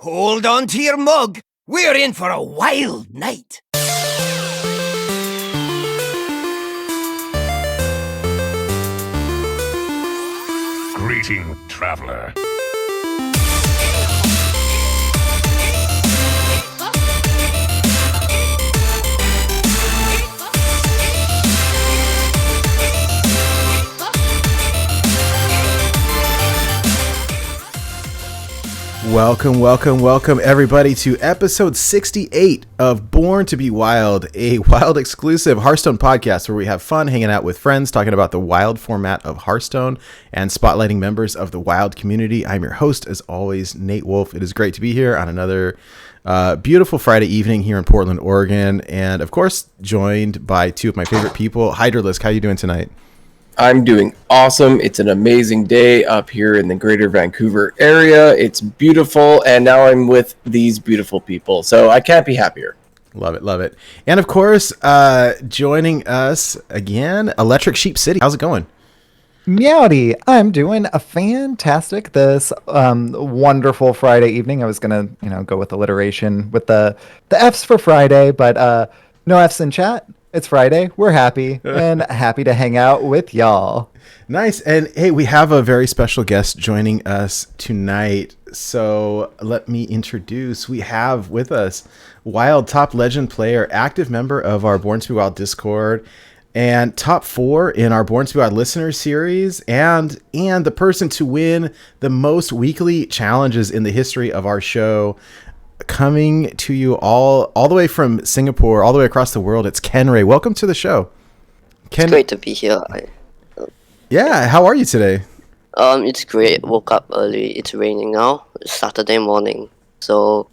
Hold on to your mug. We're in for a wild night. Greeting, traveler. Welcome, everybody, to episode 68 of Born to be Wild, a Wild exclusive Hearthstone podcast where we have fun hanging out with friends, talking about the Wild format of Hearthstone and spotlighting members of the Wild community. I'm your host, as always, Nate Wolf. It is great to be here on another beautiful Friday evening here in Portland, Oregon, and of course, joined by two of my favorite people. Hydralisk, how you doing tonight? I'm doing awesome. It's an amazing day up here in the greater Vancouver area. It's beautiful, and now I'm with these beautiful people, so I can't be happier. Love it. And of course, joining us again, Electric Sheep City. How's it going? Meowdy, I'm doing a fantastic this wonderful Friday evening. I was gonna, go with alliteration with the F's for Friday, but no F's in chat. It's Friday. We're happy and happy to hang out with y'all. Nice. And hey, we have a very special guest joining us tonight. So let me introduce. We have with us Wild top legend player, active member of our Born to be Wild Discord, and top 4 in our Born to be Wild listeners series, and the person to win the most weekly challenges in the history of our show. Coming to you all the way from Singapore, all the way across the world, it's Kenray. Welcome to the show. It's great to be here. Yeah, how are you today? It's great. Woke up early. It's raining now. It's Saturday morning, so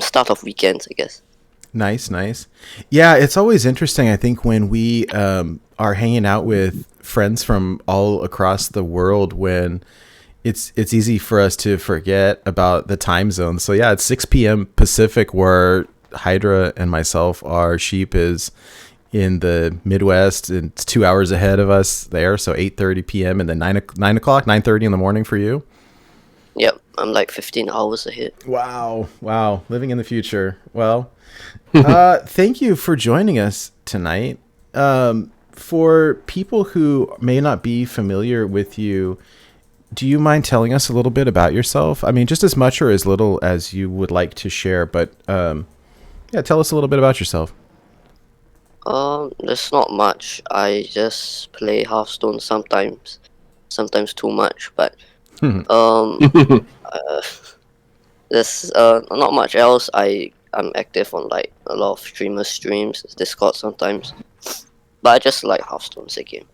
start of weekends, I guess. Nice. Yeah, it's always interesting, I think, when we are hanging out with friends from all across the world, when it's easy for us to forget about the time zone. So yeah, it's 6 p.m. Pacific where Hydra and myself, our sheep, is in the Midwest, and it's 2 hours ahead of us there. So 8:30 p.m. and then 9:30 in the morning for you. Yep, I'm like 15 hours ahead. Wow, living in the future. Well, thank you for joining us tonight. For people who may not be familiar with you, do you mind telling us a little bit about yourself? I mean, just as much or as little as you would like to share, but tell us a little bit about yourself. There's not much. I just play Hearthstone sometimes too much, but there's not much else. I'm active on like a lot of streamers' streams, Discord sometimes, but I just like Hearthstone as a game.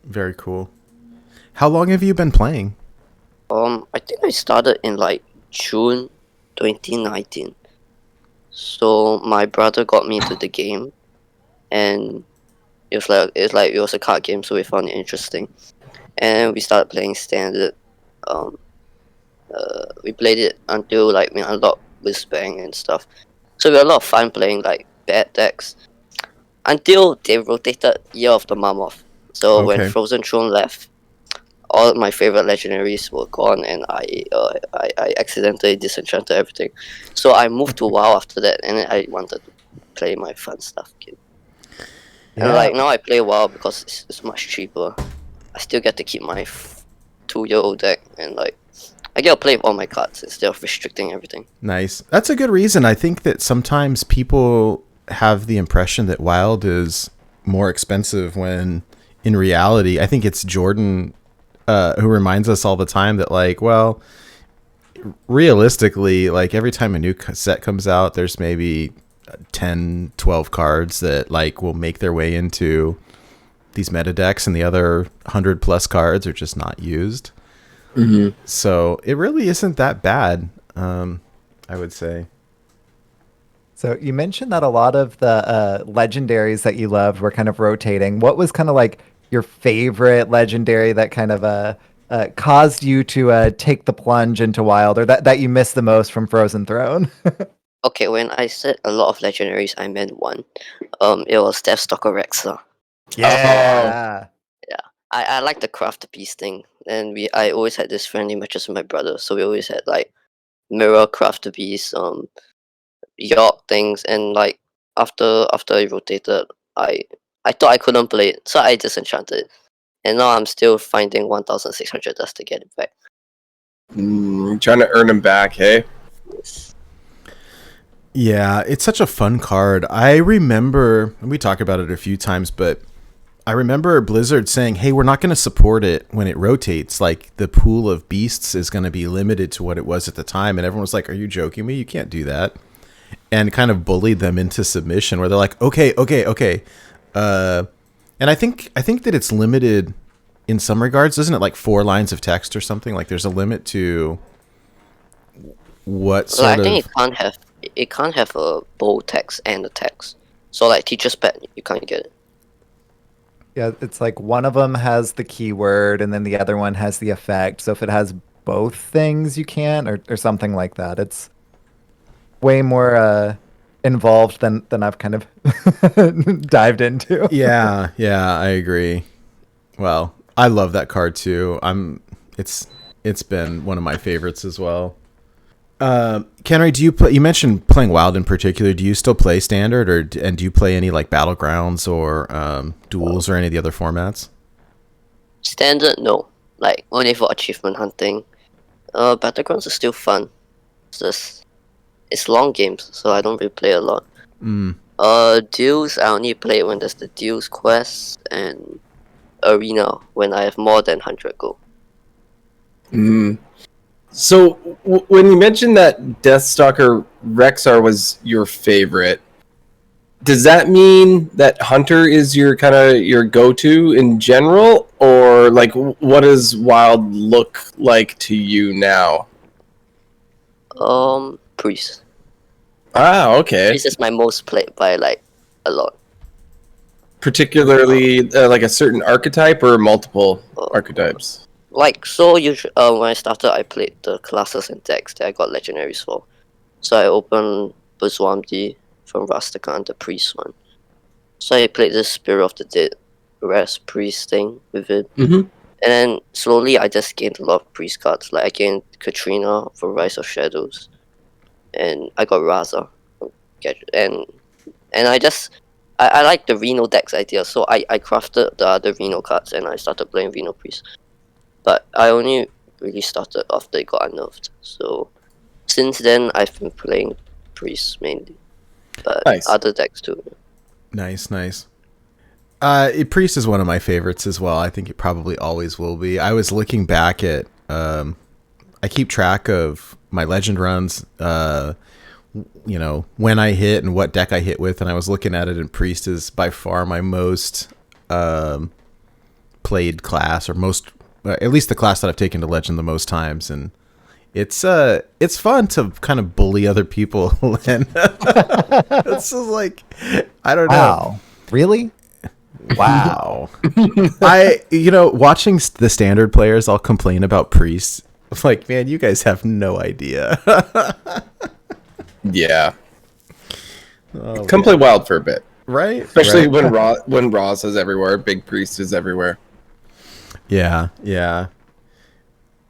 Very cool. How long have you been playing? I think I started in like June 2019. So my brother got me into the game, and it was a card game, so we found it interesting, and we started playing standard. We played it until like we unlocked Whizbang and stuff. So we had a lot of fun playing like bad decks until they rotated Year of the Mammoth. So when Frozen Throne left, all my favorite legendaries were gone, and I accidentally disenchanted everything. So I moved to WoW after that, and I wanted to play my fun stuff again. Yeah. And like now I play WoW because it's much cheaper. I still get to keep my 2-year-old deck, and like I get to play with all my cards instead of restricting everything. Nice. That's a good reason. I think that sometimes people have the impression that Wild is more expensive when in reality, I think it's Jordan who reminds us all the time that, like, well, realistically, like every time a new set comes out, there's maybe 10, 12 cards that like will make their way into these meta decks, and the other 100 plus cards are just not used. Mm-hmm. So it really isn't that bad, I would say. So you mentioned that a lot of the legendaries that you loved were kind of rotating. What was kind of like your favorite legendary that kind of caused you to take the plunge into Wild, or that you missed the most from Frozen Throne? Okay, when I said a lot of legendaries, I meant one. It was Deathstalker Rexa. Yeah. Yeah. I like the craft piece thing, and I always had this friendly matches with my brother, so we always had like mirror craft beast, York things, and like after I rotated, I thought I couldn't play it, so I disenchanted it, and now I'm still finding 1,600 dust to get it back. Trying to earn them back, hey? Yeah, it's such a fun card. I remember, we talked about it a few times, but I remember Blizzard saying, hey, we're not going to support it when it rotates. Like, the pool of beasts is going to be limited to what it was at the time. And everyone was like, are you joking me? You can't do that. And kind of bullied them into submission where they're like, okay. And I think that it's limited in some regards. Isn't it like 4 lines of text or something? Like, there's a limit to what sort of... I think it can't have a bold text and a text. So like teacher's pet, you can't get it. Yeah, it's like one of them has the keyword and then the other one has the effect. So if it has both things, you can, or something like that. It's way more involved than I've kind of dived into. Yeah, I agree. Well, I love that card too. It's been one of my favorites as well. Kenray, do you play? You mentioned playing Wild in particular. Do you still play Standard, and do you play any like Battlegrounds or Duels or any of the other formats? Standard, no. Like only for achievement hunting. Battlegrounds is still fun. It's long games, so I don't really play a lot. Duels, I only play when there's the Duels quest, and Arena when I have more than 100 gold. So when you mentioned that Deathstalker Rexar was your favorite, does that mean that Hunter is your kind of your go-to in general, or like what does Wild look like to you now? Priest. Ah, okay. Priest is my most played by like a lot. Particularly like a certain archetype or multiple archetypes? Like, so usually, when I started, I played the classes and decks that I got legendaries for. So I opened Bazwamdi from Rastakhan, the priest one. So I played the Spirit of the Dead Rest priest thing with it. And then slowly I just gained a lot of priest cards. Like I gained Katrina for Rise of Shadows. And I got Raza. And I like the Reno decks idea, so I crafted the other Reno cards and I started playing Reno Priest. But I only really started after it got unnerved. So since then, I've been playing Priest mainly. But nice. Other decks too. Nice. Priest is one of my favorites as well. I think it probably always will be. I was looking back at... I keep track of my Legend runs, when I hit and what deck I hit with, and I was looking at it, and Priest is by far my most played class, or most... at least the class that I've taken to Legend the most times, and it's fun to kind of bully other people. And it's just like, I don't know. Wow, really? Wow. Watching the Standard players all complain about Priests, like, man, you guys have no idea. Yeah. Come play Wild for a bit, right? Especially when Roz is everywhere, Big Priest is everywhere. Yeah.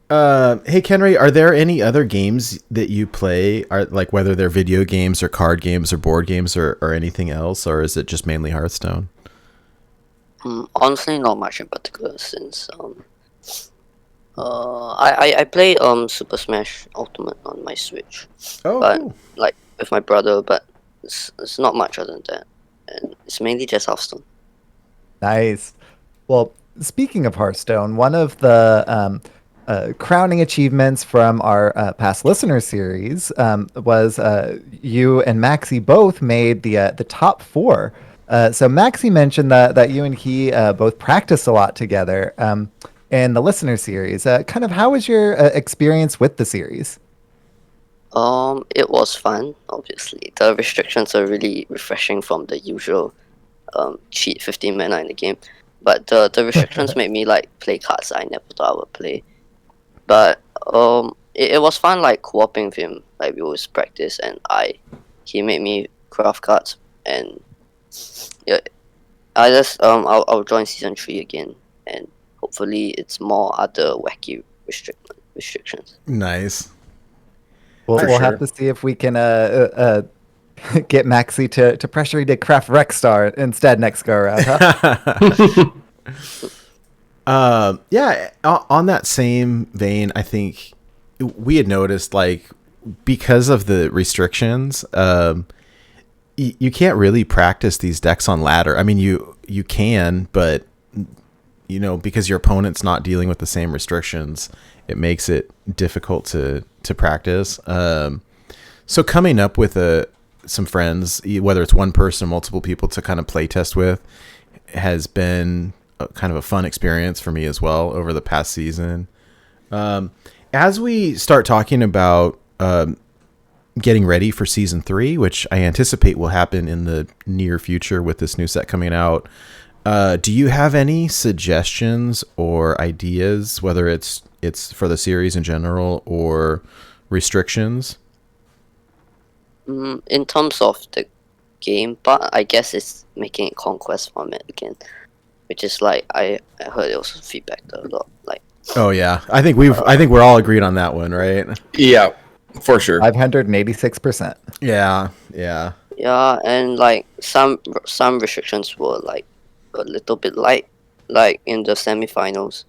Hey, Kenray, are there any other games that you play, like whether they're video games or card games or board games or anything else, or is it just mainly Hearthstone? Honestly, not much in particular, since I play Super Smash Ultimate on my Switch. Oh, but cool. Like with my brother, but it's not much other than that, and it's mainly just Hearthstone. Nice. Well, speaking of Hearthstone, one of the crowning achievements from our past listener series was you and Maxi both made the top 4. So Maxi mentioned that you and he both practice a lot together in the listener series. Kind of how was your experience with the series? It was fun, obviously. The restrictions are really refreshing from the usual cheat 15 mana in the game. But the restrictions made me like play cards I never thought I would play. But it was fun, like co-oping with him. Like we always practice, and he made me craft cards, and yeah, I'll join season 3 again, and hopefully it's more other wacky restrictions. Nice. We'll have to see if we can get Maxi to pressure you to craft Rexstar instead next go around, huh? Yeah, on that same vein, I think we had noticed, like, because of the restrictions, you can't really practice these decks on ladder. I mean, you can, but you know, because your opponent's not dealing with the same restrictions, it makes it difficult to practice. So coming up with some friends, whether it's one person or multiple people to kind of play test with, has been kind of a fun experience for me as well over the past season. As we start talking about getting ready for season 3, which I anticipate will happen in the near future with this new set coming out, do you have any suggestions or ideas, whether it's for the series in general or restrictions? In terms of the game, but I guess it's making a conquest from it again, which is like I heard it was feedback a lot. Like, oh yeah, I think we're all agreed on that one, right? Yeah, for sure. 586%. Yeah. yeah, and like some restrictions were like a little bit light. Like in the semifinals,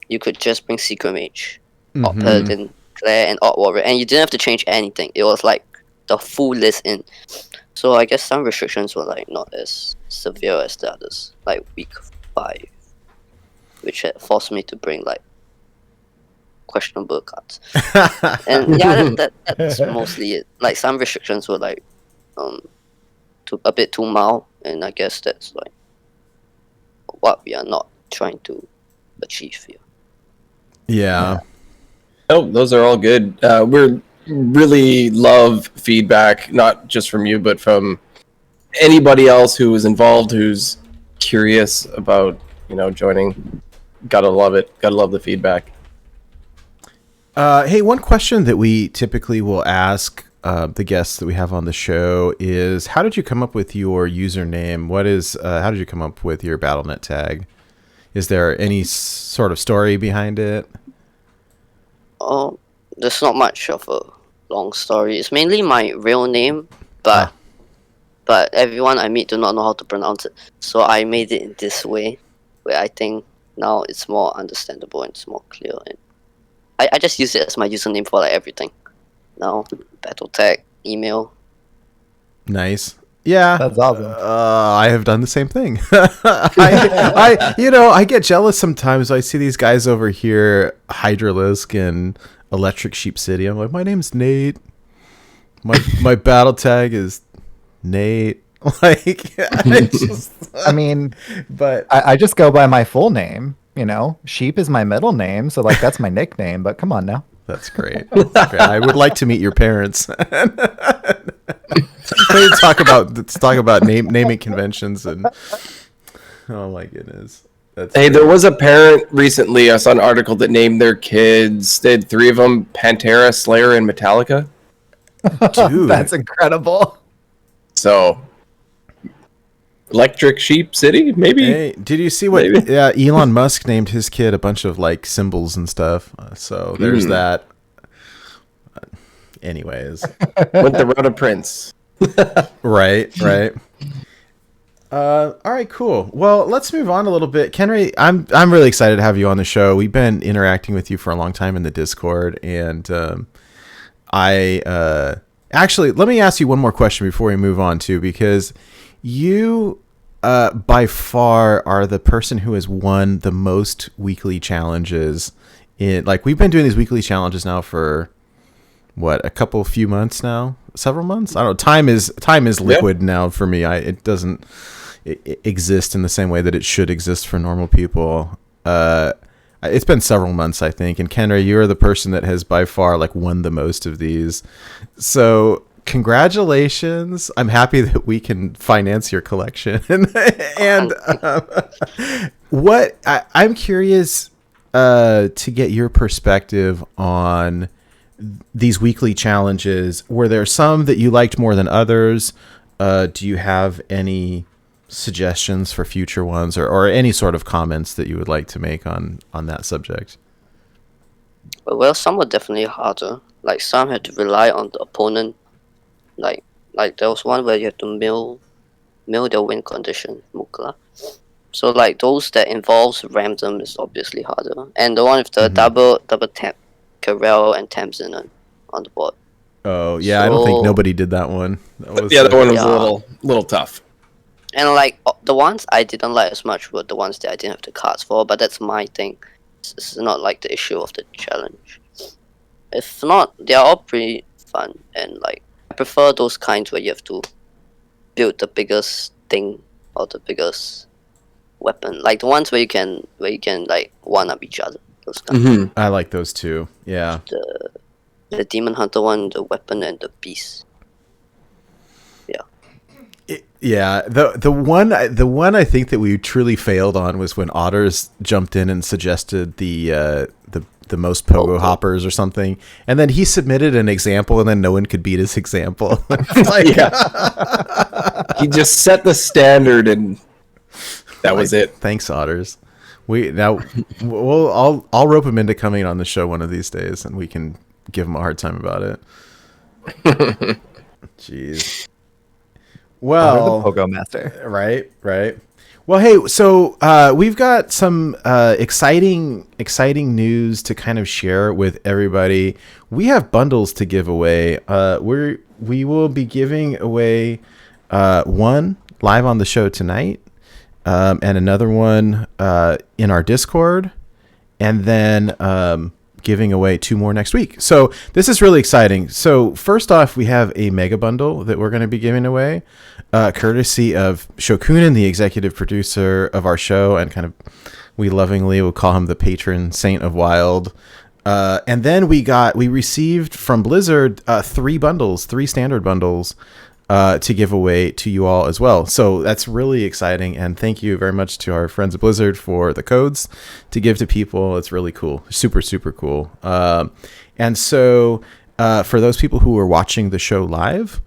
you could just bring Secret Mage, Paladin, Claire, and Odd Warrior, and you didn't have to change anything. It was like the full list in. So I guess some restrictions were like not as severe as the others, like week 5, which had forced me to bring like questionable cards. And yeah, that's mostly it. Like some restrictions were like a bit too mild, and I guess that's like what we are not trying to achieve here. Yeah. Oh, those are all good. We're really love feedback, not just from you, but from anybody else who was involved, who's curious about, joining. Gotta love it. Gotta love the feedback. Hey, one question that we typically will ask the guests that we have on the show is, how did you come up with your username? How did you come up with your BattleNet tag? Is there any sort of story behind it? Oh, there's not much of a long story. It's mainly my real name, but everyone I meet do not know how to pronounce it. So I made it in this way, where I think now it's more understandable and it's more clear. And I just use it as my username for like everything. Now, battle tag, email. Nice. Yeah, that's awesome. I have done the same thing. I get jealous sometimes. I see these guys over here, Hydralisk and Electric Sheep City. I'm like, my name's Nate. My battle tag is Nate. Like, I mean, but I just go by my full name. Sheep is my middle name, so like that's my nickname. But come on now. That's great. I would like to meet your parents. Let's talk about naming conventions and. Oh my goodness. Hey, there was a parent recently. I saw an article that named their kids. They had 3 of them: Pantera, Slayer, and Metallica. Dude, that's incredible. So, Electric Sheep City, maybe. Hey, did you see what? Maybe? Yeah, Elon Musk named his kid a bunch of like symbols and stuff. So there's that. Anyways, went the route of Prince. Right. All right, cool. Well, let's move on a little bit. Kenray, I'm really excited to have you on the show. We've been interacting with you for a long time in the Discord, and actually, let me ask you one more question before we move on too, because you by far are the person who has won the most weekly challenges. We've been doing these weekly challenges now for a few months now, several months. I don't know. Time is liquid now for me. It doesn't exist in the same way that it should exist for normal people. It's been several months, I think. And Kenray, you are the person that has by far won the most of these. So congratulations. I'm happy that we can finance your collection. And I'm curious to get your perspective on these weekly challenges. Were there some that you liked more than others? Do you have any suggestions for future ones, or any sort of comments that you would like to make on that subject? Well, some were definitely harder. like some had to rely on the opponent. Like there was one where you had to mill the win condition, Mukla. So like those that involves random is obviously harder. And the one with the double tap Kenray and Tamsin on the board. Oh yeah, I don't think nobody did that one. The other one was a little tough. And like the ones I didn't like as much were the ones that I didn't have the cards for, but that's my thing. It's not like the issue of the challenge. If not, they are all pretty fun, and like I prefer those kinds where you have to build the biggest thing or the biggest weapon, like the ones where you can like one up each other. Those kinds. I like those too. Yeah. The Demon Hunter one, the weapon, and the beast. Yeah, the one I think that we truly failed on was when Otters jumped in and suggested the most pogo hoppers or something, and then he submitted an example, and then no one could beat his example. Like, he just set the standard, and that was it. Thanks, Otters. I'll rope him into coming on the show one of these days, and we can give him a hard time about it. Jeez. Well, the Pogo Master. Right. Well, hey, so we've got some exciting news to kind of share with everybody. We have bundles to give away. We will be giving away one live on the show tonight, and another one in our Discord, and then giving away 2 more next week. So this is really exciting. So first off, we have a mega bundle that we're going to be giving away, courtesy of Shokunin, the executive producer of our show, and kind of we lovingly will call him the patron saint of Wild. And then we received from Blizzard 3 standard bundles to give away to you all as well. So that's really exciting, and thank you very much to our friends at Blizzard for the codes to give to people. It's really cool, super cool. And so for those people who are watching the show live,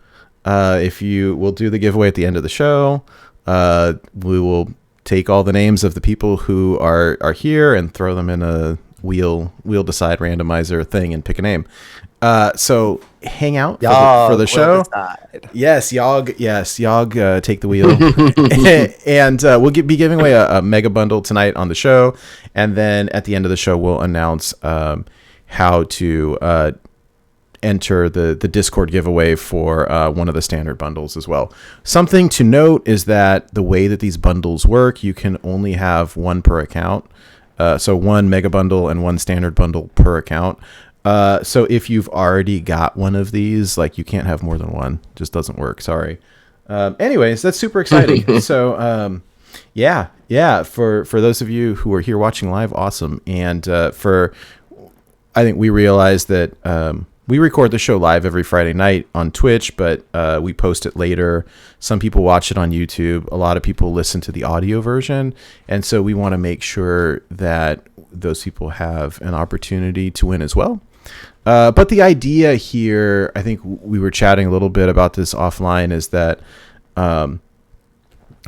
we'll do the giveaway at the end of the show. We will take all the names of the people who are here and throw them in a wheel decide randomizer thing and pick a name. So hang out for the show. Yes, Yogg, take the wheel. And we'll be giving away a mega bundle tonight on the show. And then at the end of the show, we'll announce how to enter the Discord giveaway for one of the standard bundles as well. Something to note is that the way that these bundles work, you can only have one per account. So 1 mega bundle and 1 standard bundle per account. So if you've already got one of these, like you can't have more than one. Just doesn't work. Sorry. Anyways, that's super exciting. So for those of you who are here watching live, awesome. And I think we realized that we record the show live every Friday night on Twitch, but we post it later. Some people watch it on YouTube. A lot of people listen to the audio version. And so we want to make sure that those people have an opportunity to win as well. But the idea here, I think we were chatting a little bit about this offline, is that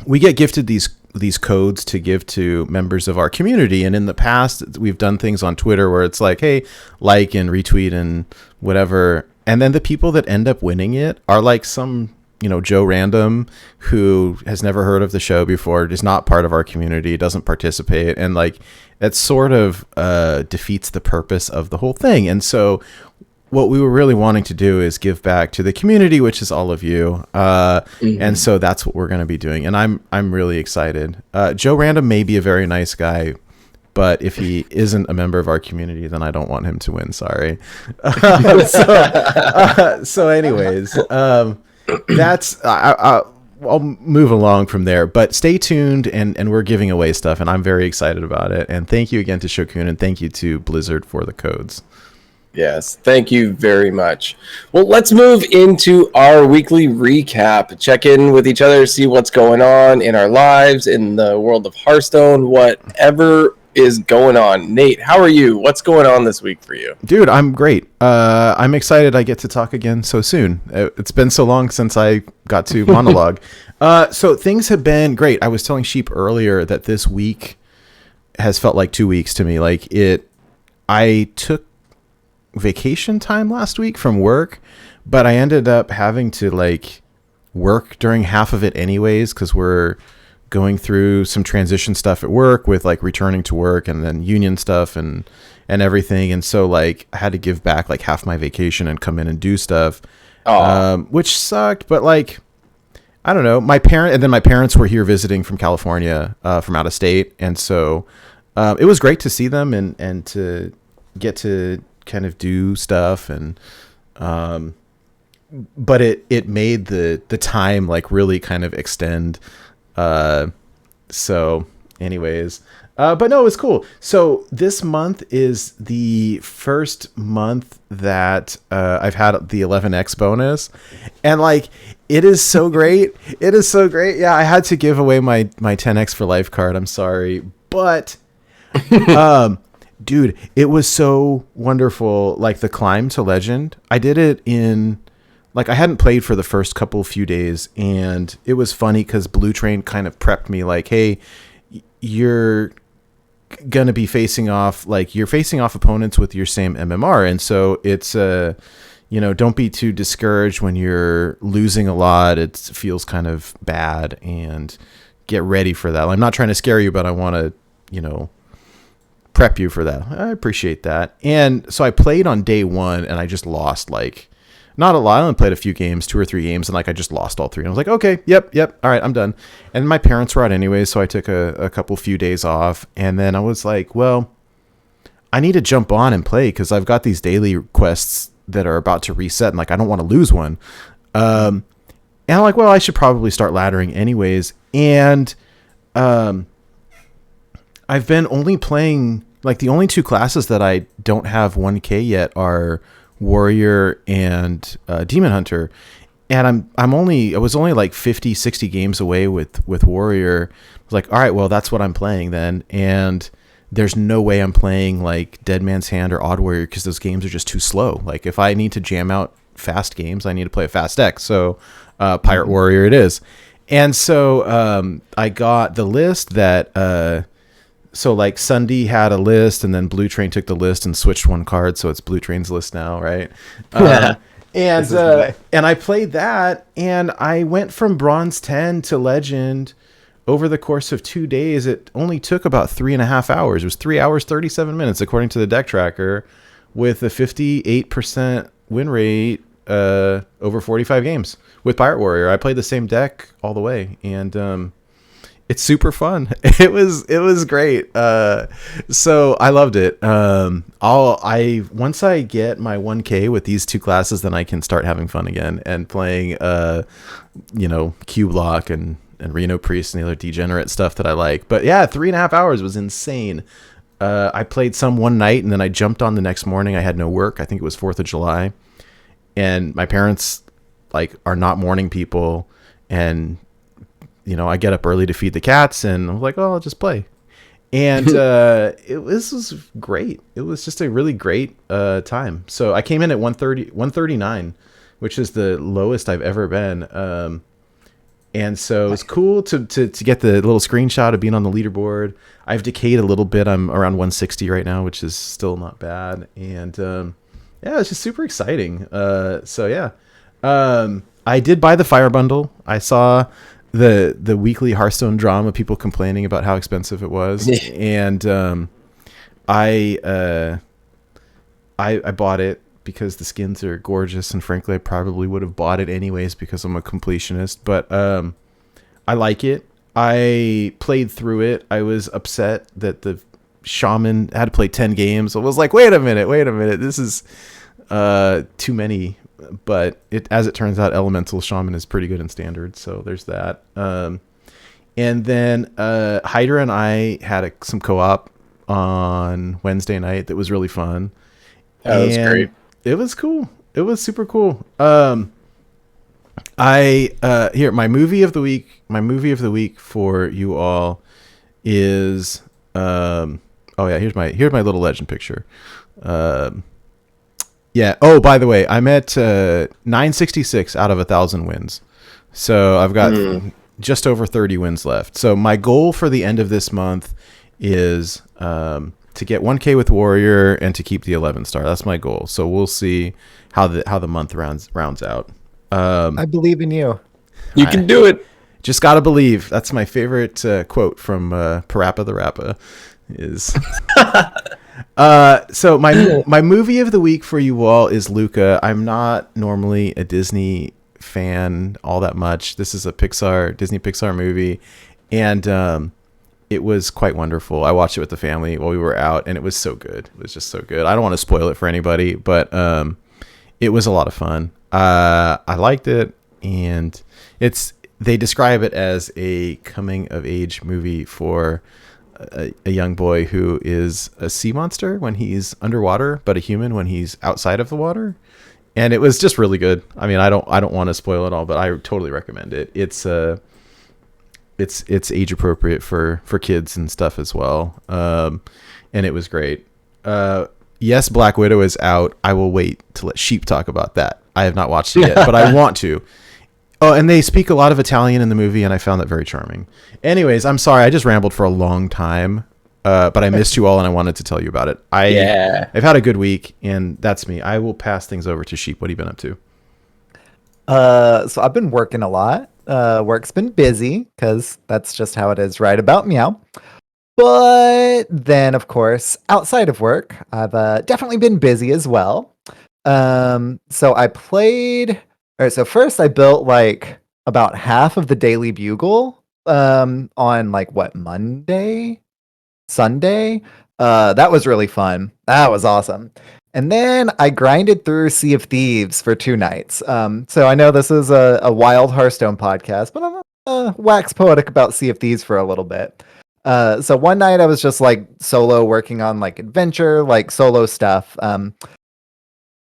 we get gifted these codes to give to members of our community. And in the past, we've done things on Twitter where it's like, hey, like and retweet and whatever. And then the people that end up winning it are like some, Joe Random who has never heard of the show before, is not part of our community, doesn't participate. And like, that sort of defeats the purpose of the whole thing. And so what we were really wanting to do is give back to the community, which is all of you. And so that's what we're going to be doing. And I'm really excited. Joe Random may be a very nice guy, but if he isn't a member of our community, then I don't want him to win. Sorry. So anyways, I'll move along from there, but stay tuned, and we're giving away stuff, and I'm very excited about it. And thank you again to Shokun, and thank you to Blizzard for the codes. Yes, thank you very much. Well, let's move into our weekly recap. Check in with each other, see what's going on in our lives, in the world of Hearthstone, whatever is going on. Nate, how are you? What's going on this week for you? Dude, I'm great. I'm excited I get to talk again so soon. It's been so long since I got to monologue. So things have been great. I was telling Sheep earlier that this week has felt like 2 weeks to me. Like I took vacation time last week from work, but I ended up having to like work during half of it anyways, because we're going through some transition stuff at work with like returning to work and then union stuff and everything. And so like I had to give back like half my vacation and come in and do stuff, which sucked. But like, I don't know, my parents were here visiting from California, from out of state. And so it was great to see them and to get to kind of do stuff. And but it made the time like really kind of extend. So anyways, but no, it was cool. So this month is the first month that I've had the 11x bonus, and like it is so great. It is so great. Yeah, I had to give away my 10x for life card. I'm sorry, but dude, it was so wonderful. Like the climb to legend, I did it in. Like I hadn't played for the first few days, and it was funny because Blue Train kind of prepped me like, hey, you're going to be facing off opponents with your same MMR. And so it's, don't be too discouraged when you're losing a lot. It feels kind of bad, and get ready for that. I'm not trying to scare you, but I want to, prep you for that. I appreciate that. And so I played on day one, and I just lost like, not a lot. I only played a few games, 2 or 3 games, and like I just lost all 3. And I was like, okay, yep, all right, I'm done. And my parents were out anyway, so I took a few days off. And then I was like, well, I need to jump on and play because I've got these daily quests that are about to reset, and like I don't want to lose one. And I'm like, well, I should probably start laddering anyways. And I've been only playing like the only 2 classes that I don't have 1K yet are Warrior and Demon Hunter, and I was only like 50-60 games away with Warrior. I was like, all right, well, that's what I'm playing then, and there's no way I'm playing like Dead Man's Hand or Odd Warrior because those games are just too slow. Like if I need to jam out fast games, I need to play a fast deck. So Pirate Warrior it is. And so I got the list that so like Sunday had a list, and then Blue Train took the list and switched one card, so it's Blue Train's list now, right? And I played that, and I went from Bronze 10 to Legend over the course of 2 days. It only took about 3.5 hours. It was 3 hours 37 minutes according to the deck tracker, with a 58% win rate over 45 games with Pirate Warrior. I played the same deck all the way, and it's super fun. It was great. So I loved it. Once I get my 1K with these 2 classes, then I can start having fun again and playing, Cube Lock and Reno Priest and the other degenerate stuff that I like. But yeah, 3.5 hours was insane. I played some one night, and then I jumped on the next morning. I had no work. I think it was 4th of July, and my parents like are not morning people, and I get up early to feed the cats, and I was like, oh, I'll just play. And this was great. It was just a really great time. So I came in at 139, which is the lowest I've ever been. And so it's cool to get the little screenshot of being on the leaderboard. I've decayed a little bit. I'm around 160 right now, which is still not bad. And it's just super exciting. So yeah, I did buy the Fire Bundle. I saw the weekly Hearthstone drama, people complaining about how expensive it was, and I bought it because the skins are gorgeous, and frankly I probably would have bought it anyways because I'm a completionist, but I like it. I played through it. I was upset that the shaman had to play 10 games. I was like, wait a minute, this is too many. But as it turns out, Elemental Shaman is pretty good in Standard, so there's that. And then Hydra and I had some co-op on Wednesday night that was really fun. That was great. It was cool. It was super cool. My movie of the week. My movie of the week for you all is here's my little legend picture. Yeah. Oh, by the way, I'm at 966 out of 1,000 wins. So I've got just over 30 wins left. So my goal for the end of this month is to get 1K with Warrior and to keep the 11 star. That's my goal. So we'll see how the month rounds out. I believe in you. You can do it. Just gotta believe. That's my favorite quote from Parappa the Rappa. Is so my movie of the week for you all is Luca. I'm not normally a Disney fan all that much. This is a Disney Pixar movie, and it was quite wonderful. I watched it with the family while we were out, and it was so good. It was just so good. I don't want to spoil it for anybody, but it was a lot of fun. I liked it, and they describe it as a coming of age movie for a young boy who is a sea monster when he's underwater, but a human when he's outside of the water. And it was just really good. I mean, I don't want to spoil it all, but I totally recommend it. It's age appropriate for kids and stuff as well. And it was great. Yes, Black Widow is out. I will wait to let Sheep talk about that. I have not watched it yet, but I want to. Oh, and they speak a lot of Italian in the movie, and I found that very charming. Anyways, I'm sorry. I just rambled for a long time, but I missed you all, and I wanted to tell you about it. I've had a good week, and that's me. I will pass things over to Sheep. What have you been up to? So I've been working a lot. Work's been busy, because that's just how it is right about Meow. But then, of course, outside of work, I've definitely been busy as well. So I played... All right, so first I built like about half of the Daily Bugle on like Sunday. That was really fun. That was awesome. And then I grinded through Sea of Thieves for 2 nights. So I know this is a wild Hearthstone podcast, but I'm gonna wax poetic about Sea of Thieves for a little bit. So one night I was just like solo working on like adventure, like solo stuff.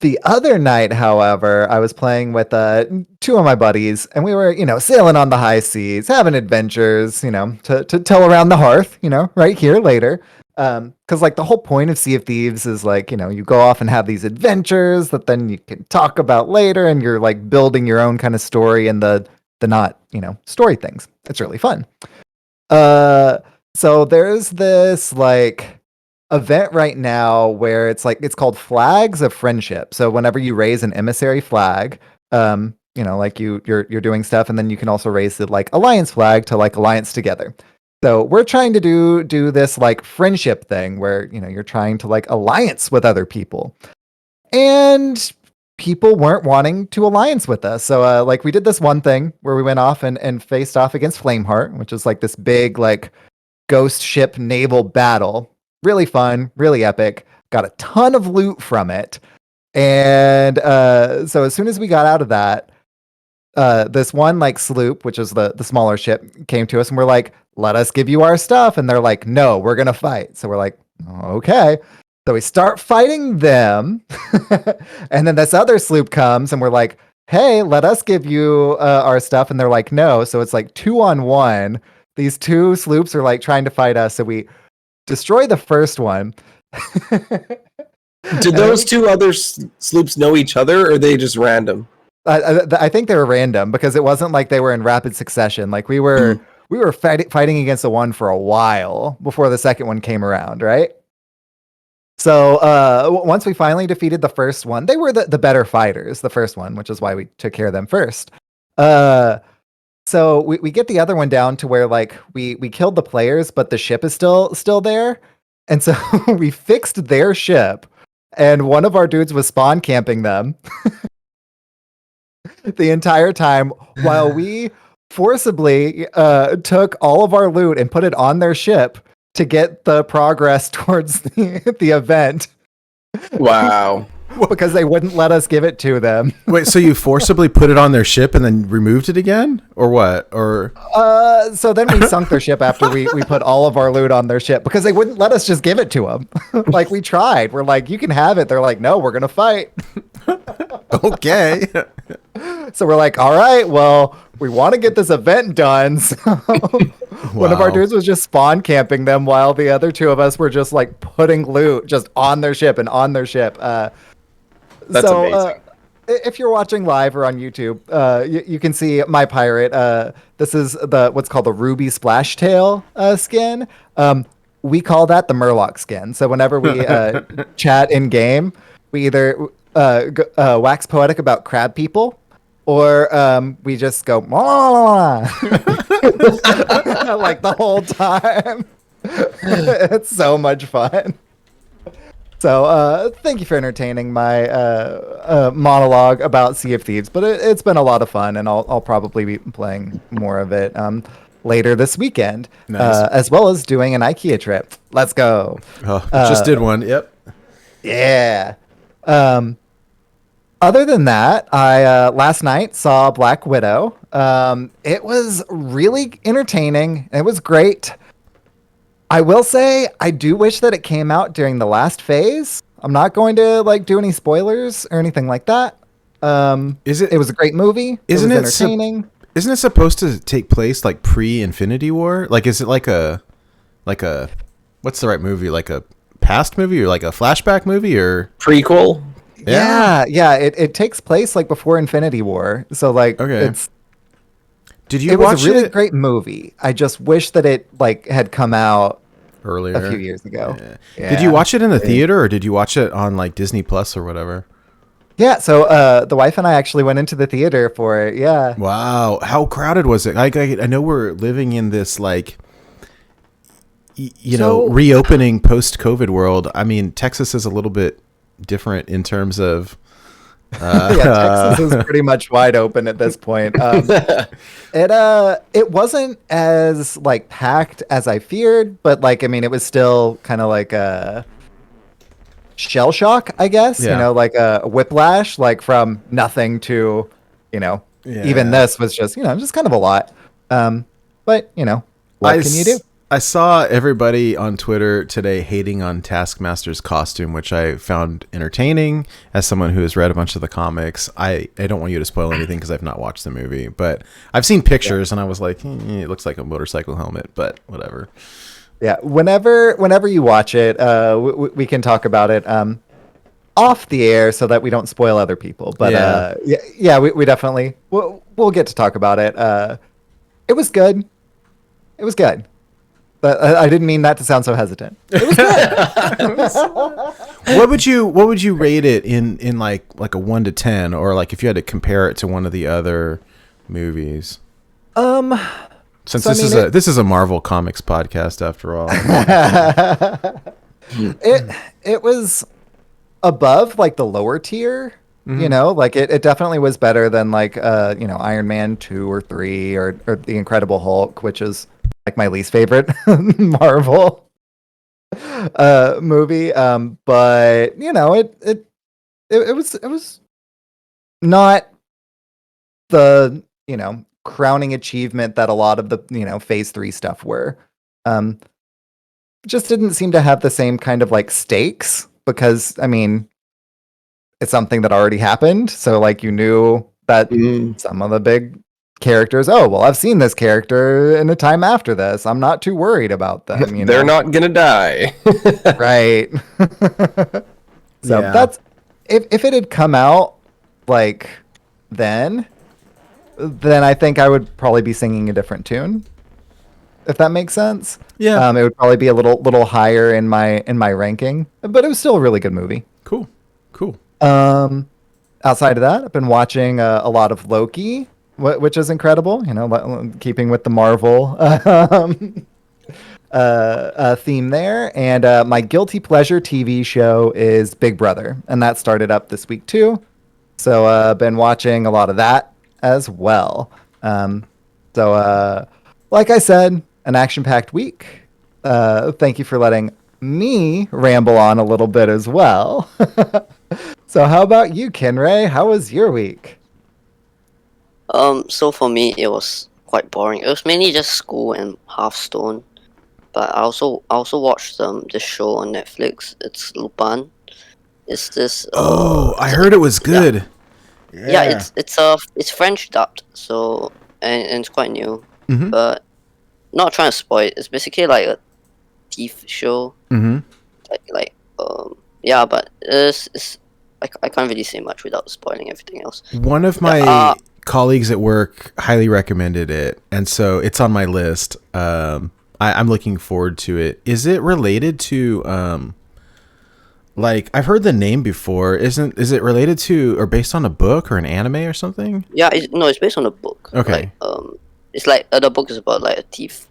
The other night, however, I was playing with 2 of my buddies, and we were, sailing on the high seas, having adventures, to tell around the hearth, right here later. Because like the whole point of Sea of Thieves is like, you go off and have these adventures that then you can talk about later, and you're like building your own kind of story and the not, story things. It's really fun. So there's this like event right now where it's called Flags of Friendship. So whenever you raise an emissary flag, like you're doing stuff, and then you can also raise the like alliance flag to like alliance together. So we're trying to do this like friendship thing where you're trying to like alliance with other people, and people weren't wanting to alliance with us. So like we did this one thing where we went off and faced off against Flameheart, which is like this big like ghost ship naval battle. Really fun, really epic. Got a ton of loot from it. And so as soon as we got out of that, this one like sloop, which is the smaller ship, came to us, and we're like, let us give you our stuff. And they're like, no, we're going to fight. So we're like, okay. So we start fighting them. And then this other sloop comes, and we're like, hey, let us give you our stuff. And they're like, no. So it's like 2-on-1. These 2 sloops are like trying to fight us. So we destroy the first one. Did those 2 other sloops know each other, or are they just random? I think they were random, because it wasn't like they were in rapid succession. Like we were fighting against the one for a while before the second one came around, right? So once we finally defeated the first one, they were the better fighters, the first one, which is why we took care of them first. So we get the other one down to where like we killed the players, but the ship is still there. And so we fixed their ship, and one of our dudes was spawn camping them the entire time while we forcibly took all of our loot and put it on their ship to get the progress towards the event. Wow. Because they wouldn't let us give it to them. Wait, so you forcibly put it on their ship and then removed it again? Or what? Or so then we sunk their ship after we put all of our loot on their ship, because they wouldn't let us just give it to them. Like we tried. We're like, you can have it. They're like, no, we're going to fight. Okay. So we're like, all right, well, we want to get this event done. So one of our dudes was just spawn camping them while the other 2 of us were just like putting loot just on their ship and on their ship. That's amazing. If you're watching live or on YouTube, you can see my pirate. This is what's called the Ruby Splashtail skin. we call that the Murloc skin. So whenever we chat in game, we either wax poetic about crab people, or we just go like the whole time. It's so much fun. So thank you for entertaining my monologue about Sea of Thieves, but it's been a lot of fun, and I'll probably be playing more of it later this weekend, nice. As well as doing an IKEA trip. Let's go. Oh, just did one. Yep. Yeah. Other than that, I last night saw Black Widow. It was really entertaining. It was great. I will say I do wish that it came out during the last phase. I'm not going to like do any spoilers or anything like that. It was a great movie. Isn't it was entertaining? Isn't it supposed to take place like pre-Infinity War? Like, is it like a what's the right movie? Like a past movie or like a flashback movie or prequel? Yeah. It takes place like before Infinity War. So like, okay. Did you it watch was a really it? great movie. I just wish that it like had come out earlier a few years ago. Yeah. Did you watch it in the theater or did you watch it on like Disney Plus or whatever? Yeah, so the wife and I actually went into the theater for it. Yeah. Wow, how crowded was it? I know we're living in this like reopening post-COVID world. I mean, Texas is a little bit different in terms of Texas is pretty much wide open at this point. It wasn't as like packed as I feared, but like I mean, it was still kind of like a shell shock, I guess. Yeah. You know, like a whiplash, like from nothing to, even this was just just kind of a lot. But what can you do? I saw everybody on Twitter today hating on Taskmaster's costume, which I found entertaining as someone who has read a bunch of the comics. I don't want you to spoil anything because I've not watched the movie, but I've seen pictures and I was like, it looks like a motorcycle helmet, but whatever. Yeah, whenever you watch it, we can talk about it off the air so that we don't spoil other people. But we definitely we'll get to talk about it. It was good. It was good. But I didn't mean that to sound so hesitant. It was good. What would you rate it in like a 1 to 10, or like if you had to compare it to one of the other movies? Since this is a Marvel Comics podcast after all. It was above like the lower tier. Mm-hmm. Like it definitely was better than like Iron Man 2 or 3 or the Incredible Hulk, which is like my least favorite Marvel movie. But it was not the crowning achievement that a lot of the phase 3 stuff were. Just didn't seem to have the same kind of like stakes, because I mean it's something that already happened, so like you knew that some of the big characters, I've seen this character in a time after this, I'm not too worried about them. They're not gonna die. Right. So that's if it had come out like then I think I would probably be singing a different tune, if that makes sense. Yeah. It would probably be a little higher in my ranking, but it was still a really good movie. Cool. Outside of that, I've been watching a lot of Loki, which is incredible. Keeping with the Marvel theme there. And my guilty pleasure TV show is Big Brother, and that started up this week too. So I've been watching a lot of that as well. Like I said, an action-packed week. Thank you for letting me ramble on a little bit as well. So how about you, Kenray? How was your week? So for me, it was quite boring. It was mainly just school and Hearthstone. But I also watched this show on Netflix. It's Lupin. It's this. I heard it was good. Yeah, it's French dubbed, so and it's quite new. Mm-hmm. But not trying to spoil it. It's basically like a thief show. Mm-hmm. But it's I can't really say much without spoiling everything else. One of my colleagues at work highly recommended it, and so it's on my list. I I'm looking forward to it. Is it related to like I've heard the name before? Is it related to or based on a book or an anime or something? Yeah, it's based on a book. Okay. Like, it's like the book is about like a thief,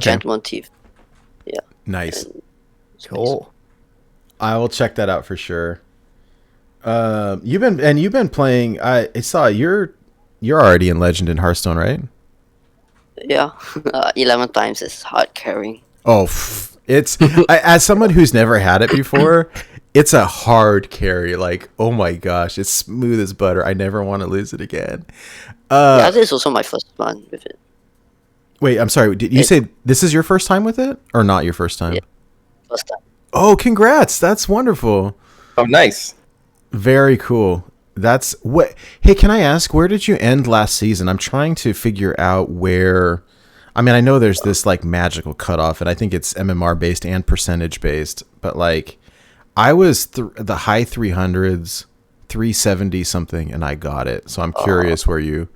gentleman thief. Yeah. Nice. And Cool. I will check that out for sure. You've been playing. I saw you're already in Legend in Hearthstone, right? Yeah, 11 times is hard carrying. Oh, it's as someone who's never had it before, it's a hard carry. Like, oh my gosh, it's smooth as butter. I never want to lose it again. Yeah, this is also my first one with it. Wait, I'm sorry. Did you say this is your first time with it, or not your first time? Yeah, first time. Oh, congrats! That's wonderful. Oh, nice. Very cool. That's what. Hey, can I ask, where did you end last season? I'm trying to figure out where. I mean, I know there's this like magical cutoff, and I think it's MMR based and percentage based. But like, I was the high 300s, 370 something, and I got it. So I'm curious where you.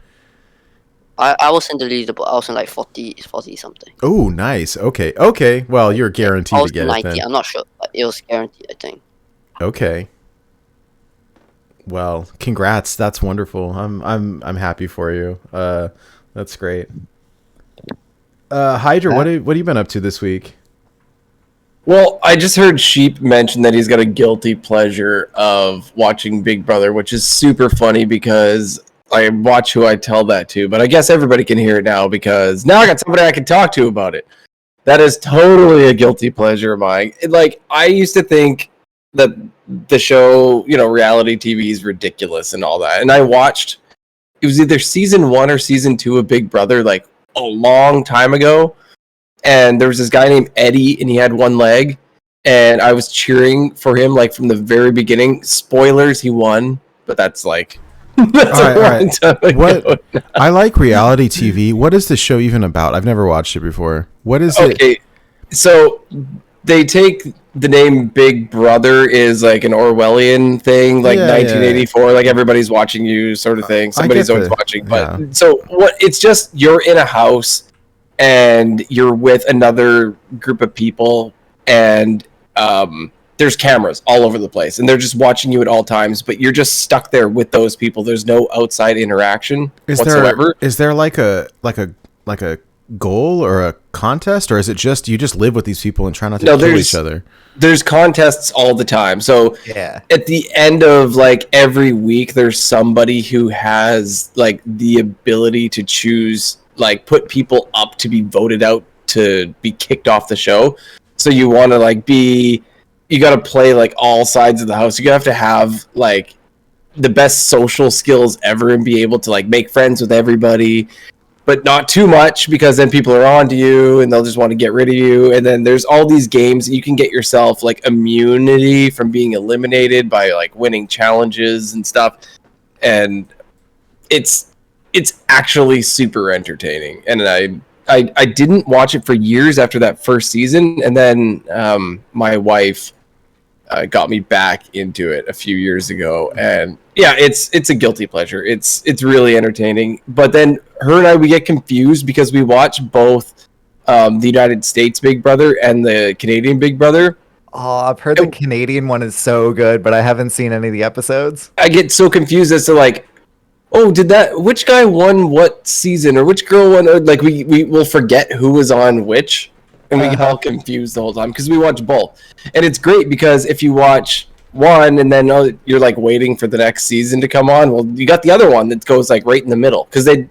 I was in the leaderboard. I was in like 40 something. Oh, nice. Okay. Well, you're guaranteed I was to get 90. it then. I'm not sure, but it was guaranteed, I think. Okay. Well, congrats. That's wonderful. I'm happy for you. That's great. Hydra, what have you been up to this week? Well, I just heard Sheep mention that he's got a guilty pleasure of watching Big Brother, which is super funny because I watch who I tell that to. But I guess everybody can hear it now because now I got somebody I can talk to about it. That is totally a guilty pleasure of mine. Like, I used to think that the show, reality TV is ridiculous and all that. And I watched, it was either season 1 or season 2 of Big Brother, like a long time ago. And there was this guy named Eddie, and he had one leg. And I was cheering for him, like, from the very beginning. Spoilers, he won. But that's like, that's all right. time ago. What? I like reality TV. What is the show even about? I've never watched it before. What is it? Okay, so they take the name Big Brother is like an Orwellian thing, like 1984, like everybody's watching you sort of thing. Somebody's always watching. But so what? It's just you're in a house and you're with another group of people, and there's cameras all over the place, and they're just watching you at all times. But you're just stuck there with those people. There's no outside interaction whatsoever. Is there like a goal or a contest, or is it just you just live with these people and try not to kill each other? There's contests all the time. So at the end of like every week, there's somebody who has like the ability to choose, like put people up to be voted out to be kicked off the show. So you want to like you got to play like all sides of the house. You have to have like the best social skills ever and be able to like make friends with everybody, but not too much because then people are on to you and they'll just want to get rid of you. And then there's all these games that you can get yourself like immunity from being eliminated by like winning challenges and stuff. And it's actually super entertaining. And I didn't watch it for years after that first season. And then my wife got me back into it a few years ago, and yeah, it's a guilty pleasure. It's really entertaining. But then her and I, we get confused because we watch both the United States Big Brother and the Canadian Big Brother. Oh, I've heard the Canadian one is so good, but I haven't seen any of the episodes. I get so confused as to like, oh, which guy won what season, or which girl won? Or like we will forget who was on which. And we get all confused the whole time because we watch both. And it's great because if you watch one and then you're like waiting for the next season to come on, well, you got the other one that goes like right in the middle because they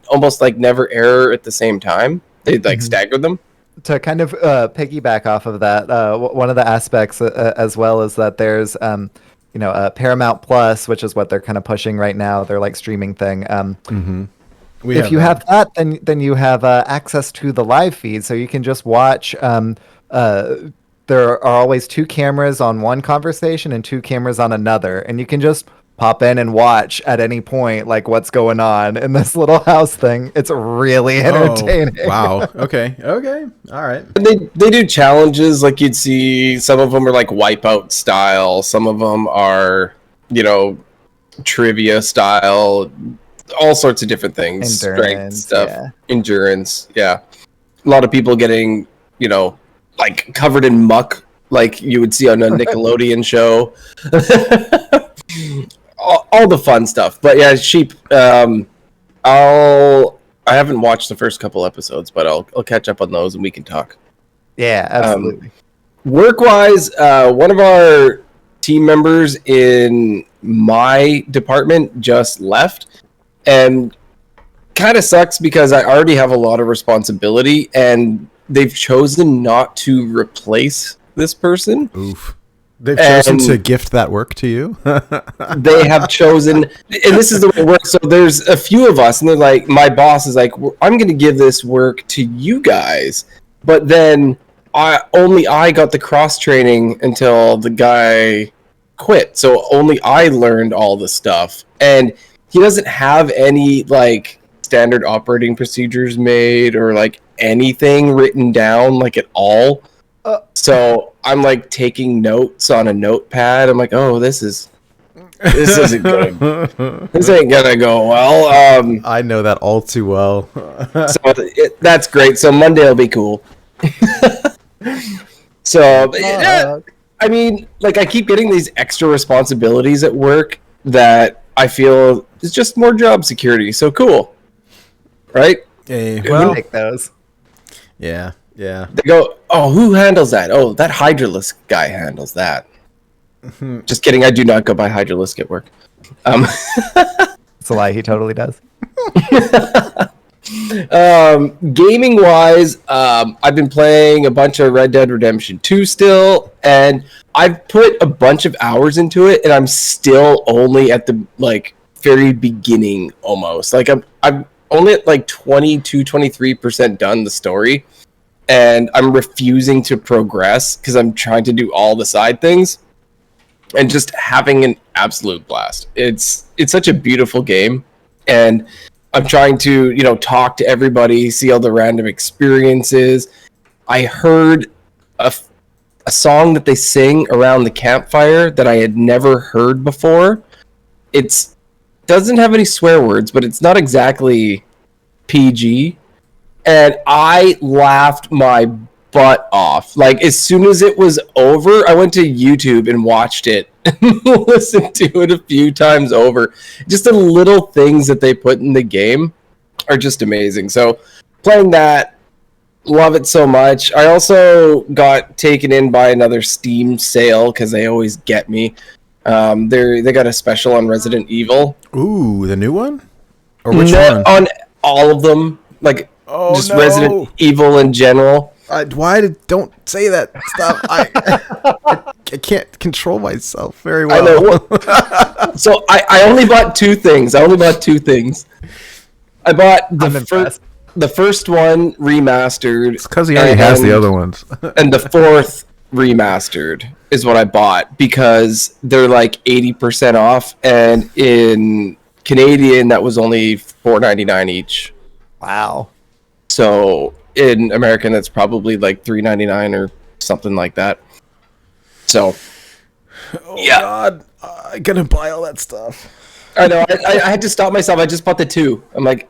almost like never air at the same time. They like stagger them. To kind of piggyback off of that, one of the aspects as well is that there's Paramount Plus, which is what they're kind of pushing right now. They're like streaming thing. If you have that, then you have access to the live feed, so you can just watch. There are always 2 cameras on one conversation and 2 cameras on another, and you can just pop in and watch at any point, like what's going on in this little house thing. It's really entertaining. Oh, wow. Okay. All right. And they do challenges, like you'd see. Some of them are like Wipeout style. Some of them are, trivia style. All sorts of different things. Endurance, strength stuff. Endurance. Yeah. a lot of people getting, like covered in muck, like you would see on a Nickelodeon show. all the fun stuff. But yeah, sheep. I haven't watched the first couple episodes, but I'll catch up on those and we can talk. Yeah, absolutely. Work-wise, one of our team members in my department just left, and kind of sucks because I already have a lot of responsibility, and they've chosen not to replace this person. Oof. They've chosen to gift that work to you? They have chosen, and this is the way it works. So there's a few of us, and they're like, my boss is like, I'm going to give this work to you guys. But then I got the cross training until the guy quit. So only I learned all the stuff. And he doesn't have any like standard operating procedures made or like anything written down like at all. So I'm like taking notes on a notepad. I'm like, oh, this isn't good. This ain't gonna go well. I know that all too well. So that's great. So Monday will be cool. So I mean, like I keep getting these extra responsibilities at work that I feel is just more job security. So cool, right? Hey, Well, take those. yeah. They go, oh, who handles that? Oh, that Hydralisk guy handles that. Just kidding. I do not go by Hydralisk at work. It's a lie. He totally does. Gaming wise, I've been playing a bunch of Red Dead Redemption 2 still, and I've put a bunch of hours into it, and I'm still only at the like very beginning almost. Like I'm only at like 23% done the story. And I'm refusing to progress because I'm trying to do all the side things and just having an absolute blast. It's such a beautiful game, and I'm trying to, talk to everybody, see all the random experiences. I heard a song that they sing around the campfire that I had never heard before. It doesn't have any swear words, but it's not exactly PG. And I laughed my butt off. Like, as soon as it was over, I went to YouTube and watched it and listened to it a few times over. Just the little things that they put in the game are just amazing. So, playing that, love it so much. I also got taken in by another Steam sale because they always get me. They got a special on Resident Evil. Ooh, the new one? Or which one? On all of them. Like, just no. Resident Evil in general. Don't say that stuff. I can't control myself very well. I know. So I only bought two things. I bought the first one remastered. It's because he already has the other ones. And the fourth remastered is what I bought because they're like 80% off, and in Canadian that was only $4.99 each. Wow. So in American, that's probably like $3.99 or something like that. So, yeah. God, I'm gonna buy all that stuff. I know. I had to stop myself. I just bought the two. I'm like,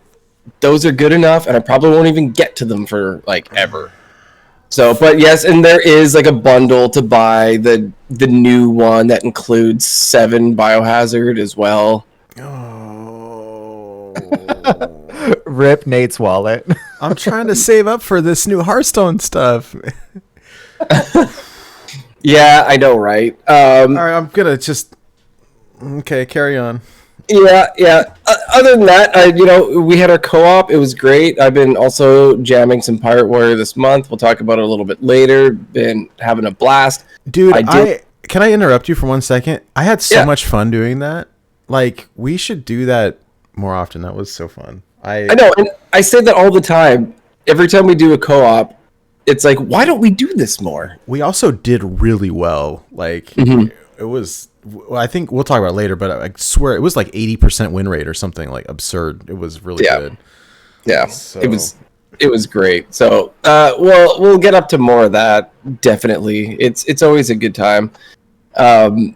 those are good enough, and I probably won't even get to them for like ever. So, but yes, and there is like a bundle to buy the new one that includes 7 Biohazard as well. Oh. Rip Nate's wallet. I'm trying to save up for this new Hearthstone stuff. Yeah, I know, right? All right, I'm gonna just... Okay, carry on. Yeah. Other than that, we had our co-op. It was great. I've been also jamming some Pirate Warrior this month. We'll talk about it a little bit later. Been having a blast. Dude, can I interrupt you for 1 second? I had so much fun doing that. Like, we should do that more often. That was so fun. I know, and I say that all the time. Every time we do a co-op, it's like, why don't we do this more? We also did really well. Like, it was... I think we'll talk about it later, but I swear it was like 80% win rate or something like absurd. It was really good. Yeah, so. It was great. So, we'll get up to more of that. Definitely, it's always a good time. I'm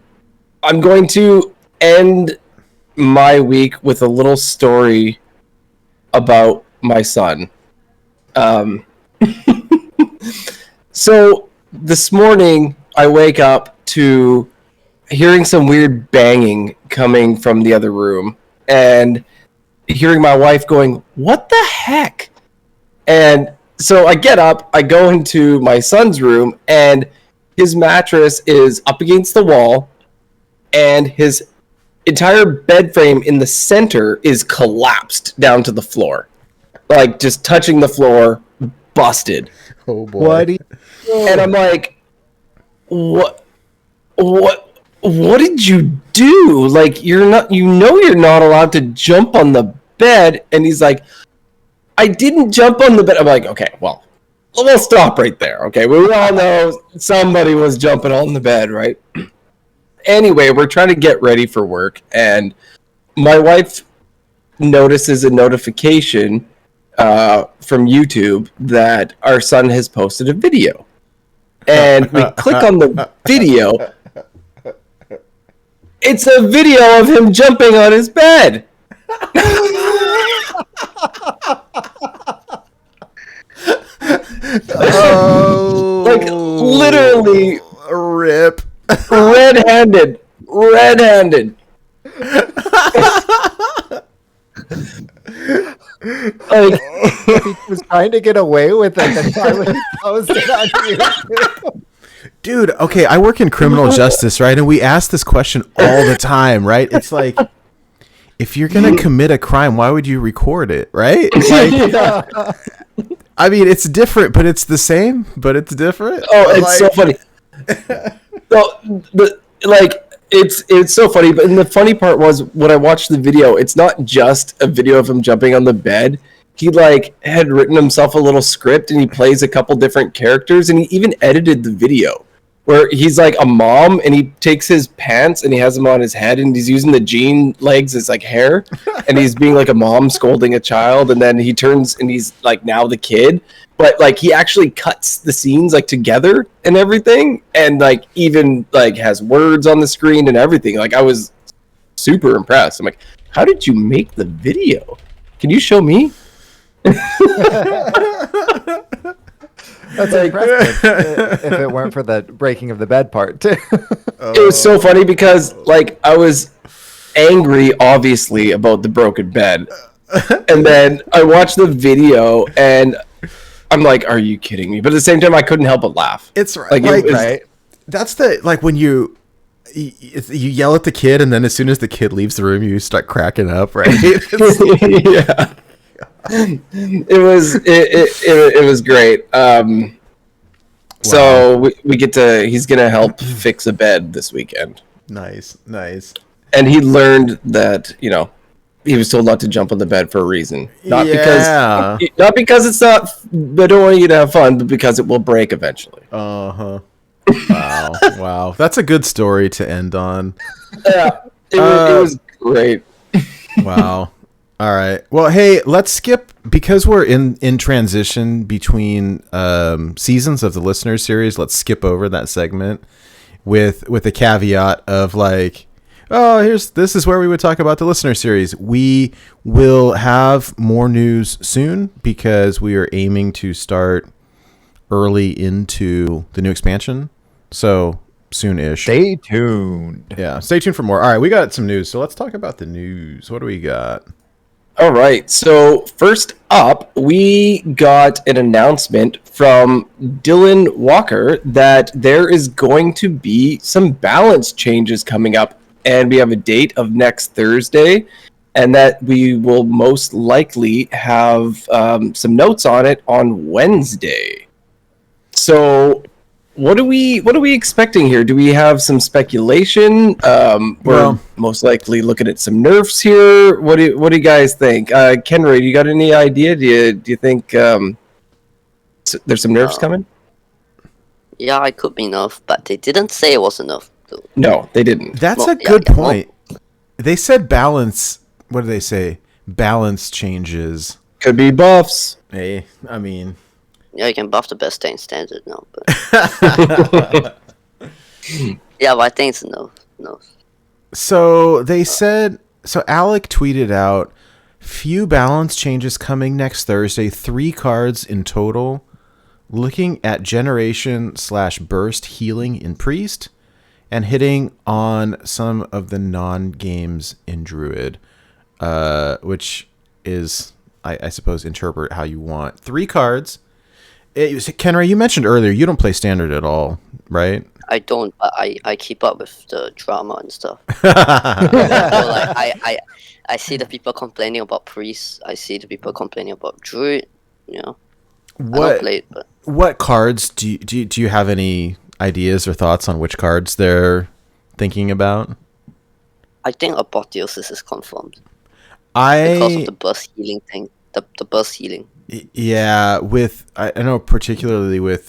going to end my week with a little story about my son. So this morning, I wake up to hearing some weird banging coming from the other room, and hearing my wife going, "What the heck?" And so I get up, I go into my son's room, and his mattress is up against the wall, and his entire bed frame in the center is collapsed down to the floor. Like, just touching the floor, busted. Oh boy. And I'm like, what did you do? Like, you're not allowed to jump on the bed. And he's like, I didn't jump on the bed. I'm like, okay, well, we'll stop right there. Okay, we all know somebody was jumping on the bed, right? Anyway, we're trying to get ready for work, and my wife notices a notification from YouTube that our son has posted a video. And we click on the video. It's a video of him jumping on his bed. Oh, like, literally, rip. red-handed. Like, He was trying to get away with it. That's why we posted on YouTube. Dude, okay, I work in criminal justice, right? And we ask this question all the time, right? It's like, if you're going to commit a crime, why would you record it, right? Like, I mean, it's different, but it's the same, but it's different. Oh, it's so funny. So, it's so funny, but the funny part was when I watched the video, it's not just a video of him jumping on the bed. He had written himself a little script, and he plays a couple different characters, and he even edited the video where he's like a mom, and he takes his pants and he has them on his head, and he's using the jean legs as like hair, and he's being like a mom scolding a child, and then he turns and he's like now the kid, but like he actually cuts the scenes like together and everything, and like even like has words on the screen and everything. Like, I was super impressed. I'm like, how did you make the video? Can you show me? That's impressive. If it weren't for the breaking of the bed part, too. It was so funny because, like, I was angry, obviously, about the broken bed. And then I watched the video, and I'm like, are you kidding me? But at the same time, I couldn't help but laugh. It's right. Like, Right. That's like when you yell at the kid, and then as soon as the kid leaves the room, you start cracking up, right? Yeah. It was great. So we get to, he's gonna help fix a bed this weekend. Nice. And he learned that, he was told not to jump on the bed for a reason. Not because it's not, they don't want you to have fun, but because it will break eventually. Uh-huh. Wow. That's a good story to end on. Yeah, it was great. Wow. All right. Well, hey, let's skip, because we're in transition between seasons of the listener series. Let's skip over that segment with a caveat of like, this is where we would talk about the listener series. We will have more news soon because we are aiming to start early into the new expansion. So soon-ish. Stay tuned. Yeah, stay tuned for more. All right, we got some news. So let's talk about the news. What do we got? All right. So first up, we got an announcement from Dylan Walker that there is going to be some balance changes coming up, and we have a date of next Thursday, and that we will most likely have some notes on it on Wednesday. So what are we expecting here? Do we have some speculation? We're most likely looking at some nerfs here. What do you guys think? Kenray, do you got any idea? Do you think there's some nerfs coming? Yeah, I could be enough, but they didn't say it was enough. No, they didn't. That's a good point. They said balance. What do they say? Balance changes. Could be buffs. Hey, I mean... Yeah, you can buff the best thing standard now, but yeah, but I think it's no. So they said. So Alec tweeted out, few balance changes coming next Thursday. 3 cards in total. looking at generation/burst healing in priest, and hitting on some of the non-games in druid, which is, I suppose, interpret how you want. 3 cards. Kenray, you mentioned earlier you don't play standard at all, right? I don't, but I keep up with the drama and stuff. So, like, I see the people complaining about priests. I see the people complaining about druid. You know, I don't play it, but what cards do you have any ideas or thoughts on which cards they're thinking about? I think Apotheosis is confirmed Because of the burst healing thing. The burst healing. Yeah, with I know particularly with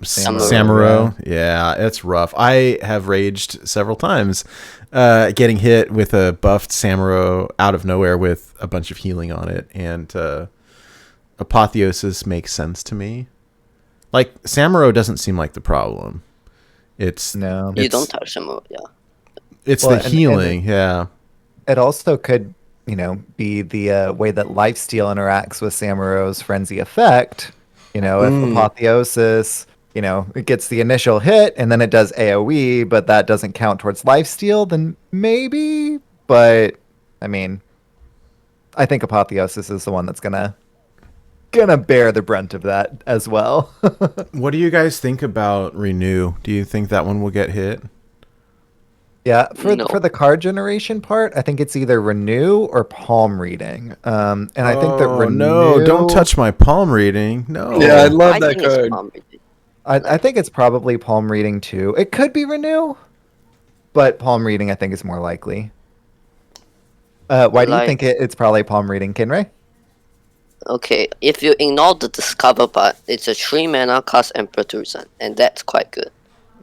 Samuro. Yeah, it's rough. I have raged several times, getting hit with a buffed Samuro out of nowhere with a bunch of healing on it, and Apotheosis makes sense to me. Like, Samuro doesn't seem like the problem. You don't touch Samuro, yeah. It's the healing, yeah. It also could, be the way that lifesteal interacts with Samuro's frenzy effect. If Apotheosis, it gets the initial hit and then it does AoE, but that doesn't count towards lifesteal, then maybe. But I mean, I think Apotheosis is the one that's gonna bear the brunt of that as well. What do you guys think about Renew? Do you think that one will get hit? Yeah, for the card generation part, I think it's either Renew or Palm Reading. And I think that Renew... No, don't touch my Palm Reading. No. Yeah, I love that card. I think it's probably Palm Reading too. It could be Renew, but Palm Reading I think is more likely. Why do you think it's probably Palm Reading, Kenray? Okay, if you ignore the Discover part, it's a 3 mana cast Emperor to Resent, and that's quite good.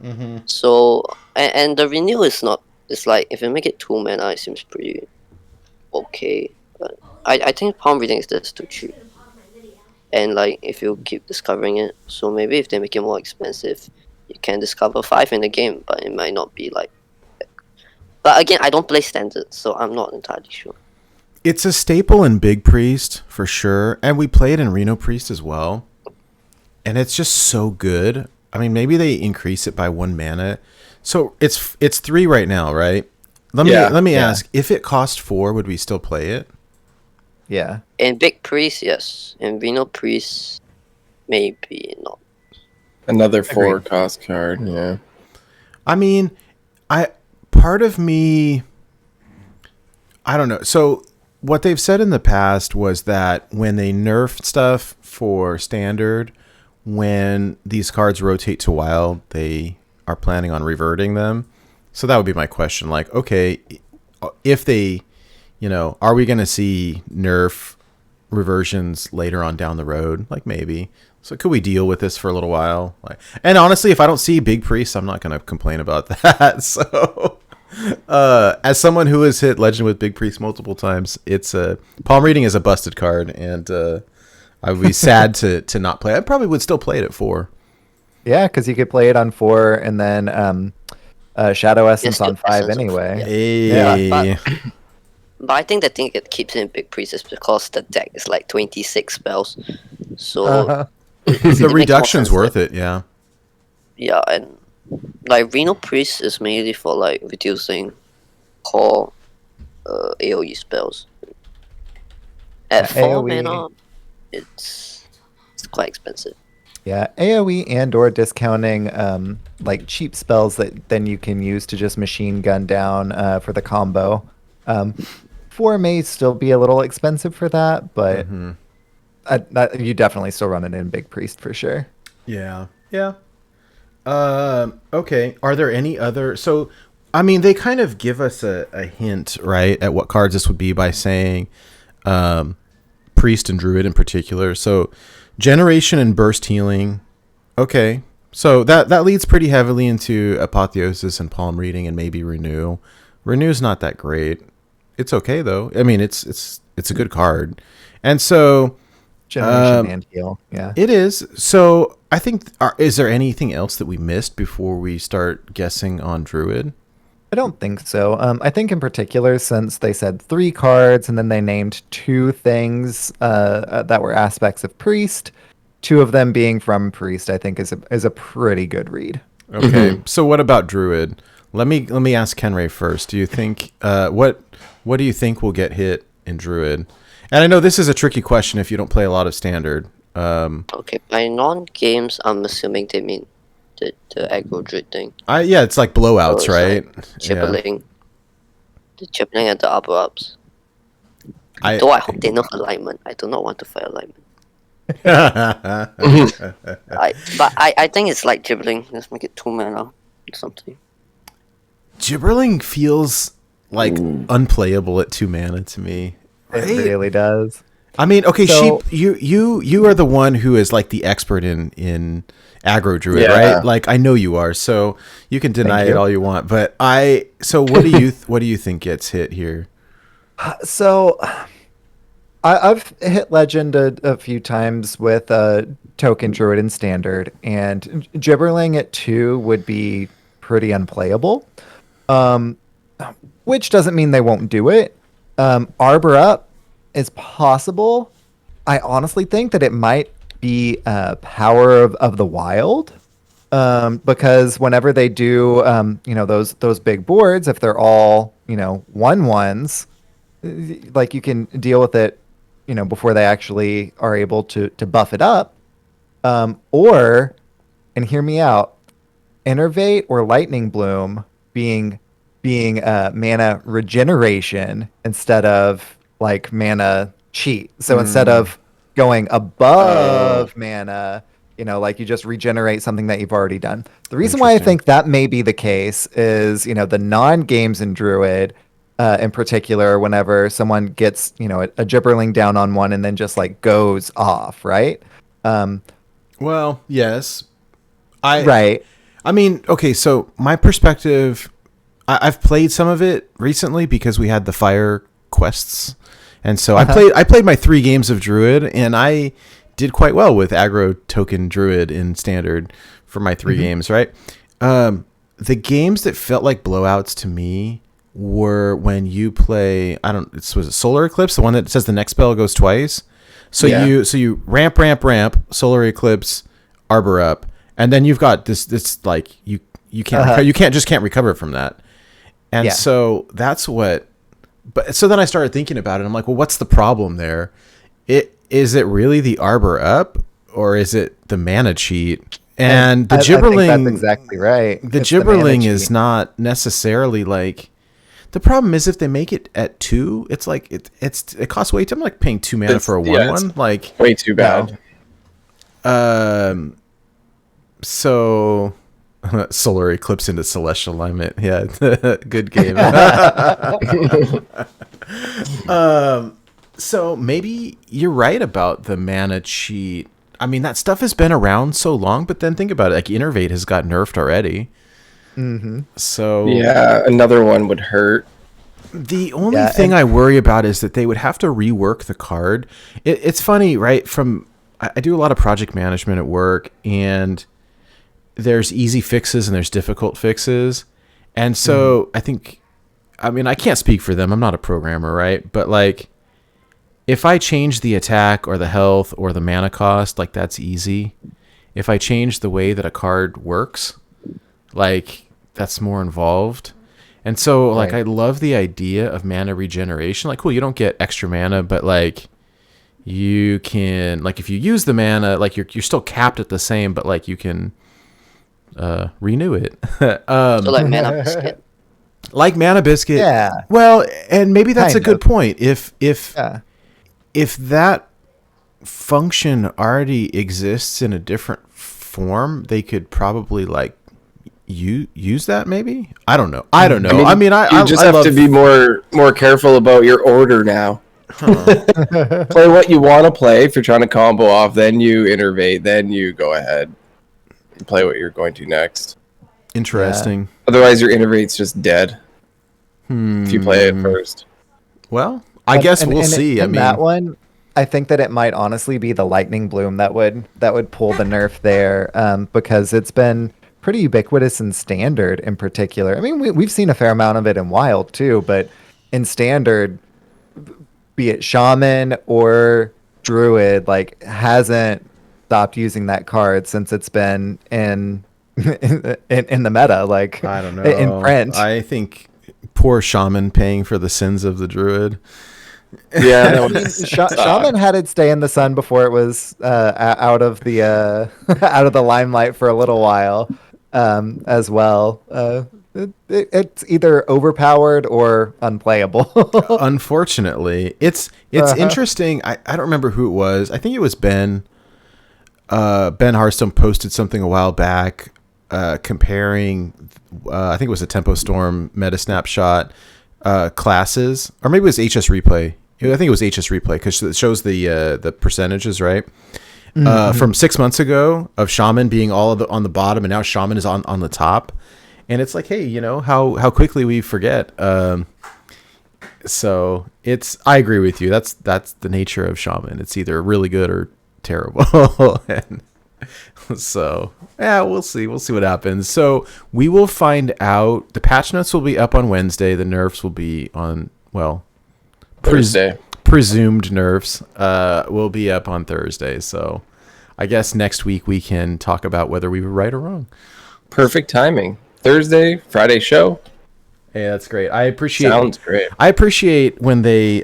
Mm-hmm. So, and the Renew is not, it's like, if you make it 2 mana, it seems pretty okay. But I think Palm Reading is just too cheap. And like, if you keep discovering it, so maybe if they make it more expensive, you can discover 5 in the game, but it might not be like... But again, I don't play Standard, so I'm not entirely sure. It's a staple in Big Priest, for sure. And we play it in Reno Priest as well. And it's just so good. I mean, maybe they increase it by 1 mana. So it's 3 right now, right? Let me ask, if it cost 4, would we still play it? Yeah. In Big Priest, yes. In Reno Priest, maybe not. Another 4 cost card, yeah. I mean, part of me, I don't know. So what they've said in the past was that when they nerf stuff for Standard, when these cards rotate to Wild, they are planning on reverting them. So that would be my question. Like, okay, if they, are we going to see nerf reversions later on down the road? Like, maybe. So could we deal with this for a little while? And honestly, if I don't see Big Priest, I'm not going to complain about that. So as someone who has hit Legend with Big Priest multiple times, it's Palm Reading is a busted card, and I would be sad to not play. I probably would still play it at 4. Yeah, because you could play it on 4 and then Shadow Essence on 5 anyway. Hey. Yeah, but I think the thing that keeps it in Big Priest is because the deck is like 26 spells. So the reduction's worth it, yeah. Yeah, and like Reno Priest is mainly for like reducing core AoE spells. At 4 mana, it's quite expensive. Yeah, AoE and or discounting like cheap spells that then you can use to just machine gun down for the combo. 4 may still be a little expensive for that, but you definitely still run it in Big Priest for sure. Yeah. Okay. Are there any other? So, I mean, they kind of give us a hint, right, at what cards this would be by saying Priest and Druid in particular. So, Generation and Burst Healing. Okay. So that leads pretty heavily into Apotheosis and Palm Reading and maybe Renew. Renew's not that great. It's okay though. I mean, it's a good card. And so Generation and Heal. Yeah. It is. So I think, is there anything else that we missed before we start guessing on Druid? I don't think so. I think in particular, since they said 3 cards and then they named 2 things that were aspects of Priest, two of them being from priest, I think is a pretty good read. Okay, so what about druid? Let me ask Kenray first. Do you think what do you think will get hit in druid? And I know this is a tricky question if you don't play a lot of standard. Okay, by non-games, I'm assuming they mean the aggro druid thing. Yeah, it's like blowouts, So it's right? like Chipperling, the Chipperling and the arbor ups. Though I hope they know alignment. I do not want to fight alignment. But I think it's like Chipperling. Let's make it 2 mana or something. Gibberling feels like unplayable at 2 mana to me. It really does. I mean, okay, So- Sheep, you are the one who is like the expert in aggro druid, right? Like I know you are, so you can deny it all you want. But so what do you think gets hit here? So I've hit legend a few times with token druid in standard, and gibberling at 2 would be pretty unplayable. Which doesn't mean they won't do it. Arbor up is possible. I honestly think that it might be power of the wild, because whenever they do, those big boards, if they're all 1/1s, like you can deal with it, before they actually are able to buff it up, or, and hear me out, Innervate or Lightning Bloom being mana regeneration instead of like mana cheat. So instead of going above mana, like you just regenerate something that you've already done. The reason why I think that may be the case is, the non-games in Druid, in particular, whenever someone gets, a gibberling down on one and then just like goes off, right? Well, yes. Right. I mean, okay, so my perspective, I've played some of it recently because we had the fire quests. And so I played my 3 games of Druid, and I did quite well with aggro token Druid in standard for my 3 games, right? The games that felt like blowouts to me were when you play, was it Solar Eclipse, the one that says the next spell goes twice? So you ramp, Solar Eclipse, Arbor up, and then you've got this like you can't you can't recover from that. And so that's what. But so then I started thinking about it. I'm like, well, what's the problem there? Is it really the Arbor up, or is it the mana cheat? And the gibberling, I think that's exactly right. The gibberling is not necessarily like. The problem is if they make it at 2, it's like it costs way too. I'm like paying 2 mana for a 1/1, like way too bad. So. Solar Eclipse into Celestial Alignment. Yeah, good game. So maybe you're right about the mana cheat. I mean, that stuff has been around so long, but then think about it. Like, Innervate has got nerfed already. So yeah, another one would hurt. The only thing I worry about is that they would have to rework the card. It's funny, right? I do a lot of project management at work, and there's easy fixes and there's difficult fixes. And so I can't speak for them. I'm not a programmer, right? But like, if I change the attack or the health or the mana cost, like that's easy. If I change the way that a card works, like that's more involved. And so like, I love the idea of mana regeneration. Like, cool, you don't get extra mana, but like you can, like if you use the mana, like you're still capped at the same, but like you can renew it. So like Mana Biscuit. Like Mana Biscuit. Yeah. Well, and maybe that's a good point. If that function already exists in a different form, they could probably like use that maybe? I don't know. I mean, you just have to be more careful about your order now. Play what you want to play. If you're trying to combo off, then you innervate, then you go ahead. Play what you're going to next. Interesting. Otherwise, your innervate's just dead. If you play it first. Well, I guess we'll see. I mean, that one, I think that it might honestly be the Lightning Bloom that would pull the nerf there, because it's been pretty ubiquitous in Standard in particular. I mean, we've seen a fair amount of it in Wild too, but in Standard, be it Shaman or Druid, like hasn't stopped using that card since it's been in in the meta, like I don't know. in print. I think poor shaman paying for the sins of the druid. Yeah, that I mean, was Shaman had its day in the sun before it was out of the out of the limelight for a little while, as well. It's either overpowered or unplayable. Unfortunately, it's interesting. I don't remember who it was. I think it was Ben. Ben Hearthstone posted something a while back comparing. I think it was a Tempo Storm meta snapshot classes, or maybe it was HS Replay. I think it was HS Replay because it shows the percentages, right? From 6 months ago of Shaman being on the bottom, and now Shaman is on the top. And it's like, hey, how quickly we forget. So I agree with you. That's the nature of Shaman. It's either really good or terrible. And so yeah, we'll see what happens. So we will find out. The patch notes will be up on Wednesday. The nerfs will be on, well, Thursday. Presumed nerfs will be up on Thursday. So I guess next week we can talk about whether we were right or wrong. Perfect timing. Thursday, Friday show. Yeah, that's great. Sounds great. I appreciate when they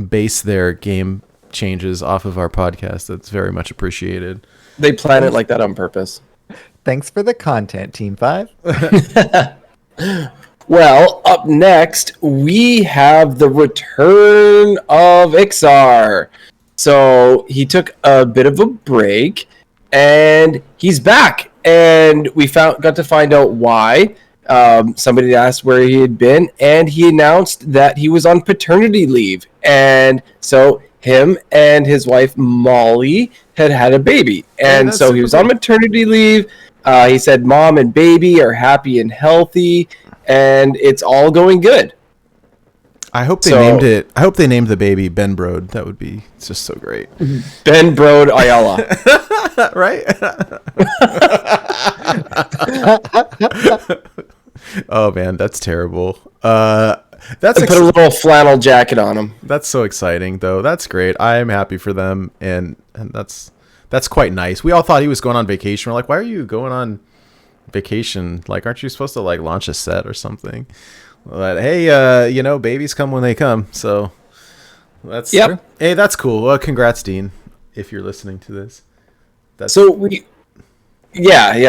base their game changes off of our podcast. That's very much appreciated. They plan it like that on purpose. Thanks for the content, Team 5. Well, up next, we have the return of Ixar. So he took a bit of a break, and he's back. And we got to find out why. Somebody asked where he had been, and he announced that he was on paternity leave. And so him and his wife Molly had a baby, and so he was on maternity leave. He said mom and baby are happy and healthy, and it's all going good. I hope they named it. I hope they named the baby Ben Brode. That would be just so great. Ben Brode Ayala. Right? Oh man, that's terrible. Put a little flannel jacket on him. That's so exciting, though. That's great. I'm happy for them, and that's quite nice. We all thought he was going on vacation. We're like, why are you going on vacation? Like, aren't you supposed to like launch a set or something? But hey, babies come when they come. So that's Hey, that's cool. Well, congrats, Dean, if you're listening to this.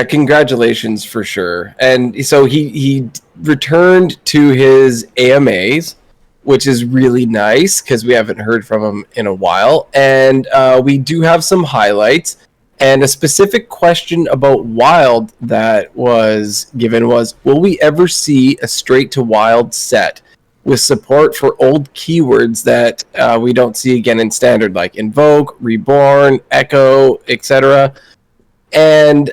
Congratulations for sure. And so he returned to his AMAs, which is really nice because we haven't heard from him in a while. And we do have some highlights. And a specific question about Wild that was given was, will we ever see a straight to Wild set with support for old keywords that we don't see again in Standard, like Invoke, Reborn, Echo, etc.? And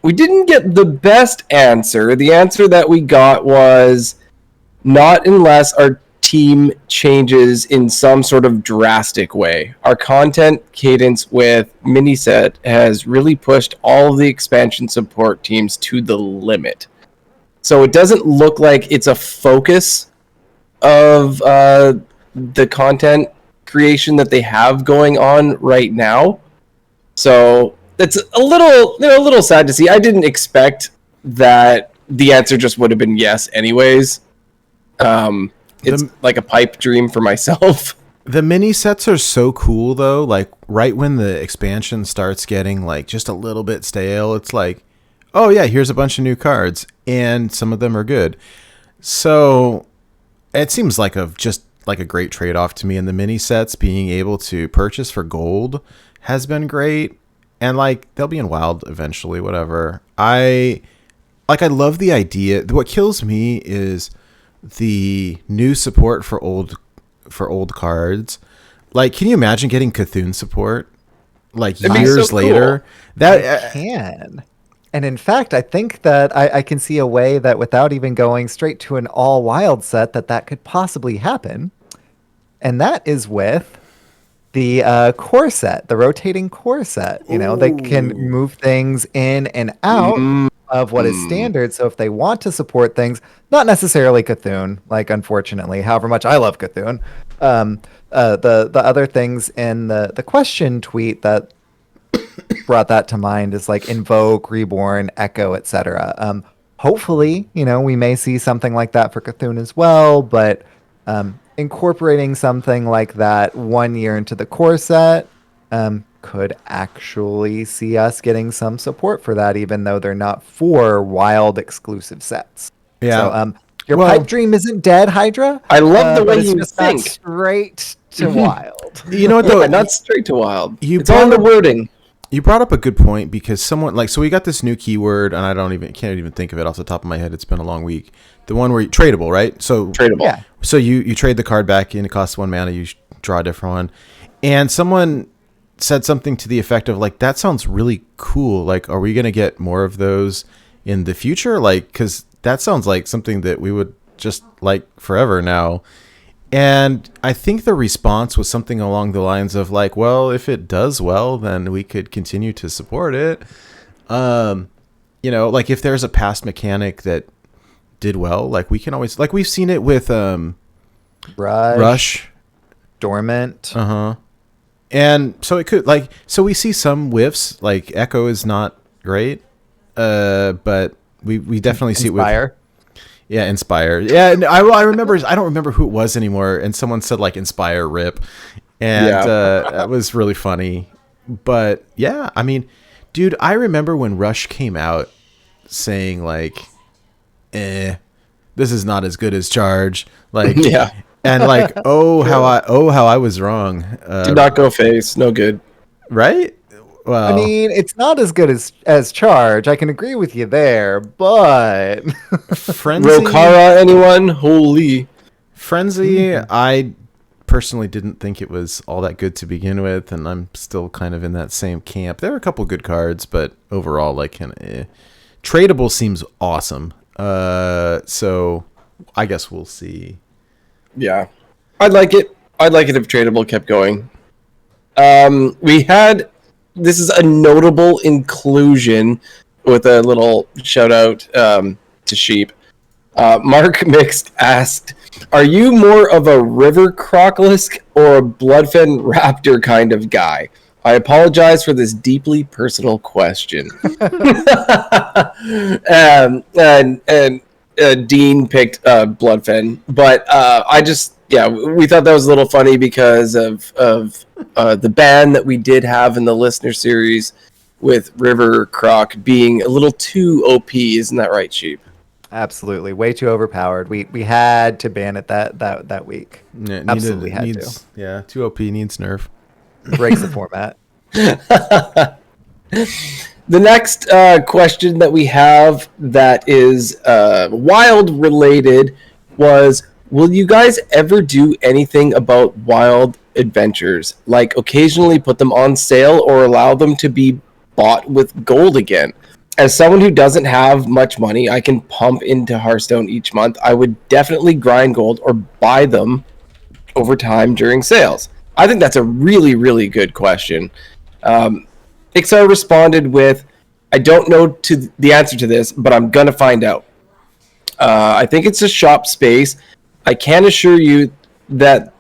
we didn't get the best answer. The answer that we got was not unless our team changes in some sort of drastic way. Our content cadence with Miniset has really pushed all of the expansion support teams to the limit. So it doesn't look like it's a focus of the content creation that they have going on right now. So it's a little sad to see. I didn't expect that the answer just would have been yes anyways. It's like a pipe dream for myself. The mini sets are so cool though. Like right when the expansion starts getting like just a little bit stale, it's like, oh yeah, here's a bunch of new cards, and some of them are good. So it seems like a great trade-off to me. And the mini sets being able to purchase for gold has been great. And like they'll be in Wild eventually, whatever. I love the idea. What kills me is the new support for old cards. Like, can you imagine getting Cthulhu support like years later? That can. And in fact, I think that I can see a way that without even going straight to an all Wild set that could possibly happen. And that is with the core set, the rotating core set. They can move things in and out of what is standard. So if they want to support things, not necessarily Cthulhu, like unfortunately, however much I love Cthulhu, the other things in the question tweet that brought that to mind is like Invoke, Reborn, Echo, etc. Hopefully, we may see something like that for Cthulhu as well, but incorporating something like that 1 year into the core set could actually see us getting some support for that, even though they're not for Wild exclusive sets. Yeah. So, your pipe dream isn't dead, Hydra. I love the way it's you just think. not straight to Wild. You know what though? Not straight to Wild. It's on the wording. You brought up a good point because so we got this new keyword and I can't even think of it off the top of my head. It's been a long week. The one where tradable, right? So tradable. Yeah. So you trade the card back in, it costs 1 mana, you draw a different one. And someone said something to the effect of like, that sounds really cool. Like, are we going to get more of those in the future? Like, cause that sounds like something that we would just like forever now. And I think the response was something along the lines of like, well, if it does well, then we could continue to support it. Like if there's a past mechanic that did well, like we can always, like we've seen it with Rush, Dormant. And so it could so we see some whiffs, like Echo is not great, but we definitely see Inspire. it with Inspire. Yeah, and I remember. I don't remember who it was anymore. And someone said like Inspire rip, and that was really funny. But yeah, I mean, dude, I remember when Rush came out saying like, "this is not as good as Charge." Like, and like, how I was wrong. Did not go face. No good. Right. Well, I mean, it's not as good as Charge. I can agree with you there, but Frenzy, Rokara, anyone? Holy Frenzy. I personally didn't think it was all that good to begin with, and I'm still kind of in that same camp. There are a couple good cards, but overall, like, tradable seems awesome. So I guess we'll see. Yeah, I'd like it. I'd like it if tradable kept going. This is a notable inclusion with a little shout out to Sheep. Mark Mixed asked, "Are you more of a River Crocolisk or a Bloodfen Raptor kind of guy? I apologize for this deeply personal question." and Dean picked Bloodfen, but we thought that was a little funny because of the ban that we did have in the listener series with River Croc being a little too OP. Isn't that right, Sheep? Absolutely, way too overpowered. We had to ban it that week. Yeah, Absolutely had to. Yeah, too OP, needs nerf. Breaks the format. The next question that we have that is Wild related was, will you guys ever do anything about Wild adventures? Like occasionally put them on sale or allow them to be bought with gold again? As someone who doesn't have much money I can pump into Hearthstone each month, I would definitely grind gold or buy them over time during sales. I think that's a really, really good question. Ixar responded with, "I don't know the answer to this, but I'm gonna find out. I think it's a shop space. I can assure you that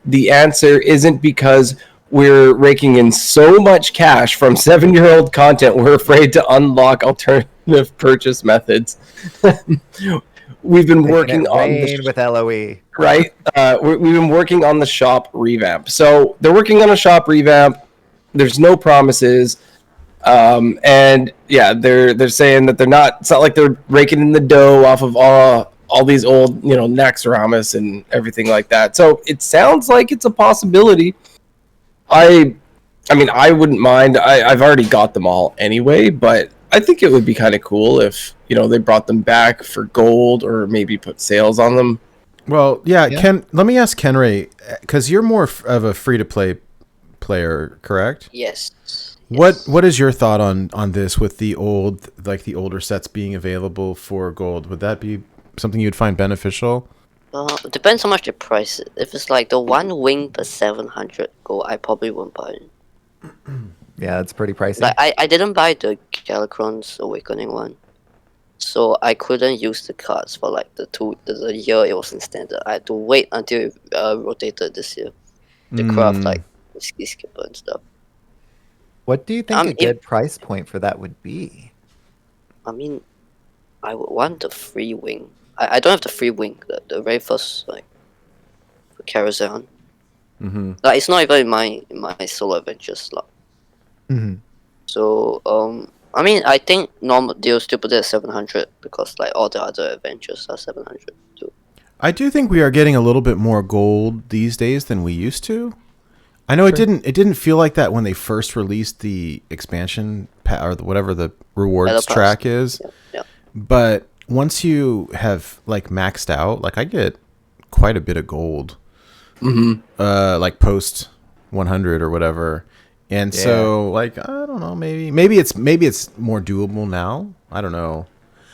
the answer isn't because we're raking in so much cash from 7-year-old content we're afraid to unlock alternative purchase methods." We've been working on with LOE. Right? We've been working on the shop revamp. So they're working on a shop revamp. There's no promises. And yeah, they're saying that it's not like they're raking in the dough off of all these old, Naxxramas and everything like that. So it sounds like it's a possibility. I mean, I wouldn't mind. I've already got them all anyway, but I think it would be kind of cool if, they brought them back for gold or maybe put sales on them. Well, yeah. Let me ask Kenray, because you're more of a free-to-play player, correct? Yes. What is your thought on this with the older sets being available for gold? Would that be something you'd find beneficial? It depends how much the price is. If it's like the one wing for 700 gold, I probably won't buy it. Yeah, it's pretty pricey. Like I didn't buy the Galakrion's Awakening one, so I couldn't use the cards for like the year it was in standard. I had to wait until it rotated this year to craft like Ski skipper and stuff. What do you think a good price point for that would be? I mean, I would want the free wing. I don't have the free wing. The very first like Karazhan. Mm-hmm. Like it's not even in my solo adventure slot. Mm-hmm. So I mean, I think normal they'll still put it at 700 because like all the other adventures are 700 too. I do think we are getting a little bit more gold these days than we used to. I know it didn't feel like that when they first released the expansion or whatever the rewards track is. Yeah. But once you have like maxed out, like I get quite a bit of gold. Mm-hmm. Like post 100 or whatever. And so like I don't know, maybe it's more doable now. I don't know.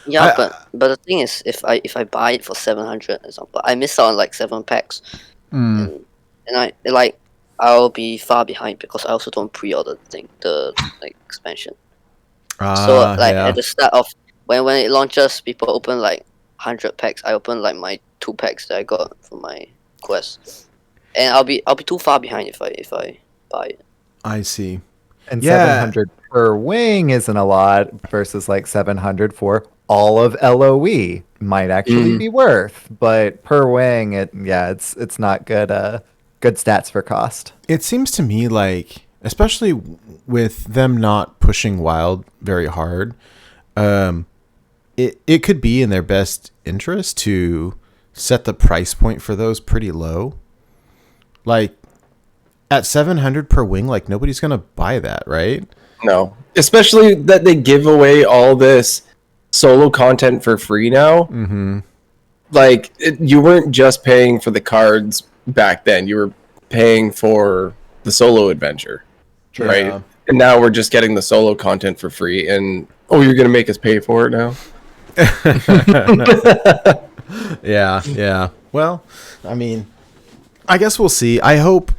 Yeah, but the thing is, if I buy it for 700 or something, I miss out on like 7 packs, and I'll be far behind because I also don't pre-order the like expansion. So like at the start of when it launches, people open like 100 packs. I open like my 2 packs that I got from my quest, and I'll be too far behind if I buy it. I see. And 700 per wing isn't a lot versus like 700 for all of LOE might actually be worth, but per wing, it's not good. Good stats for cost. It seems to me like, especially with them not pushing Wild very hard, it could be in their best interest to set the price point for those pretty low. Like at 700 per wing, like nobody's gonna buy that, right? No, especially that they give away all this solo content for free now. Mm-hmm. Like you weren't just paying for the cards back then. You were paying for the solo adventure, right? And now we're just getting the solo content for free. And you're gonna make us pay for it now? Yeah. Well, I mean, I guess we'll see. I hope.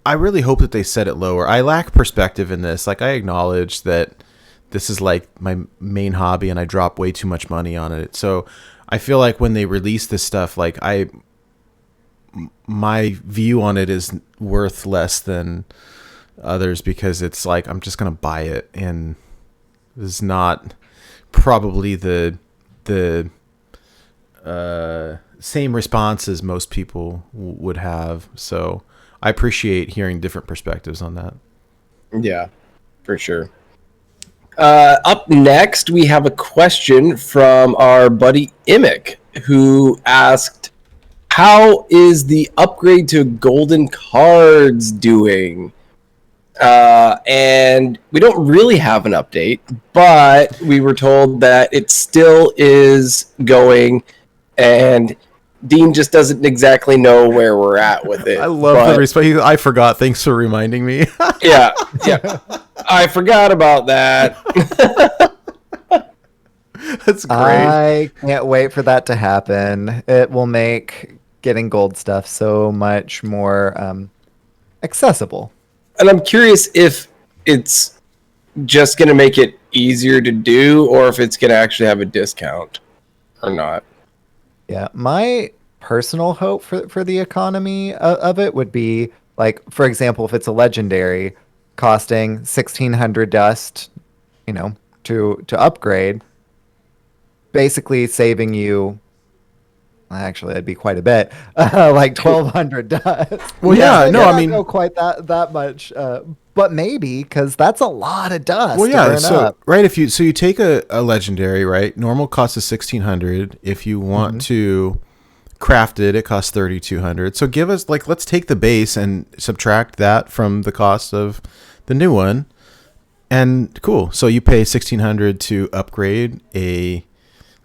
I really hope that they set it lower. I lack perspective in this. Like I acknowledge that this is like my main hobby and I drop way too much money on it. So I feel like when they release this stuff, like my view on it is worth less than others because it's like I'm just gonna buy it, and this is not probably the same response as most people would have. So I appreciate hearing different perspectives on that. Yeah, for sure. Up next, we have a question from our buddy Imic, who asked, how is the upgrade to golden cards doing? And we don't really have an update, but we were told that it still is going, and Dean just doesn't exactly know where we're at with it. I love the response. I forgot. Thanks for reminding me. yeah. I forgot about that. That's great. I can't wait for that to happen. It will make getting gold stuff so much more accessible. And I'm curious if it's just going to make it easier to do, or if it's going to actually have a discount or not. Yeah, my personal hope for the economy of it would be, like, for example, if it's a legendary costing 1,600 dust, to upgrade, basically saving you, actually that'd be quite a bit, like 1,200 dust. Well, yeah, no, I mean, go quite that much, but maybe, because that's a lot of dust. Well, yeah, to burn up. Right, if you take a legendary, right, normal cost is 1,600. If you want to craft it, it costs 3,200. So give us, like, let's take the base and subtract that from the cost of the new one, and cool. So you pay 1,600 to upgrade a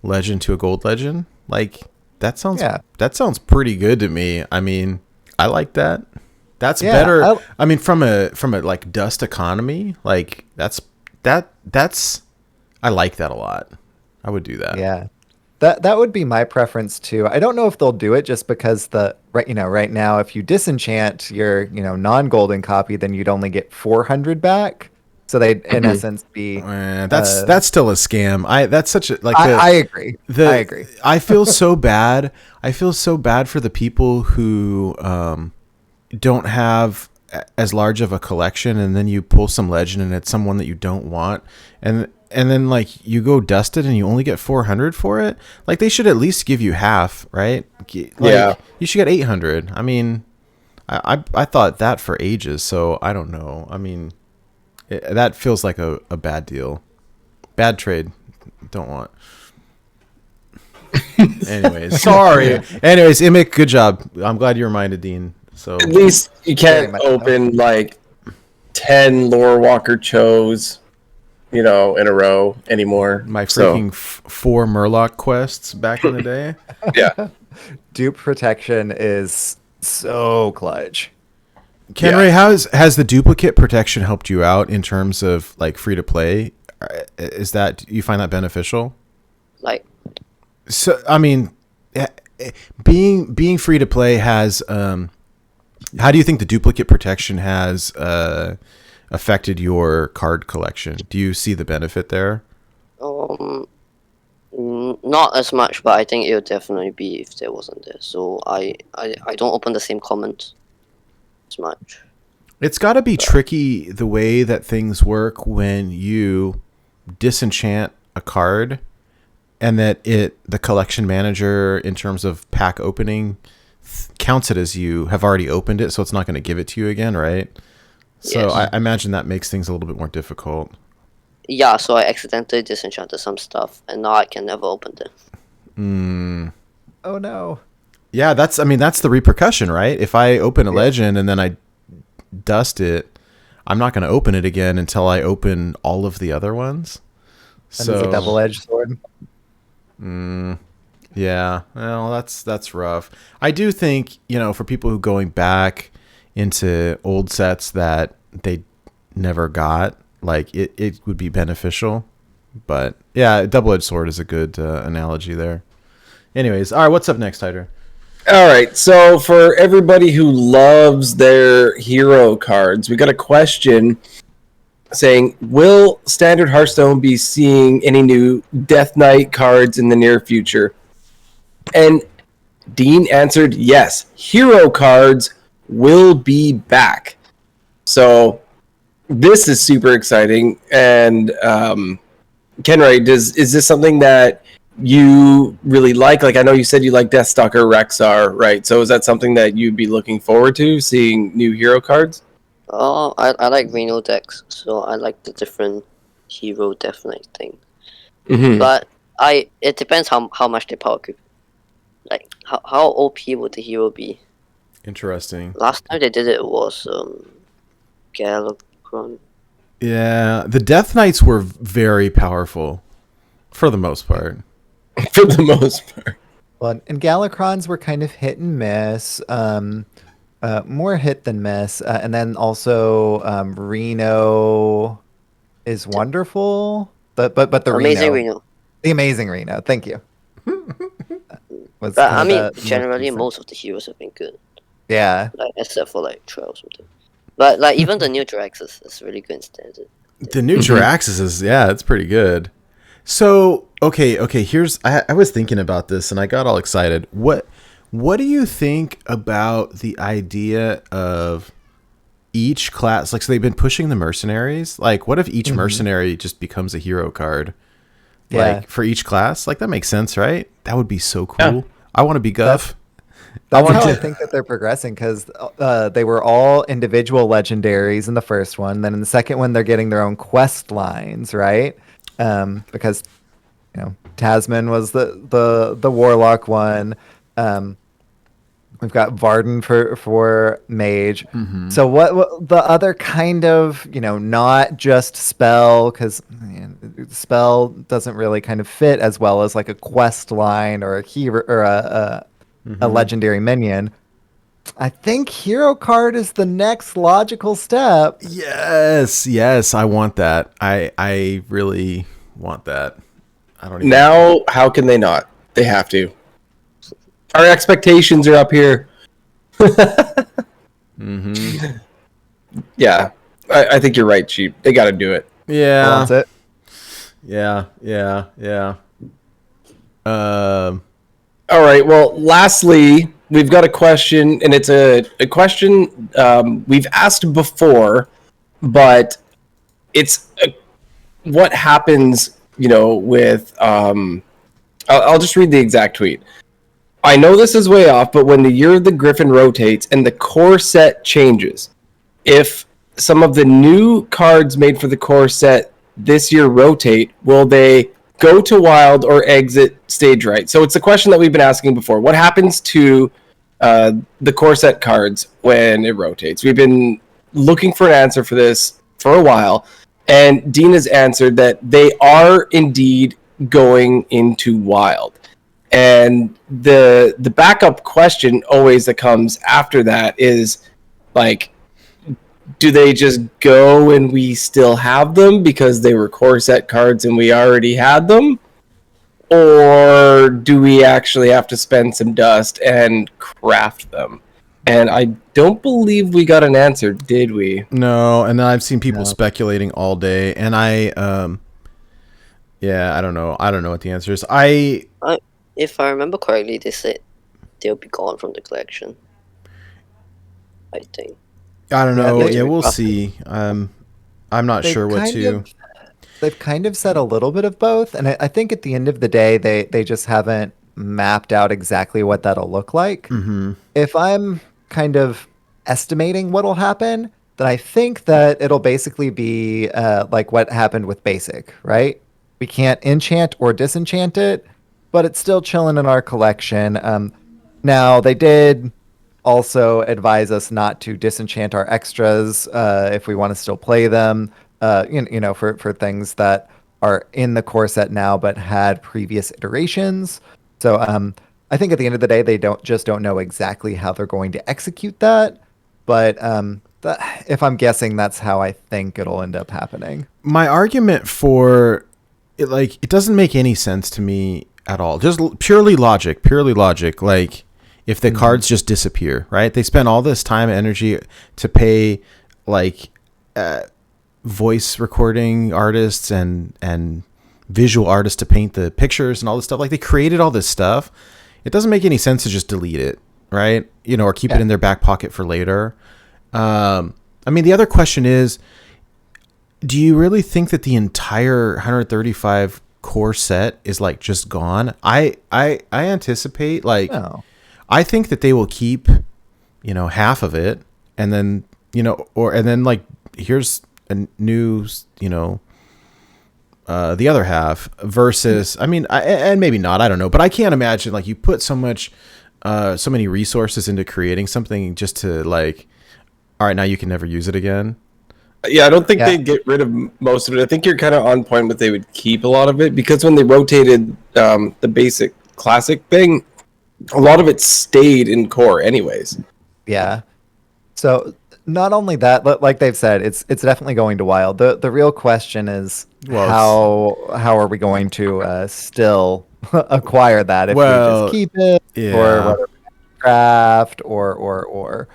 legend to a gold legend. Like that sounds pretty good to me. I mean, I like that. That's better. I mean, from a like dust economy, like that's I like that a lot. I would do that. Yeah. That would be my preference too. I don't know if they'll do it just because right now if you disenchant your non-golden copy, then you'd only get 400 back. So they'd in essence be that's still a scam. That's such a I agree. I agree. I feel so bad. I feel so bad for the people who don't have as large of a collection, and then you pull some legend and it's someone that you don't want, and then like you go dust it and you only get 400 for it. Like they should at least give you half, right? Like, Yeah. You should get 800. I mean, I thought that for ages, so I don't know. I mean, that feels like a bad deal. Bad trade. Don't want. Anyways, sorry. Anyways, Imic, good job. I'm glad you reminded Dean. So At least you can't open like 10 Lore Walker Chos, in a row anymore. my freaking 4 Murloc quests back in the day. Yeah. Dupe protection is so clutch. Kenray, has the duplicate protection helped you out in terms of like free to play? Is that you find that beneficial? Like, So I mean, being free to play has. How do you think the duplicate protection has affected your card collection? Do you see the benefit there? not as much, but I think it would definitely be if there wasn't there. So I don't open the same comments as much. It's got to be tricky the way that things work when you disenchant a card and that the collection manager in terms of pack opening counts it as you have already opened it, so it's not going to give it to you again, right? So Yes. I imagine that makes things a little bit more difficult. Yeah, so I accidentally disenchanted some stuff, and now I can never open them. Oh no. Yeah, that's the repercussion, right? If I open a legend and then I dust it, I'm not going to open it again until I open all of the other ones. And it's a double-edged sword. Yeah, well, that's rough. I do think, for people who going back into old sets that they never got, like it would be beneficial. But yeah, double-edged sword is a good analogy there. Anyways, all right, what's up next, Hyder? All right, so for everybody who loves their hero cards, we got a question saying, will Standard Hearthstone be seeing any new Death Knight cards in the near future? And Dean answered, yes, hero cards will be back. So this is super exciting. And Kenray, is this something that you really like? Like, I know you said you like Deathstalker Rexar, right? So is that something that you'd be looking forward to, seeing new hero cards? Oh, I like Reno decks, so I like the different hero Death Knight thing. Mm-hmm. But it depends how much they power creep. Like how OP would the hero be? Interesting. Last time they did it was Galacron. Yeah, the Death Knights were very powerful for the most part. For the most part. Well, and Galacrons were kind of hit and miss. More hit than miss. And then also Reno is wonderful. But the Amazing Reno. Reno. The amazing Reno. Thank you. But I mean, generally most of the heroes have been good. Yeah. Like except for like Trail or something. But like even the new Drax is really good in standard. The new Jiraxis is, it's pretty good. So, okay, here's I was thinking about this and I got all excited. What do you think about the idea of each class? Like, so they've been pushing the mercenaries. Like, what if each mercenary just becomes a hero card? Like, for each class? Like, that makes sense, right? That would be so cool. Yeah. I want to be Guff. That's how I think that they're progressing, because they were all individual legendaries in the first one. Then in the second one, they're getting their own quest lines, right? Because Tasman was the warlock one. We've got Varden for mage. So what the other kind of not just spell, because spell doesn't really kind of fit as well as like a quest line or a hero or a legendary minion. I think hero card is the next logical step. Yes, I want that. I really want that. I don't even Now, how can they not? They have to. Our expectations are up here. Yeah, I think you're right, Cheap. They got to do it. Yeah. That's it. Yeah. All right. Well, lastly, we've got a question, and it's a question we've asked before, but it's what happens, with I'll just read the exact tweet. I know this is way off, but when the Year of the Griffin rotates and the core set changes, if some of the new cards made for the core set this year rotate, will they go to wild or exit stage right? So it's a question that we've been asking before. What happens to the core set cards when it rotates? We've been looking for an answer for this for a while, and Dean has answered that they are indeed going into wild. And the backup question always that comes after that is, like, do they just go and we still have them because they were core set cards and we already had them? Or do we actually have to spend some dust and craft them? And I don't believe we got an answer, did we? No, and I've seen people speculating all day, and I don't know. I don't know what the answer is. If I remember correctly, they said they'll be gone from the collection. I think. I don't know. Yeah, we'll see. I'm not sure what to. They've kind of said a little bit of both, and I think at the end of the day, they just haven't mapped out exactly what that'll look like. Mm-hmm. If I'm kind of estimating what'll happen, then I think that it'll basically be like what happened with Basic, right? We can't enchant or disenchant it, but it's still chilling in our collection. Now, they did also advise us not to disenchant our extras if we want to still play them, for things that are in the core set now but had previous iterations. So I think at the end of the day, they don't know exactly how they're going to execute that. But if I'm guessing, that's how I think it'll end up happening. My argument for it, it doesn't make any sense to me at all. Just purely logic. Like, if the cards just disappear, right? They spend all this time and energy to pay voice recording artists and visual artists to paint the pictures and all this stuff. Like, they created all this stuff. It doesn't make any sense to just delete it, right? Or keep it in their back pocket for later. The other question is, do you really think that the entire 135 core set is just gone? I anticipate no. I think that they will keep, half of it, and then, here's a new, the other half versus, and maybe not, I don't know, but I can't imagine, you put so many resources into creating something just to all right, now you can never use it again. Yeah, I don't think they'd get rid of most of it. I think you're kind of on point, but they would keep a lot of it because when they rotated the basic classic thing, a lot of it stayed in core anyways. Yeah. So not only that, but like they've said, it's definitely going to wild. The real question is how are we going to still acquire that if we just keep it or craft or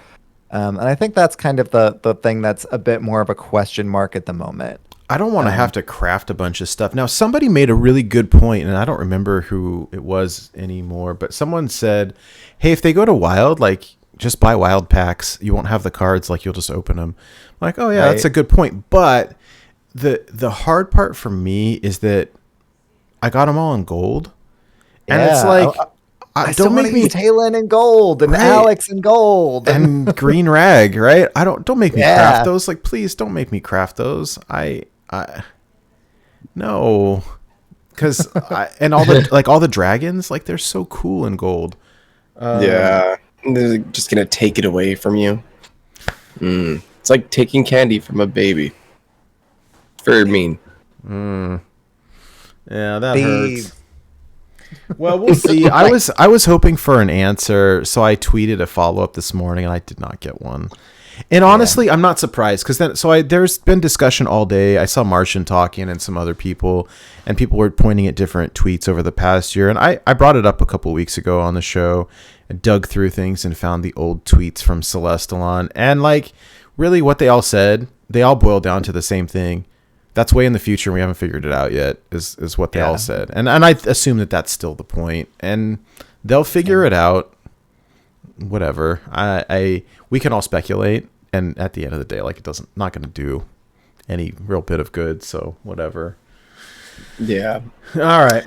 and I think that's kind of the thing that's a bit more of a question mark at the moment. I don't want to have to craft a bunch of stuff. Now, somebody made a really good point, and I don't remember who it was anymore, but someone said, hey, if they go to wild, just buy wild packs. You won't have the cards, you'll just open them. I'm like, oh yeah, that's a good point. But the hard part for me is that I got them all in gold. And it's I don't make me Talon in gold and Alex in gold and green rag, right? Don't make me craft those. Please don't make me craft those. No, because and all the dragons, they're so cool in gold. They're just gonna take it away from you. It's like taking candy from a baby. Very mean. Yeah, that hurts. Well, we'll see. I was hoping for an answer, so I tweeted a follow-up this morning, and I did not get one. And honestly, I'm not surprised because there's been discussion all day. I saw Martian talking and some other people, and people were pointing at different tweets over the past year. And I brought it up a couple weeks ago on the show, and dug through things and found the old tweets from Celestalon. And really what they all said, they all boil down to the same thing. That's way in the future. We haven't figured it out yet, is what they all said. And I assume that that's still the point. And they'll figure it out. whatever. We can all speculate, and at the end of the day, like, it doesn't not going to do any real bit of good. So whatever. Yeah. All right.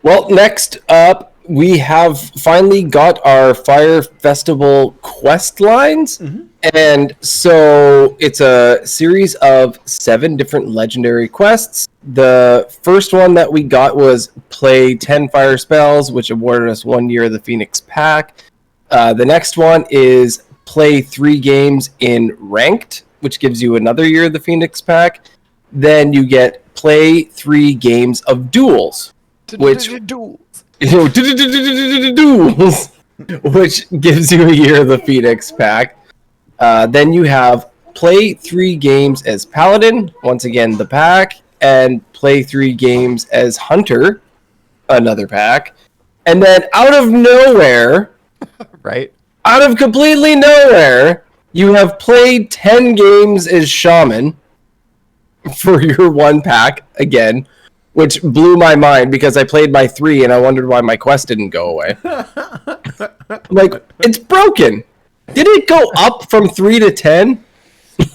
Well, next up, we have finally got our Fire Festival quest lines. Mm-hmm. And so it's a series of 7 different legendary quests. The first one that we got was play 10 fire spells, which awarded us 1 year of the Phoenix Pack. The next one is play 3 games in Ranked, which gives you another year of the Phoenix Pack. Then you get play 3 games of duels, which duels, which gives you a year of the Phoenix Pack. Then you have play 3 games as Paladin, once again the pack, and play 3 games as Hunter, another pack. And then out of nowhere, right? Out of completely nowhere, you have played 10 games as Shaman for your 1 pack again, which blew my mind because I played my 3 and I wondered why my quest didn't go away. Like, it's broken. Did it go up from 3 to 10?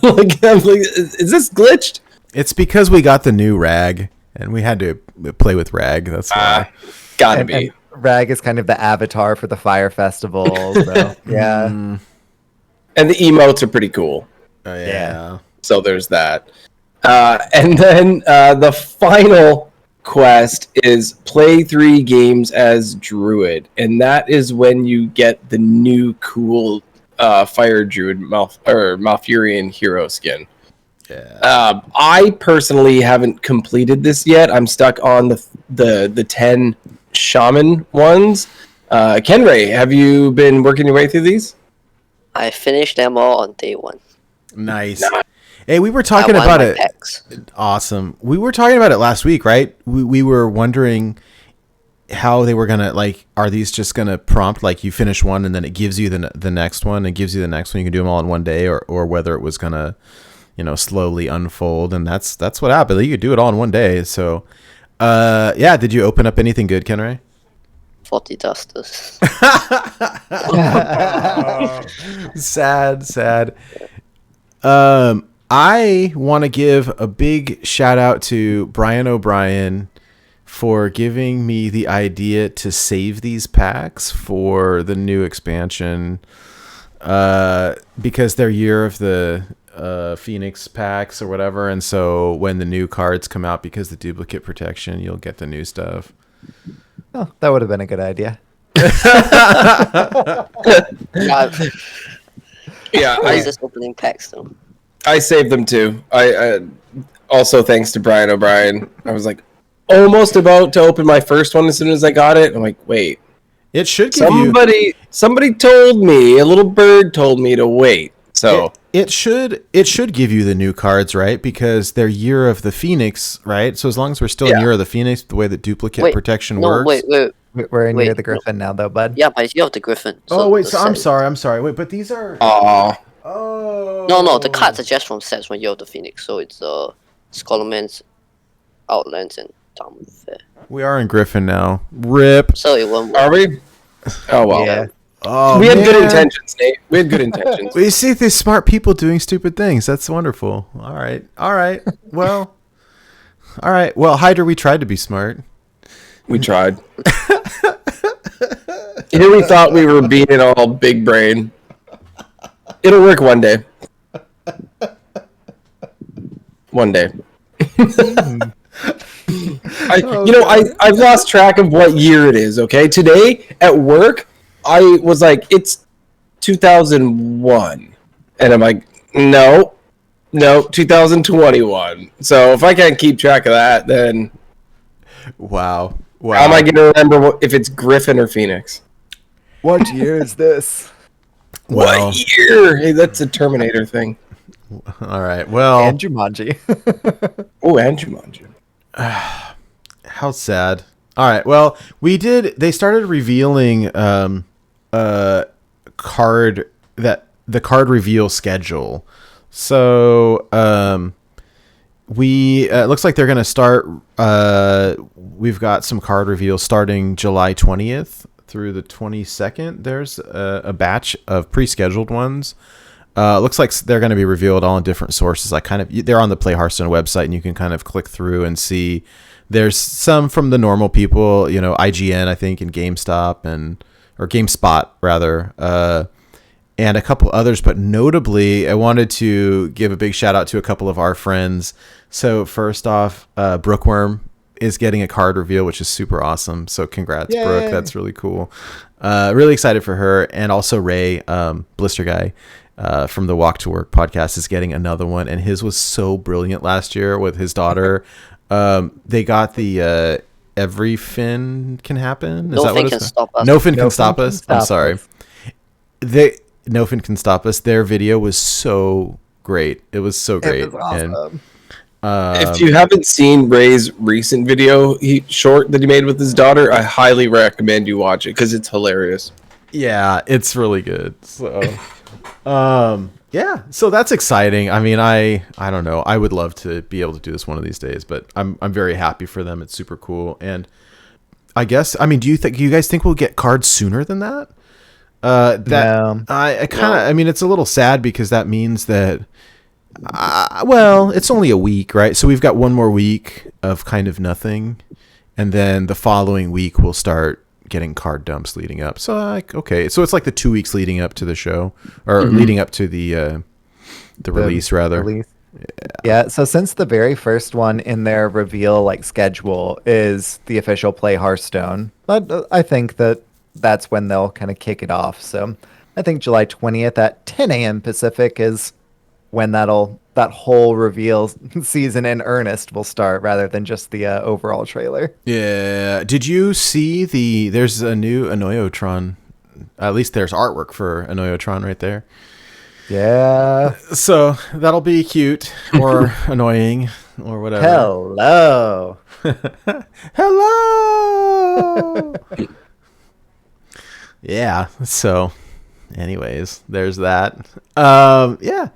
Like, I'm like, is this glitched? It's because we got the new rag, and we had to play with rag. That's why. Gotta be. And rag is kind of the avatar for the Fire Festival. So, yeah. And the emotes are pretty cool. Oh, yeah. So there's that. And then the final quest is play 3 games as Druid. And that is when you get the new cool Fire Druid Malfurion hero skin. Yeah. I personally haven't completed this yet. I'm stuck on the 10 Shaman ones. Kenray, have you been working your way through these? I finished them all on day 1. Nice. Hey, we were talking about it. Packs. Awesome. We were talking about it last week, right? We were wondering how they were gonna, like, are these just gonna prompt, like, you finish one and then it gives you the next one and gives you the next one, you can do them all in one day, or whether it was gonna, slowly unfold. And that's what happened. You could do it all in one day. So yeah, did you open up anything good, Kenray? 40 dusters. Sad. I want to give a big shout out to Brian O'Brien for giving me the idea to save these packs for the new expansion, because they're year of the Phoenix packs or whatever, and so when the new cards come out, because the duplicate protection, you'll get the new stuff. Oh, that would have been a good idea. Yeah, I was just opening packs though. I saved them too. I also, thanks to Brian O'Brien, I was like almost about to open my first one as soon as I got it. I'm like, wait, it should give somebody told me, a little bird told me to wait. So it should give you the new cards, right? Because they're year of the Phoenix, right? So as long as we're still in year of the Phoenix, the way that duplicate protection works. We're in year of the Griffin now, though, bud. Yeah, but you have the Griffin. So I'm sorry. Wait, but these are. Oh. No, the cards are just from sets when you have the Phoenix. So it's Skullman's, Outlands, and Downfair. We are in Griffin now. Rip. So it won't work. Are we? Oh well. Yeah. Oh, we had good intentions, Nate. We had good intentions. Well, you see these smart people doing stupid things. That's wonderful. All right. Well, all right. Well, Hydra, we tried to be smart. We tried. Here we thought we were being it all big brain. It'll work one day. One day. I've lost track of what year it is, okay? Today at work, I was like, it's 2001. And I'm like, no, 2021. So if I can't keep track of that, then... Wow. How am I going to remember if it's Griffin or Phoenix? What year is this? Well, what year? Hey, that's a Terminator thing. All right. Well, And Jumanji. Oh, and Jumanji. How sad. All right. Well, they started revealing the card reveal schedule. So it looks like they're going to start. We've got some card reveals starting July 20th through the 22nd. There's a batch of pre-scheduled ones. Looks like they're going to be revealed all in different sources. They're on the Play Hearthstone website, and you can kind of click through and see. There's some from the normal people, IGN, I think, and GameStop or GameSpot rather, and a couple others. But notably, I wanted to give a big shout out to a couple of our friends. So first off, Brookworm is getting a card reveal, which is super awesome. So congrats, Yay. Brooke. That's really cool. Really excited for her. And also Ray, Blister Guy, from the Walk to Work podcast, is getting another one. And his was so brilliant last year with his daughter. They got the Everything Can Happen. Is that what it's called? No Fin Can Stop Us. I'm sorry. No Fin Can Stop Us. Their video was so great. It was so great. It was awesome. And if you haven't seen Ray's recent video short that he made with his daughter, I highly recommend you watch it because it's hilarious. Yeah, it's really good. So, yeah, so that's exciting. I mean, I don't know. I would love to be able to do this one of these days, but I'm very happy for them. It's super cool. And I guess, do you guys think we'll get cards sooner than that? No. I mean, it's a little sad because that means that, well, it's only a week, right? So we've got one more week of kind of nothing, and then the following week we'll start getting card dumps leading up. So okay, so it's like the 2 weeks leading up to the show, or leading up to the release rather. Yeah. So since the very first one in their reveal schedule is the official Play Hearthstone, but I think that's when they'll kind of kick it off. So I think July 20th at 10 a.m. Pacific is when that whole reveal season in earnest will start, rather than just the overall trailer. Yeah. Did you see there's a new Anoyotron? At least there's artwork for Anoyotron right there. Yeah. So that'll be cute or annoying or whatever. Hello. Hello. Yeah. So anyways, there's that. Yeah.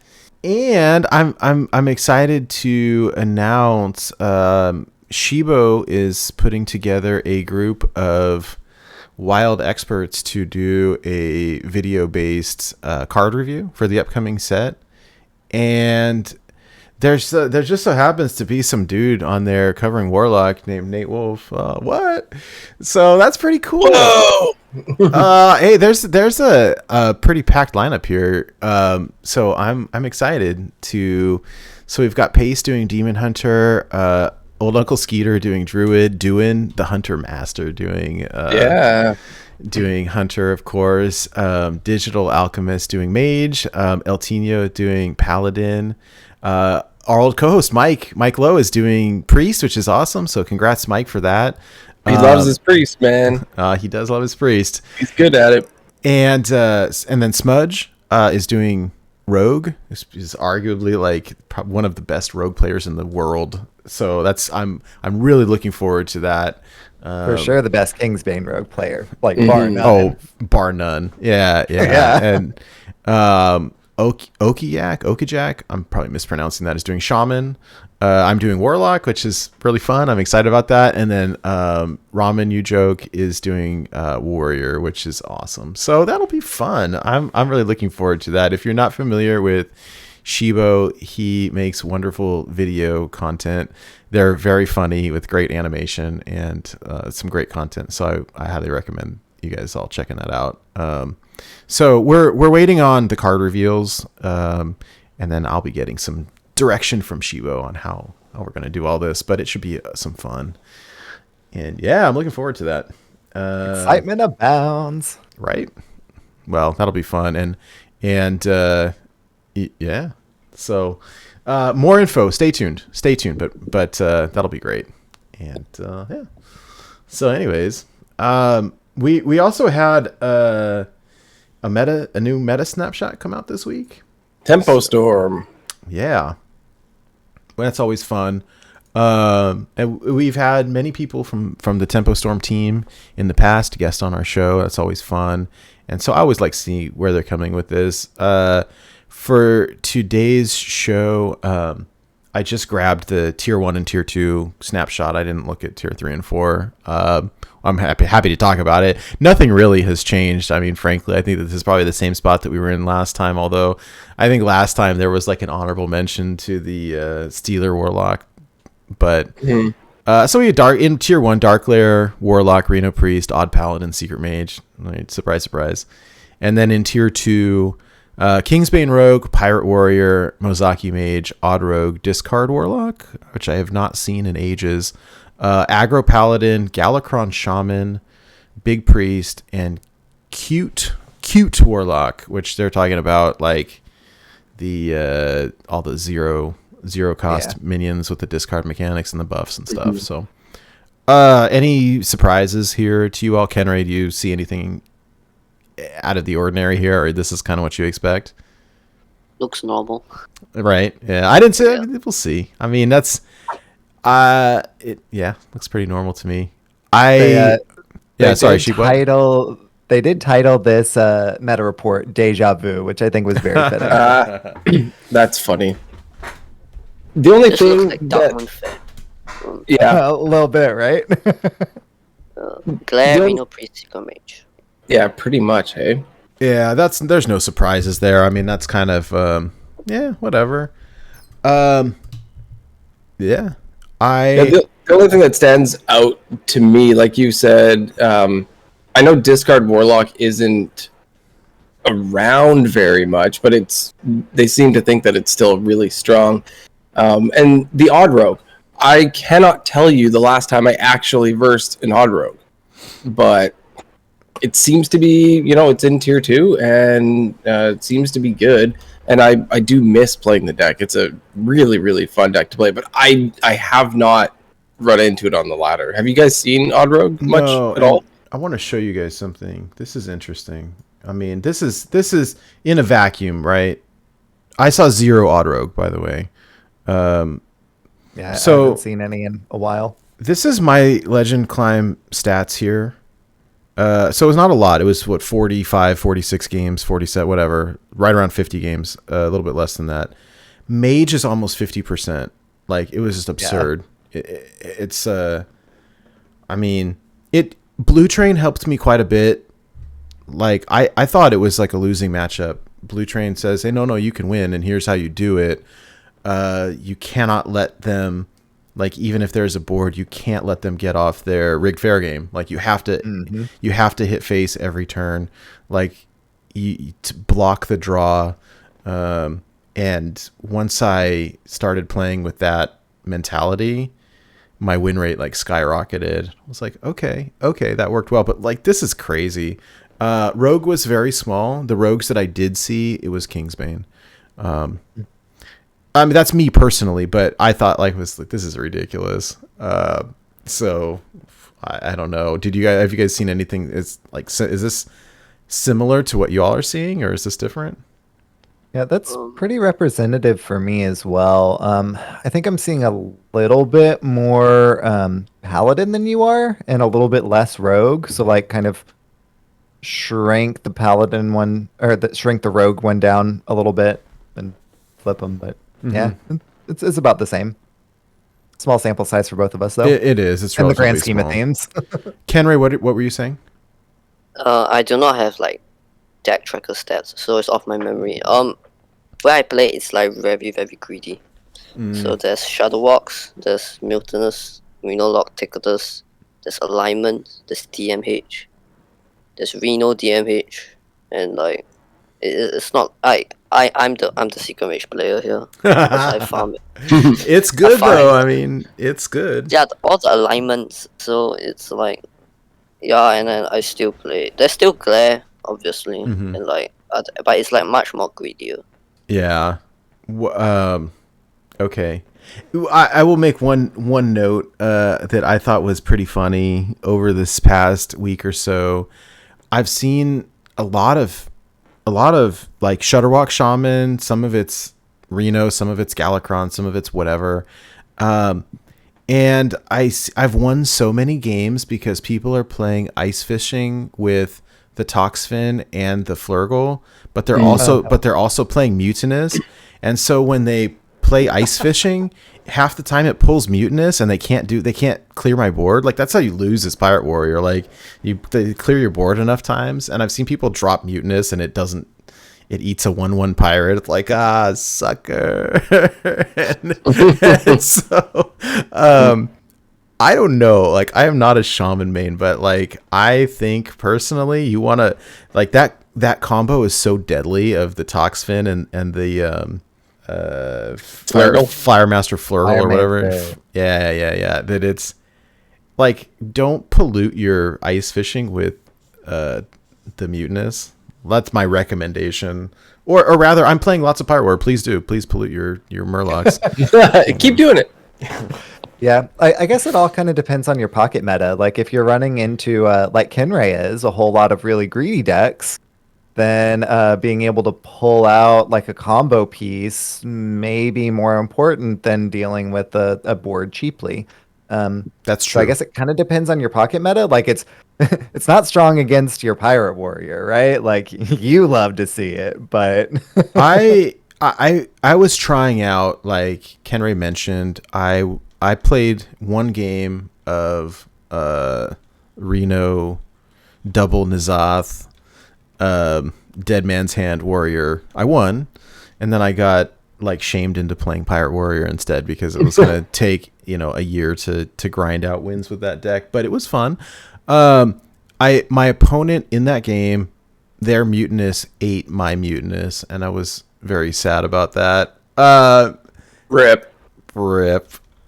And I'm excited to announce Shibo is putting together a group of wild experts to do a video-based card review for the upcoming set. And there just so happens to be some dude on there covering Warlock named Nate Wolf. What? So that's pretty cool. Whoa! Hey, there's a pretty packed lineup here. So I'm excited to. So we've got Pace doing Demon Hunter, Old Uncle Skeeter doing Druid, Duin the Hunter Master doing doing Hunter, of course. Digital Alchemist doing Mage, El Tino doing Paladin. Our old co-host Mike Lowe is doing Priest, which is awesome. So congrats, Mike, for that. He loves his priest, man. He does love his priest. He's good at it. And then Smudge is doing Rogue. He's arguably one of the best Rogue players in the world. So I'm really looking forward to that. For sure, the best Kingsbane Rogue player, bar none. Oh, bar none. Yeah. And Okijak, I'm probably mispronouncing that, is doing Shaman. I'm doing Warlock, which is really fun. I'm excited about that. And then Ramen You Joke is doing Warrior, which is awesome. So that'll be fun. I'm really looking forward to that. If you're not familiar with Shibo, he makes wonderful video content. They're very funny with great animation and some great content. So I highly recommend you guys all checking that out. So we're waiting on the card reveals, and then I'll be getting some direction from Shibo on how we're going to do all this, but it should be some fun. And yeah, I'm looking forward to that. Excitement abounds. Right. Well, that'll be fun. And yeah. So more info. Stay tuned. But that'll be great. And yeah. So anyways, we also had a new meta snapshot come out this week. Tempo Storm. Yeah. Well, that's always fun. And we've had many people from the Tempo Storm team in the past guest on our show. That's always fun. And so I always like to see where they're coming with this. For today's show, I just grabbed the tier 1 and tier 2 snapshot. I didn't look at tier 3 and 4. I'm happy to talk about it. Nothing really has changed. I mean, frankly, I think that this is probably the same spot that we were in last time, although I think last time there was like an honorable mention to the Steeler Warlock. But so we had in tier 1, Dark Lair, Warlock, Reno Priest, Odd Paladin, Secret Mage. Right, surprise, surprise. And then in tier 2, Kingsbane Rogue, Pirate Warrior, Mozaki Mage, Odd Rogue, Discard Warlock, which I have not seen in ages, Aggro Paladin, Galakron Shaman, Big Priest, and Cute Warlock, which they're talking about like the all the zero cost minions with the discard mechanics and the buffs and stuff. So any surprises here to you all? Kenray, do you see anything out of the ordinary here, or this is kind of what you expect? Looks normal. Right. Yeah. I didn't say we'll see. I mean, that's looks pretty normal to me. They did title this meta report Deja Vu, which I think was very fitting. That's funny. The only thing like a little bit, right? Glare, Reno Priest, Secret Mage. Yeah, pretty much, hey? Yeah, there's no surprises there. I mean, that's kind of, whatever. The only thing that stands out to me, like you said, I know Discard Warlock isn't around very much, but they seem to think that it's still really strong. And the Odd Rogue. I cannot tell you the last time I actually versed an Odd Rogue, but it seems to be, it's in tier 2, and it seems to be good. And I do miss playing the deck. It's a really, really fun deck to play, but I have not run into it on the ladder. Have you guys seen Odd Rogue much at all? I want to show you guys something. This is interesting. I mean, this is in a vacuum, right? I saw 0 Odd Rogue, by the way. I haven't seen any in a while. This is my Legend Climb stats here. So it was not a lot. It was 45, 46 games, 47, whatever, right around 50 games, a little bit less than that. Mage is almost 50%. Like, it was just absurd. Yeah. Blue Train helped me quite a bit. Like, I thought it was like a losing matchup. Blue Train says, hey, no, you can win, and here's how you do it. You cannot let them, like, even if there's a board, you can't let them get off their rigged fair game. Like, you have to hit face every turn, like, to block the draw. And once I started playing with that mentality, my win rate like skyrocketed. I was like, okay, that worked well. But like, this is crazy. Rogue was very small. The rogues that I did see, it was Kingsbane. I mean, that's me personally, but I thought this is ridiculous. So I don't know. Have you guys seen anything? Is this similar to what you all are seeing, or is this different? Yeah, that's pretty representative for me as well. I think I'm seeing a little bit more paladin than you are, and a little bit less rogue. So like, kind of shrink the paladin one, or shrink the rogue one down a little bit and flip them. But yeah, it's about the same. Small sample size for both of us, though. It is. It's in the grand scheme small. of things. Kenray, what were you saying? I do not have like deck tracker stats, so it's off my memory. Where I play, it's like very, very greedy. So there's Shadowwalks, there's Mutinous, Reno Ticketus, there's Alignment, there's DMH, there's Reno DMH, and like it's not I'm the secret mage player here. I farm it. It's good though. I mean, it's good. Yeah, all the alignments. So it's like, and then I still play. There's still glare, obviously, and like, but it's like much more greedier. Yeah. Okay. I will make one note that I thought was pretty funny over this past week or so. I've seen a lot of like Shutterwalk Shaman, some of it's Reno, some of it's Galakron, some of it's whatever. And I've won so many games because people are playing ice fishing with the Toxfin and the Flurgle, but they're also playing Mutinous. And so when they play ice fishing, half the time it pulls mutinous and they can't clear my board. Like that's how you lose as pirate warrior. Like they clear your board enough times, and I've seen people drop mutinous and it eats a 1/1 pirate. It's like, sucker. and so I don't know. Like I am not a shaman main, but like I think personally you wanna like that combo is so deadly of the Toxfin and the Firemaster Flurgle or whatever. Yeah. That it's like, don't pollute your ice fishing with the mutinous. That's my recommendation. Or rather, I'm playing lots of Pirate War. Please pollute your Murlocs. Keep doing it. Yeah, I guess it all kind of depends on your pocket meta. Like if you're running into like Kenray is a whole lot of really greedy decks, then being able to pull out like a combo piece may be more important than dealing with a board cheaply. That's true. So I guess it kind of depends on your pocket meta. Like it's it's not strong against your pirate warrior, right? Like you love to see it, but I was trying out, like Kenray mentioned, I played one game of Reno double Nizath Dead Man's Hand warrior. I won, and then I got like shamed into playing Pirate Warrior instead because it was going to take a year to grind out wins with that deck, but it was fun. My opponent in that game, their mutinous ate my mutinous, and I was very sad about that. Rip.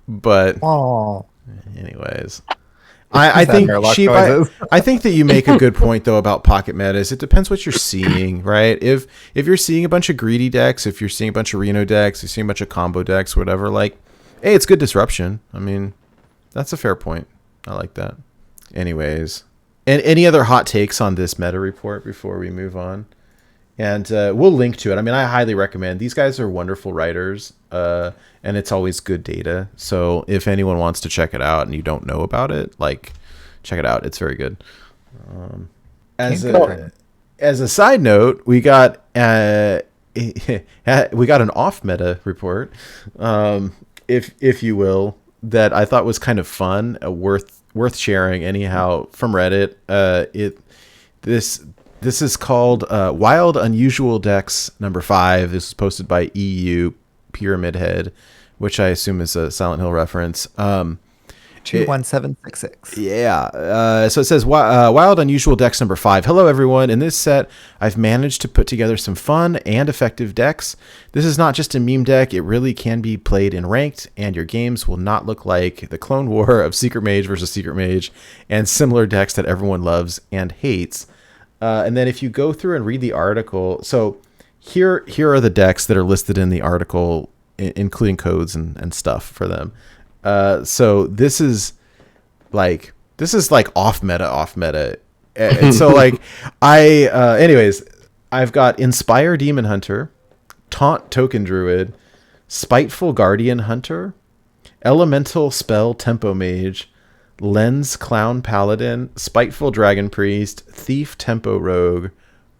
But oh, anyways, I think Sheep, I think that you make a good point though about pocket metas. It depends what you're seeing, right? If you're seeing a bunch of greedy decks, if you're seeing a bunch of Reno decks, you're seeing a bunch of combo decks, whatever, like, hey, it's good disruption. I mean, that's a fair point. I like that. Anyways, and any other hot takes on this meta report before we move on? And we'll link to it. I mean, I highly recommend. These guys are wonderful writers, and it's always good data. So if anyone wants to check it out and you don't know about it, like, check it out. It's very good. As a side note, we got an off meta report, if you will, that I thought was kind of fun, worth sharing. Anyhow, from Reddit, This is called Wild Unusual Decks number 5. This was posted by EU Pyramid Head, which I assume is a Silent Hill reference. 21766. Yeah. So it says Wild Unusual Decks number 5. Hello, everyone. In this set, I've managed to put together some fun and effective decks. This is not just a meme deck. It really can be played in ranked, and your games will not look like the Clone War of Secret Mage versus Secret Mage and similar decks that everyone loves and hates. And then if you go through and read the article, so here are the decks that are listed in the article, including codes and stuff for them. So this is like off meta. And so like anyways, I've got Inspire Demon Hunter, Taunt Token Druid, Spiteful Guardian Hunter, Elemental Spell Tempo Mage, Lens Clown Paladin, Spiteful Dragon Priest, Thief Tempo Rogue,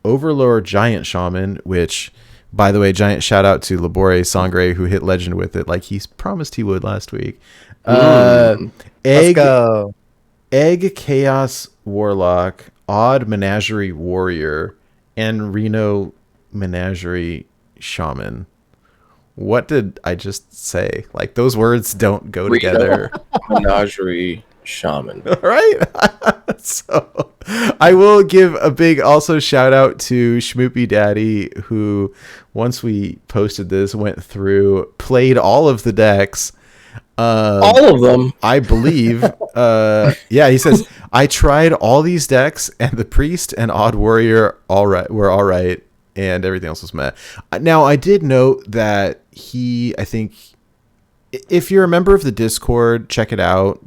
Overlord Giant Shaman, which, by the way, giant shout out to Labore Sangre, who hit Legend with it like he promised he would last week. Let's go. Egg Chaos Warlock, Odd Menagerie Warrior, and Reno Menagerie Shaman. What did I just say? Like, those words don't go together. Menagerie Shaman. Right? So I will give a big also shout out to Schmoopy Daddy, who once we posted this went through, played all of the decks. All of them, I believe. Yeah, he says, I tried all these decks and the Priest and Odd Warrior were all right, and everything else was meh. Now, I did note that I think if you're a member of the Discord, check it out.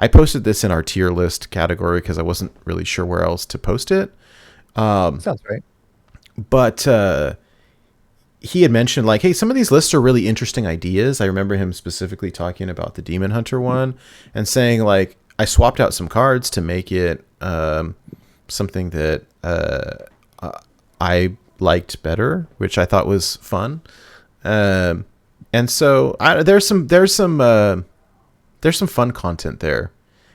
I posted this in our tier list category because I wasn't really sure where else to post it. Sounds right. But he had mentioned, like, hey, some of these lists are really interesting ideas. I remember him specifically talking about the Demon Hunter one and saying, like, I swapped out some cards to make it something that I liked better, which I thought was fun. And so there's some fun content there.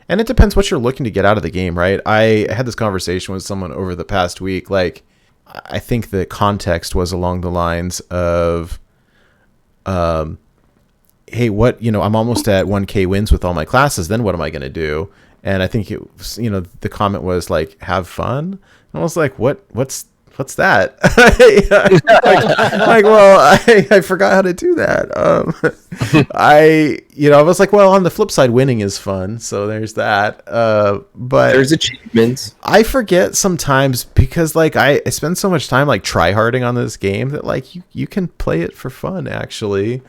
And it depends what you're looking to get out of the game, right? I had this conversation with someone over the past week. Like, I think the context was along the lines of, hey, I'm almost at 1K wins with all my classes. Then what am I going to do? And I think it was, the comment was like, have fun. And I was like, what's that? I forgot how to do that. I was like, well, on the flip side, winning is fun. So there's that. But there's achievements. I forget sometimes because like I spend so much time like tryharding on this game that like you can play it for fun actually.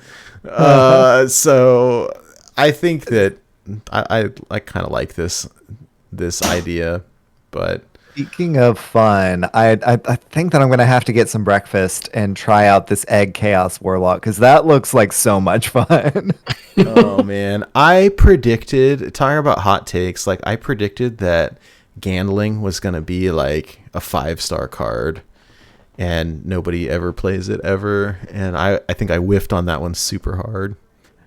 So I think that I kind of like this idea, but. Speaking of fun, I think that I'm going to have to get some breakfast and try out this Egg Chaos Warlock because that looks like so much fun. Oh, man. I predicted, talking about hot takes, like I predicted that Gandling was going to be like a 5-star card and nobody ever plays it ever. And I think I whiffed on that one super hard.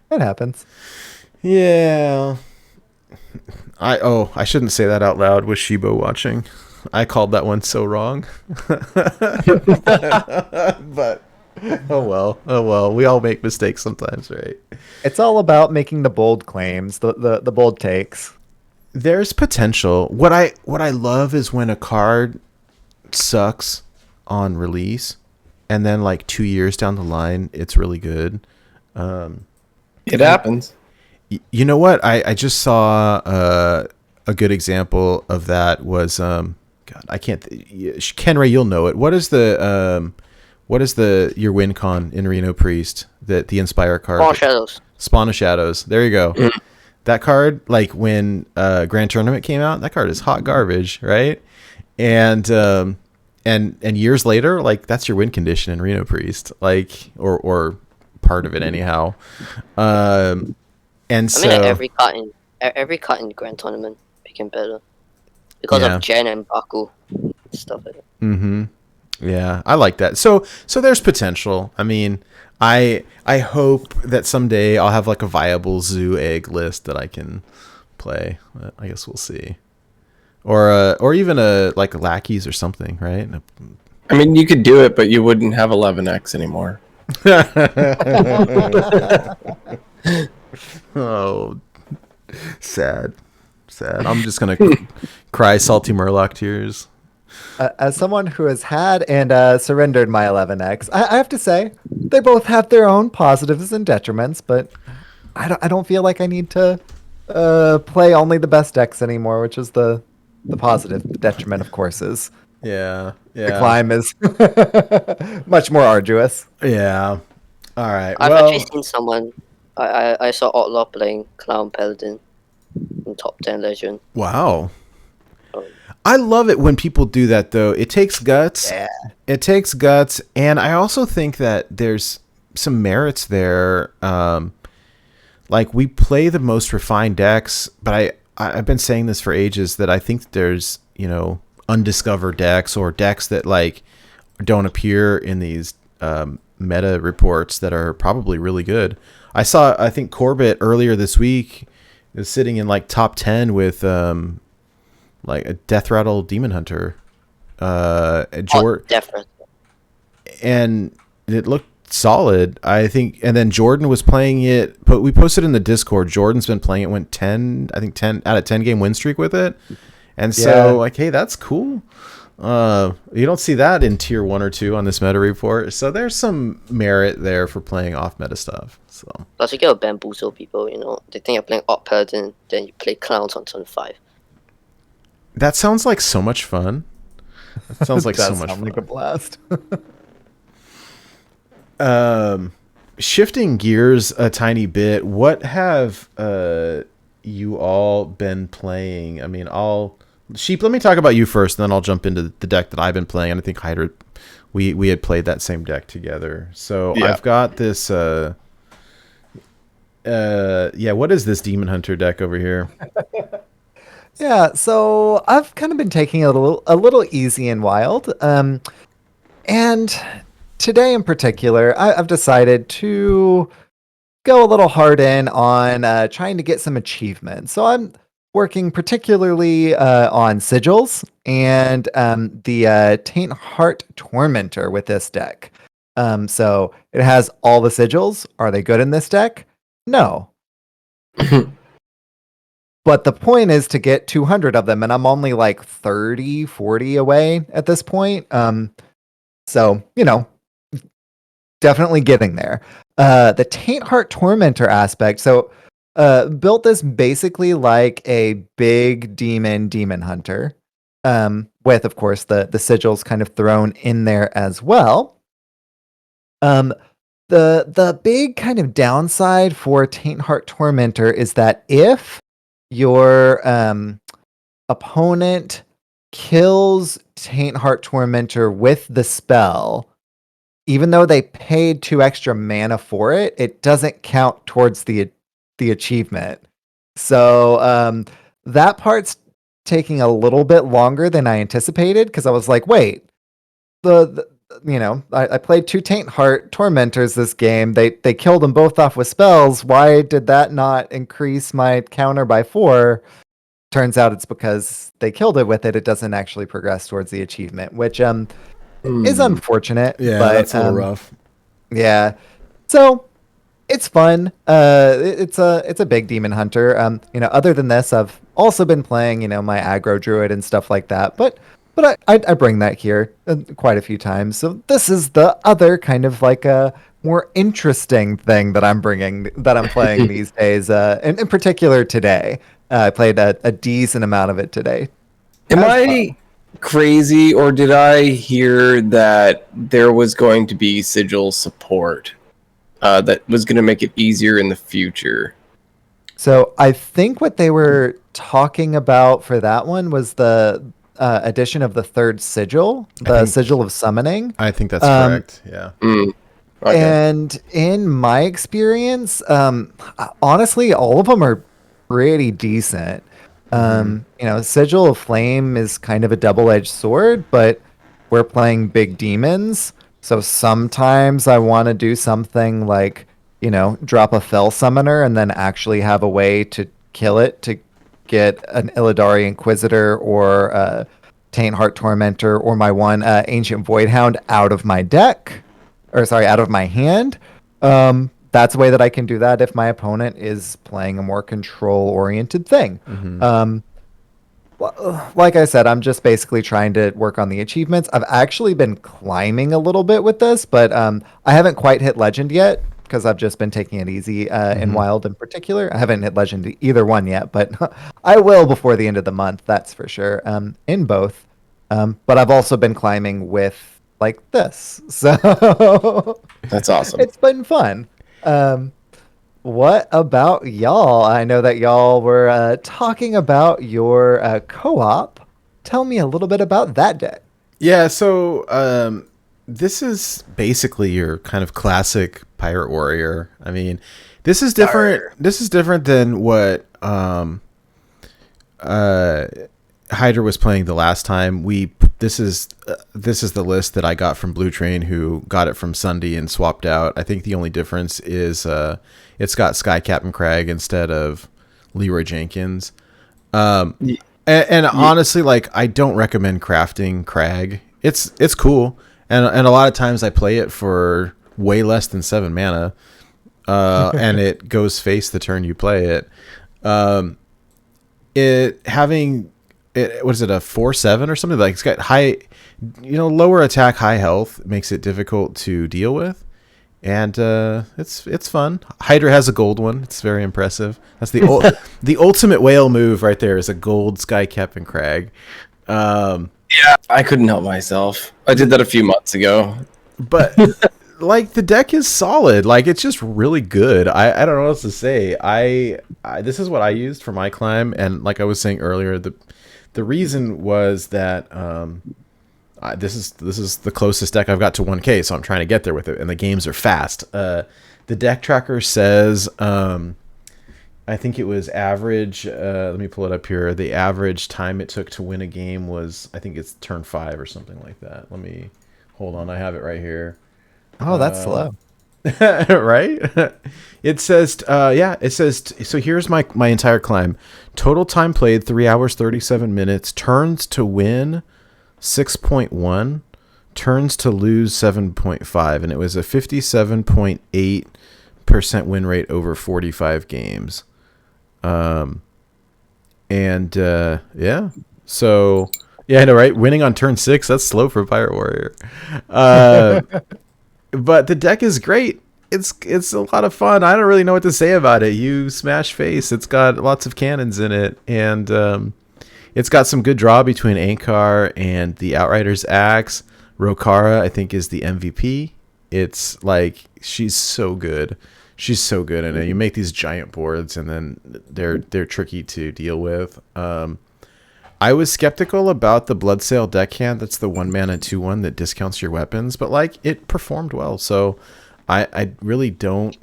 It happens. Yeah. I shouldn't say that out loud with Shibo watching. I called that one so wrong. But oh well. We all make mistakes sometimes, right? It's all about making the bold claims, the bold takes. There's potential. What I love is when a card sucks on release and then like 2 years down the line it's really good. It happens. You know what? I just saw a good example of that was God, I can't. Kenray, you'll know it. What is your win con in Reno Priest? The Inspire card. Spawn of Shadows. Spawn of Shadows. There you go. That card, like when Grand Tournament came out, that card is hot garbage, right? And years later, like that's your win condition in Reno Priest, like or part of it anyhow. And so every cut in Grand Tournament became better because of Jen and Baku stuff like that. Mm-hmm. Yeah, I like that. So there's potential. I mean, I hope that someday I'll have like a viable zoo egg list that I can play. I guess we'll see. Or even like lackeys or something, right? I mean, you could do it, but you wouldn't have 11x anymore. Oh, sad. I'm just gonna cry salty Murloc tears. As someone who has had and surrendered my 11x, I have to say they both have their own positives and detriments, but I don't feel like I need to play only the best decks anymore, which is the positive. The detriment, of course, is the climb is much more arduous. Yeah. All right. I've actually seen someone. I saw Outlaw playing Clown Paladin in top 10 Legend. Wow. I love it when people do that, though. It takes guts. Yeah. It takes guts, and I also think that there's some merits there. Like we play the most refined decks, but I've been saying this for ages that I think there's undiscovered decks or decks that like don't appear in these meta reports that are probably really good. I think Corbett earlier this week is sitting in like top 10 with like a Death Rattle Demon Hunter. Definitely. And it looked solid, I think. And then Jordan was playing it, but we posted in the Discord. Jordan's been playing it, went 10 out of 10 game win streak with it. And so like, hey, that's cool. You don't see that in tier 1 or 2 on this meta report. So there's some merit there for playing off meta stuff. So plus you get bamboozle people, they think you're playing Op Paladin, then you play Clowns on turn 5. That sounds like so much fun. That sounds like so much fun. Like a blast. Shifting gears a tiny bit, what have you all been playing? I mean, Sheep, let me talk about you first, and then I'll jump into the deck that I've been playing. And I think Hydra, we had played that same deck together. So yeah. I've got this. What is this Demon Hunter deck over here? Yeah, so I've kind of been taking it a little easy and wild. And today in particular, I've decided to go a little hard in on trying to get some achievements. So I'm working particularly on sigils and the Taint Heart Tormentor with this deck. So it has all the sigils. Are they good in this deck? No. But the point is to get 200 of them, and I'm only like 30, 40 away at this point. So, definitely getting there. The Taint Heart Tormentor aspect. So, built this basically like a big demon hunter, with, of course, the sigils kind of thrown in there as well. The big kind of downside for Taint Heart Tormentor is that if your opponent kills Taint Heart Tormentor with the spell, even though they paid 2 extra mana for it, it doesn't count towards the achievement. So that part's taking a little bit longer than I anticipated, because I was like, wait, I played 2 Taint Heart Tormentors this game. They killed them both off with spells. Why did that not increase my counter by 4? Turns out it's because they killed it with it. It doesn't actually progress towards the achievement, which is unfortunate. Yeah, but, that's a little rough. Yeah, so it's fun. It's a big demon hunter. Other than this, I've also been playing my aggro druid and stuff like that. But I bring that here quite a few times. So this is the other kind of like a more interesting thing that I'm playing these days. And in particular today, I played a decent amount of it today. Am I crazy, or did I hear that there was going to be sigil support that was going to make it easier in the future? So I think what they were talking about for that one was the addition of the 3rd sigil, sigil of summoning. I think that's correct. Yeah. Okay. And in my experience, honestly, all of them are pretty decent. Sigil of Flame is kind of a double-edged sword, but we're playing big demons, so sometimes I want to do something like, drop a Fell Summoner and then actually have a way to kill it to get an Illidari Inquisitor or a Taint Heart Tormentor or my one Ancient Voidhound out of my deck, out of my hand. That's a way that I can do that if my opponent is playing a more control-oriented thing. Like I said, I'm just basically trying to work on the achievements. I've actually been climbing a little bit with this, but I haven't quite hit Legend yet because I've just been taking it easy in Wild in particular. I haven't hit Legend either one yet, but I will before the end of the month, that's for sure, in both. But I've also been climbing with like this. So that's awesome. It's been fun. What about y'all? I know that y'all were talking about your co-op. Tell me a little bit about that deck. Yeah, so this is basically your kind of classic pirate warrior. I mean, this is different. This is different than what Hydra was playing the last time. This is the list that I got from Blue Train, who got it from Sunday and swapped out. I think the only difference is it's got Sky Captain Crag instead of Leroy Jenkins. And honestly, like, I don't recommend crafting Crag. It's cool, and a lot of times I play it for way less than 7 mana, and it goes face the turn you play it. What is it, a 4/7 or something? Like, it's got high, lower attack, high health, makes it difficult to deal with, and it's fun. Hydra has a gold one. It's very impressive. That's the ultimate whale move right there, is a gold Sky Captain Crag. Yeah, I couldn't help myself. I did that a few months ago. But like, the deck is solid. Like, it's just really good. I don't know what else to say. I this is what I used for my climb, and like I was saying earlier, the reason was that this is the closest deck I've got to 1K, so I'm trying to get there with it, and the games are fast. The deck tracker says, I think it was average. Let me pull it up here. The average time it took to win a game was, I think it's turn 5 or something like that. Let me hold on. I have it right here. Oh, that's slow. Right? It says, so here's my entire climb. Total time played 3 hours 37 minutes. Turns to win 6.1. Turns to lose 7.5. And it was a 57.8% win rate over 45 games. Yeah. So, yeah, I know, right? Winning on turn 6, that's slow for Pirate Warrior. But the deck is great. It's a lot of fun. I don't really know what to say about it. You smash face. It's got lots of cannons in it, and it's got some good draw between Ankar and the Outrider's Axe. Rokara, I think, is the MVP. It's like she's so good. She's so good in it. You make these giant boards, and then they're tricky to deal with. I was skeptical about the Bloodsail deckhand. That's the 1-mana 2/1 that discounts your weapons, but like it performed well. So I really don't.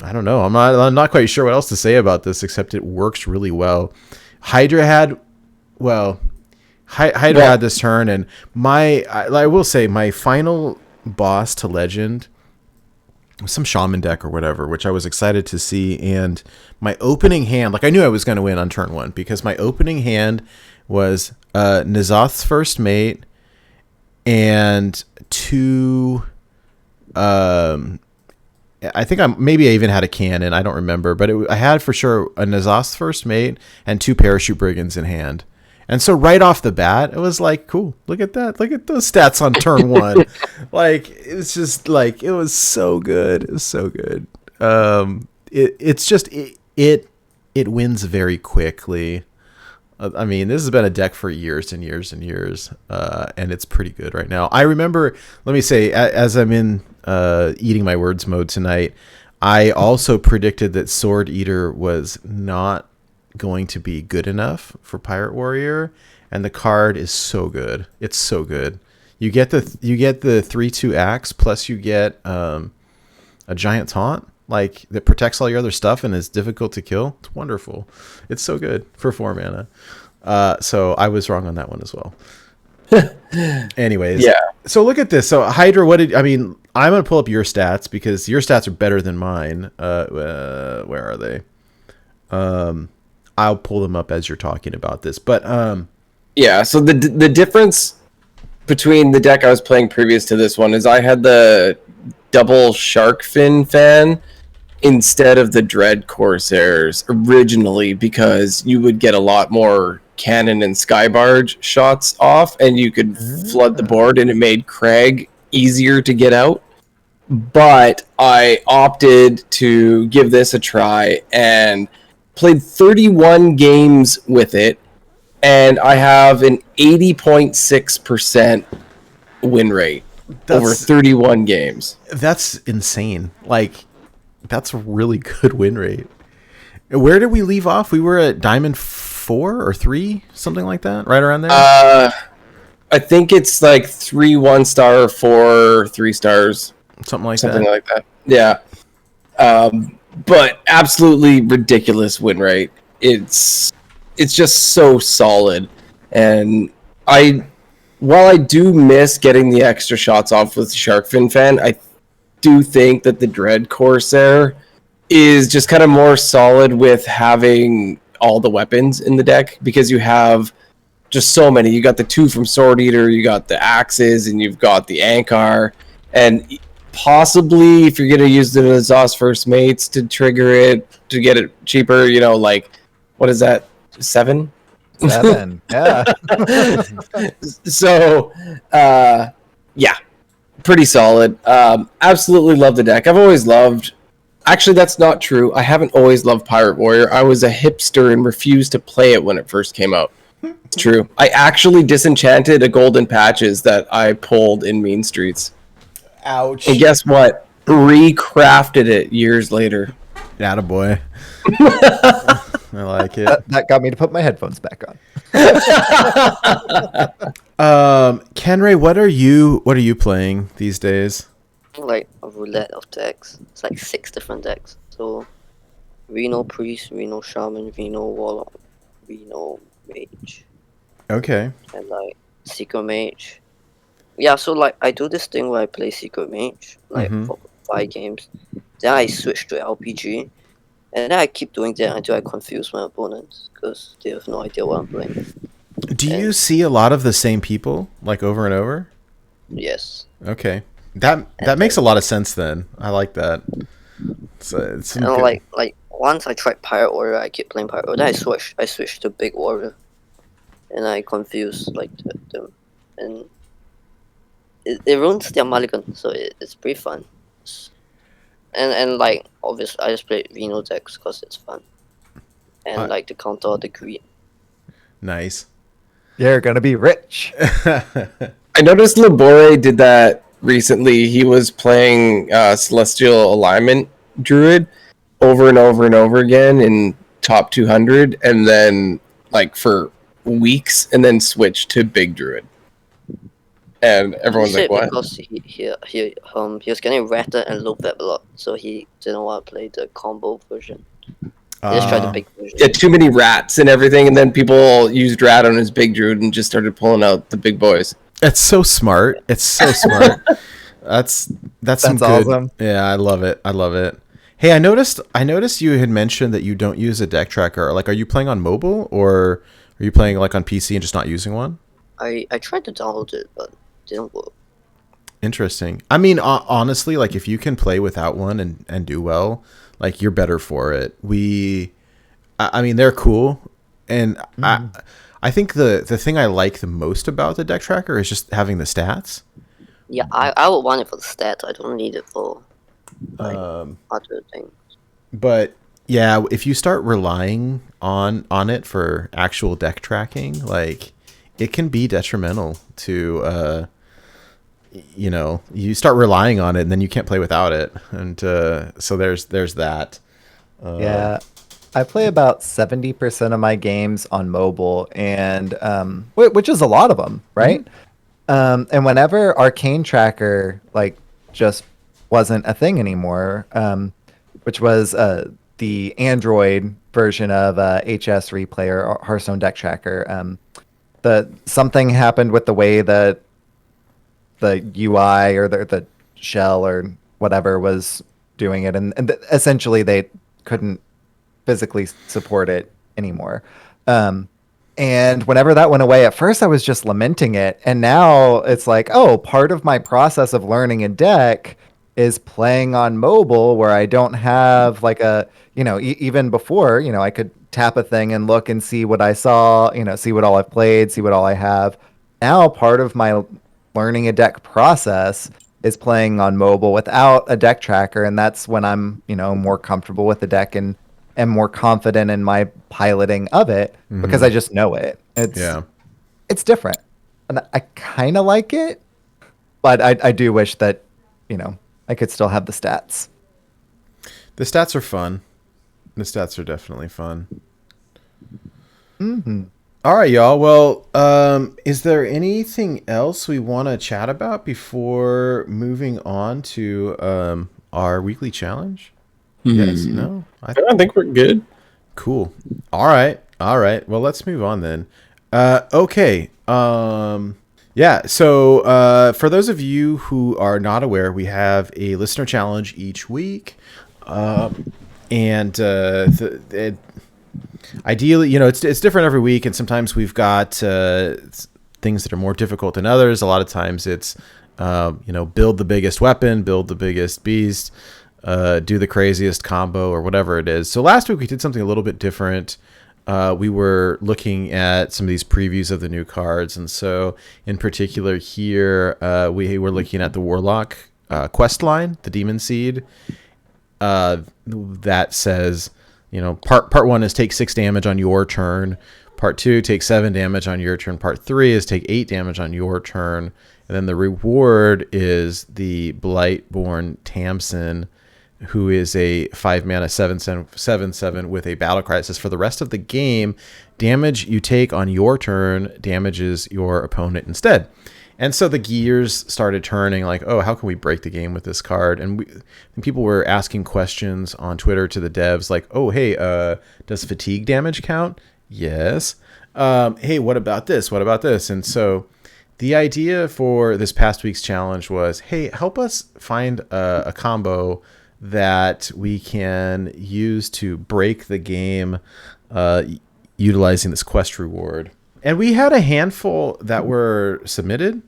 I don't know. I'm not quite sure what else to say about this except it works really well. Hydra had had this turn, and I will say my final boss to Legend was some Shaman deck or whatever, which I was excited to see. And my opening hand, like I knew I was going to win on turn 1 because my opening hand was N'Zoth's First Mate and 2. I think I even had a cannon. I don't remember, but I had for sure a N'Zoth's First Mate and 2 Parachute Brigands in hand. And so right off the bat, it was like, cool, look at that. Look at those stats on turn 1. Like, it was just like, it was so good. It was so good. It wins very quickly. I mean, this has been a deck for years and years and years, and it's pretty good right now. I remember, let me say, as I'm in eating my words mode tonight, I also predicted that Sword Eater was not going to be good enough for Pirate Warrior, and the card is so good. It's so good. You get the 3/2 axe, plus you get a giant taunt, like that protects all your other stuff and is difficult to kill. It's wonderful. It's so good for 4 mana. So I was wrong on that one as well. Anyways, yeah. So look at this. So Hydra, I'm gonna pull up your stats because your stats are better than mine. Where are they? I'll pull them up as you're talking about this. But yeah. So the difference between the deck I was playing previous to this one is I had the double shark fin fan instead of the Dread Corsairs originally, because you would get a lot more cannon and skybarge shots off, and you could flood the board, and it made Craig easier to get out. But I opted to give this a try and played 31 games with it, and I have an 80.6% win rate over 31 games. That's insane. Like, that's a really good win rate. Where did we leave off? We were at Diamond 4 or 3, something like that, right around there. I think it's like 3 1-star or 4 3-stars, something like that. Yeah. But absolutely ridiculous win rate. It's just so solid, and while I do miss getting the extra shots off with Sharkfin Fan, I do think that the Dread Corsair is just kind of more solid with having all the weapons in the deck, because you have just so many. You got the 2 from Sword Eater, you got the axes, and you've got the Ankar, and possibly if you're going to use the N'Zoth's First Mates to trigger it, to get it cheaper, like, what is that, 7? 7, yeah. So, yeah, pretty solid. Absolutely love the deck. I've always loved... Actually, that's not true. I haven't always loved Pirate Warrior. I was a hipster and refused to play it when it first came out. It's true. I actually disenchanted a Golden Patches that I pulled in Mean Streets. Ouch. And guess what? Recrafted it years later. Attaboy. I like it. That got me to put my headphones back on. Kenray, what are you playing these days? Like a roulette of decks. It's like 6 different decks. So Reno Priest, Reno Shaman, Reno Warlock, Reno Mage. Okay. And like Secret Mage. Yeah, so like I do this thing where I play Secret Mage. Like 5 games. Then I switched to LPG, and then I keep doing that until I confuse my opponents because they have no idea what I'm playing. Do you see a lot of the same people like over and over? Yes. Okay, that makes a lot of sense. Then I like that. It's And like once I tried Pirate Warrior, I keep playing Pirate Warrior. Then I switched to Big Warrior, and I confuse like them, and it ruins their mulligan, so it's pretty fun. And like obviously I just play Reno decks because it's fun, and like to counter all the greed. Nice. You're gonna be rich. I noticed Labore did that recently. He was playing Celestial Alignment Druid over and over and over again in top 200, and then like for weeks, and then switched to Big Druid. And everyone's like, "What?" Because he was getting ratted and low vet a lot, so he didn't want to play the combo version. He just tried the big version. Yeah, too many rats and everything, and then people used rat on his Big Druid and just started pulling out the big boys. It's so smart. It's so smart. That's some good. Awesome. Yeah, I love it. I love it. Hey, I noticed you had mentioned that you don't use a deck tracker. Like, are you playing on mobile or are you playing like on PC and just not using one? I tried to download it, but it didn't work. Interesting. I mean, honestly, like if you can play without one and do well, like you're better for it. I mean, they're cool, and I think the thing I like the most about the deck tracker is just having the stats. Yeah, I would want it for the stats. I don't need it for like other things. But yeah, if you start relying on it for actual deck tracking, like it can be detrimental to you start relying on it and then you can't play without it, and so there's that. Yeah, I play about 70% of my games on mobile, and which is a lot of them, right? And whenever Arcane Tracker like just wasn't a thing anymore, which was the Android version of HS Replay or Hearthstone Deck Tracker, something happened with the way that the UI or the shell or whatever was doing it, and essentially they couldn't physically support it anymore. And whenever that went away, at first I was just lamenting it, and now it's like, oh, part of my process of learning a deck is playing on mobile, where I don't have like a, even before, I could tap a thing and look and see what I saw, see what all I've played, see what all I have. Now part of my learning a deck process is playing on mobile without a deck tracker, and that's when I'm, more comfortable with the deck and am more confident in my piloting of it because I just know it. It's different, and I kind of like it, but I do wish that I could still have the stats. The stats are fun. The stats are definitely fun. All right, y'all. Well, is there anything else we want to chat about before moving on to our weekly challenge? Yes, no? I think we're good. Cool. All right. Well, let's move on then. Okay. Yeah, so for those of you who are not aware, we have a listener challenge each week. And ideally, it's different every week, and sometimes we've got things that are more difficult than others. A lot of times it's, build the biggest weapon, build the biggest beast, do the craziest combo, or whatever it is. So last week we did something a little bit different. We were looking at some of these previews of the new cards, and so in particular here, we were looking at the Warlock quest line, the Demon Seed, that says, part 1 is take 6 damage on your turn, part 2 take 7 damage on your turn, part 3 is take 8 damage on your turn, and then the reward is the Blightborn Tamsin, who is a 5-mana 7/7 with a battle cry. It says for the rest of the game, damage you take on your turn damages your opponent instead. And so the gears started turning, like, oh, how can we break the game with this card? And people were asking questions on Twitter to the devs, like, oh, hey, does fatigue damage count? Yes. Hey, what about this? What about this? And so The idea for this past week's challenge was, hey, help us find a combo that we can use to break the game utilizing this quest reward. And we had a handful that were submitted.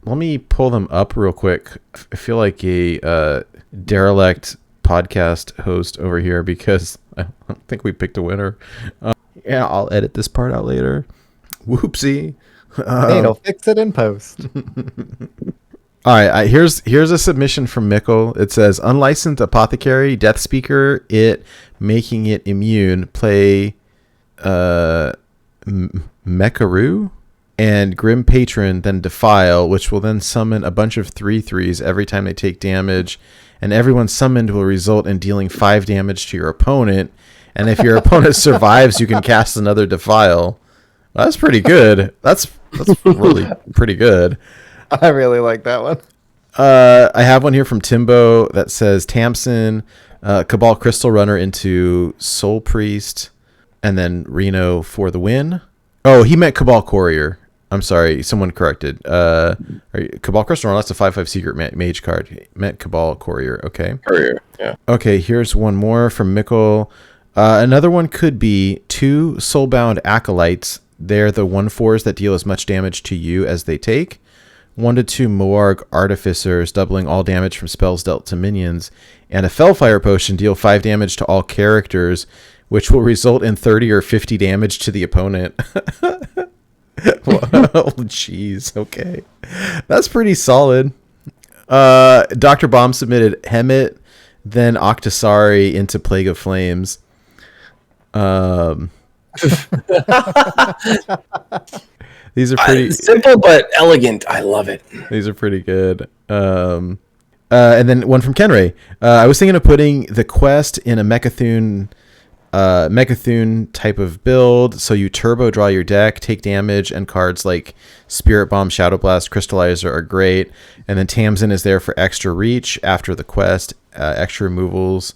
Let me pull them up real quick. I feel like a derelict podcast host over here because I don't think we picked a winner. Yeah, I'll edit this part out later. Whoopsie. It'll fix it in post. All right, here's a submission from Mickle. It says, unlicensed apothecary, death speaker, making it immune, play Mecharoo and Grim Patron, then Defile, which will then summon a bunch of 3/3s every time they take damage, and everyone summoned will result in dealing 5 damage to your opponent, and if your opponent survives, you can cast another Defile. That's pretty good. That's really pretty good. I really like that one. I have one here from Timbo that says Tamsin, Cabal Crystal Runner into Soul Priest, and then Reno for the win. Oh, he meant Cabal Courier. I'm sorry, someone corrected. Cabal Crystal Runner, that's a 5/5 secret mage card. He meant Cabal Courier. Okay. Courier, yeah. Okay, here's one more from Mickle. Another one could be 2 Soulbound Acolytes. They're the 1/4s that deal as much damage to you as they take. 1 to 2 Moarg Artificers, doubling all damage from spells dealt to minions. And a Fellfire Potion, deal 5 damage to all characters, which will result in 30 or 50 damage to the opponent. Oh, jeez. Okay. That's pretty solid. Dr. Bomb submitted Hemet, then Octosari into Plague of Flames. These are pretty simple but elegant. I love it. These are pretty good. And then one from Kenray. I was thinking of putting the quest in a Mechathune type of build, so you turbo draw your deck, take damage, and cards like Spirit Bomb, Shadow Blast, Crystallizer are great. And then Tamsin is there for extra reach after the quest, extra removals,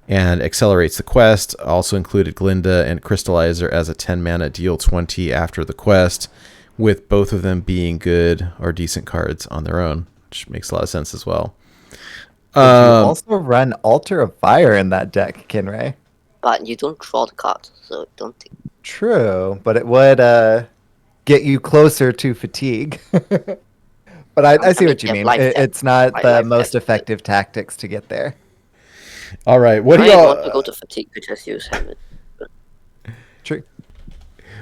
and accelerates the quest. Also included Glinda and Crystallizer as a 10 mana deal 20 after the quest, with both of them being good or decent cards on their own, which makes a lot of sense as well. You also run Altar of Fire in that deck, Kenray. But you don't draw the card, so don't think. True, but it would get you closer to fatigue. But I see what you mean. It's not the most effective tactics to get there. All right, what do I y'all want to go to fatigue to just use Hammond. True.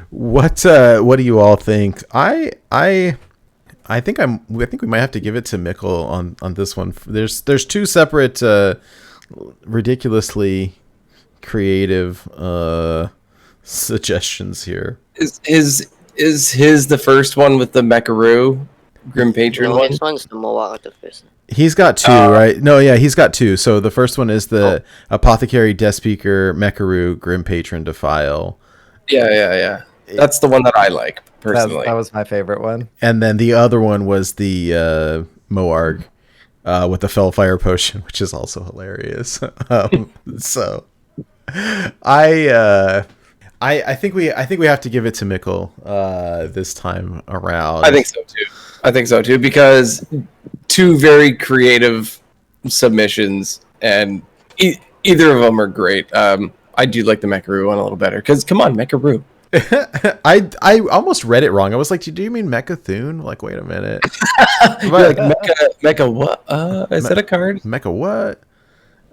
What do you all think? I think we might have to give it to Mickle on this one. There's 2 separate ridiculously creative suggestions here. Is his the first one with the Mecharoo Grim Patron No, one? this one's the more artificial. He's got 2, right? No, yeah, he's got 2. So the first one is the Apothecary, Death Speaker, Mecharoo, Grim Patron, Defile. Yeah. That's the one that I like, personally. That was my favorite one. And then the other one was the Moarg with the Fellfire Potion, which is also hilarious. So I think we have to give it to Mickle this time around. I think so too, because 2 very creative submissions, and either of them are great. I do like the Mecharoo one a little better, because come on, Mecharoo. I almost read it wrong. I was like, do you mean Mechathune? Like, wait a minute. Like, Mecha what? Is that a card? Mecha what?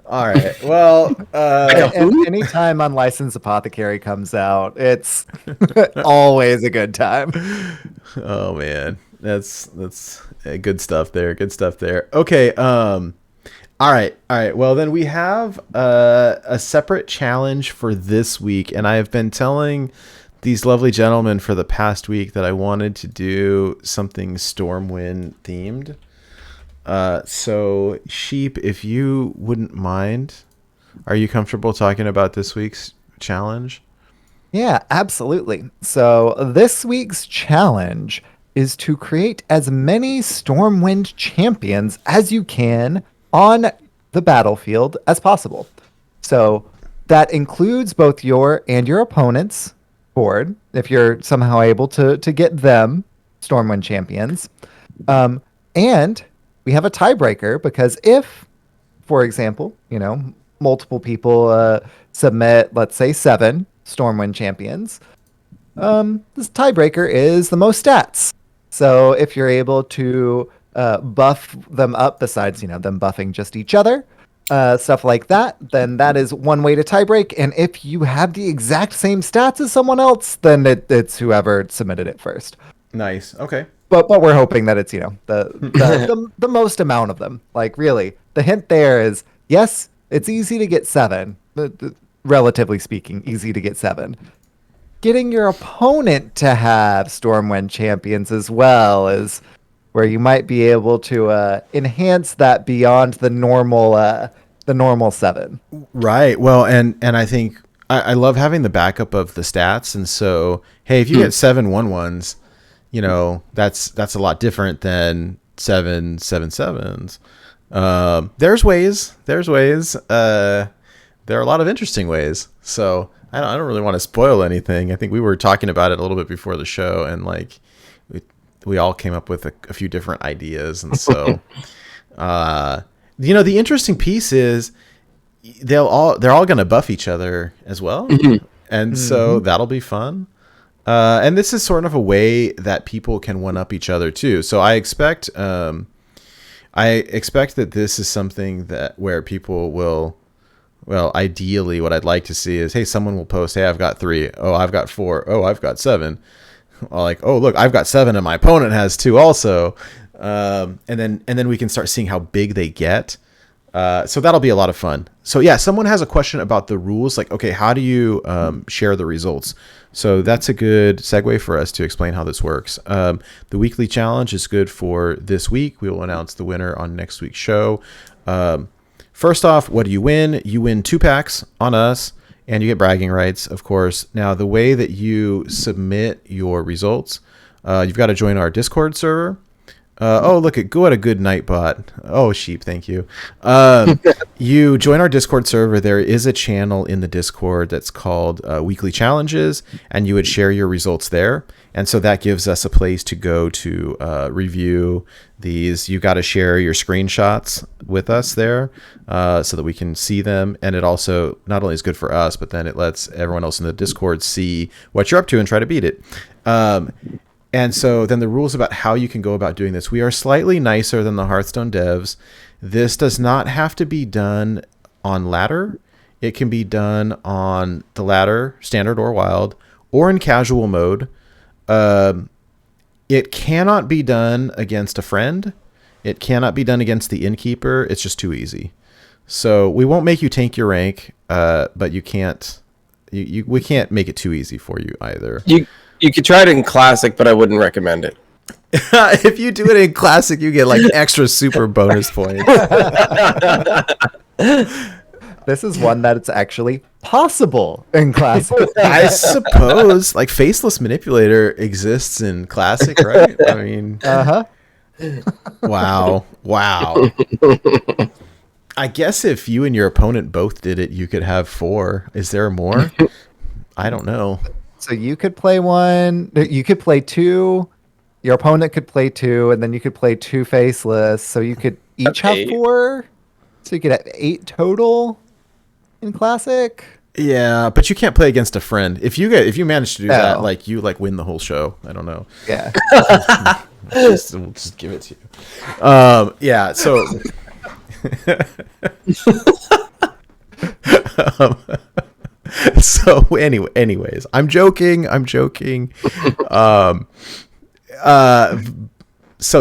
All right. Well, anytime Unlicensed Apothecary comes out, it's always a good time. Oh man, that's good stuff there. Good stuff there. Okay. All right. Well, then we have a separate challenge for this week, and I have been telling these lovely gentlemen for the past week that I wanted to do something Stormwind themed. So Sheep, if you wouldn't mind, are you comfortable talking about this week's challenge? Yeah, absolutely. So this week's challenge is to create as many Stormwind champions as you can on the battlefield as possible. So that includes both your and your opponent's board, if you're somehow able to get them. Stormwind champions. And we have a tiebreaker because if, for example, multiple people submit, let's say 7 Stormwind champions, this tiebreaker is the most stats. So if you're able to buff them up, besides them buffing just each other, stuff like that, then that is one way to tiebreak. And if you have the exact same stats as someone else, then it's whoever submitted it first. Nice. Okay. But we're hoping that it's the most amount of them. Like, really, the hint there is, yes, it's easy to get 7, relatively speaking, easy to get 7. Getting your opponent to have Stormwind champions as well is where you might be able to enhance that beyond the normal 7. Right. Well, and I think I love having the backup of the stats. And so, hey, if you get 7 1/1s, that's a lot different than 7 7/7s. There's ways. There are a lot of interesting ways. So I don't really want to spoil anything. I think we were talking about it a little bit before the show, and like we all came up with a few different ideas. And so, the interesting piece is they're all going to buff each other as well, and so that'll be fun. And this is sort of a way that people can one up each other too. So I expect that this is something where people will. Well, ideally, what I'd like to see is, hey, someone will post, hey, I've got 3. Oh, I've got 4. Oh, I've got 7. Like, oh, look, I've got 7 and my opponent has 2 also. And then we can start seeing how big they get. So that'll be a lot of fun. So yeah, someone has a question about the rules. Like, okay, how do you share the results? So that's a good segue for us to explain how this works. The weekly challenge is good for this week. We will announce the winner on next week's show. First off, what do you win? You win 2 packs on us, and you get bragging rights, of course. Now, the way that you submit your results, you've got to join our Discord server. Look at what a good Nightbot. Oh, sheep, thank you. You join our Discord server. There is a channel in the Discord that's called Weekly Challenges, and you would share your results there. And so that gives us a place to go to review these. You got to share your screenshots with us there so that we can see them. And it also not only is good for us, but then it lets everyone else in the Discord see what you're up to and try to beat it. And so then the rules about how you can go about doing this. We are slightly nicer than the Hearthstone devs. This does not have to be done on ladder. It can be done on the ladder, standard or wild, or in casual mode. It cannot be done against a friend. It cannot be done against the innkeeper. It's just too easy. So we won't make you tank your rank, but you can't. We can't make it too easy for you either. You could try it in Classic, but I wouldn't recommend it. If you do it in Classic, you get like extra super bonus points. This is one that it's actually possible in Classic. I suppose, like Faceless Manipulator exists in Classic, right? I mean, Wow. I guess if you and your opponent both did it, you could have 4. Is there more? I don't know. So you could play 1, you could play 2, your opponent could play 2, and then you could play 2 faceless. So you could each have 4. So you could have 8 total in Classic. Yeah, but you can't play against a friend. If you manage to do that, like you win the whole show. I don't know. Yeah. we'll just give it to you. Yeah. So. So anyways, I'm joking. So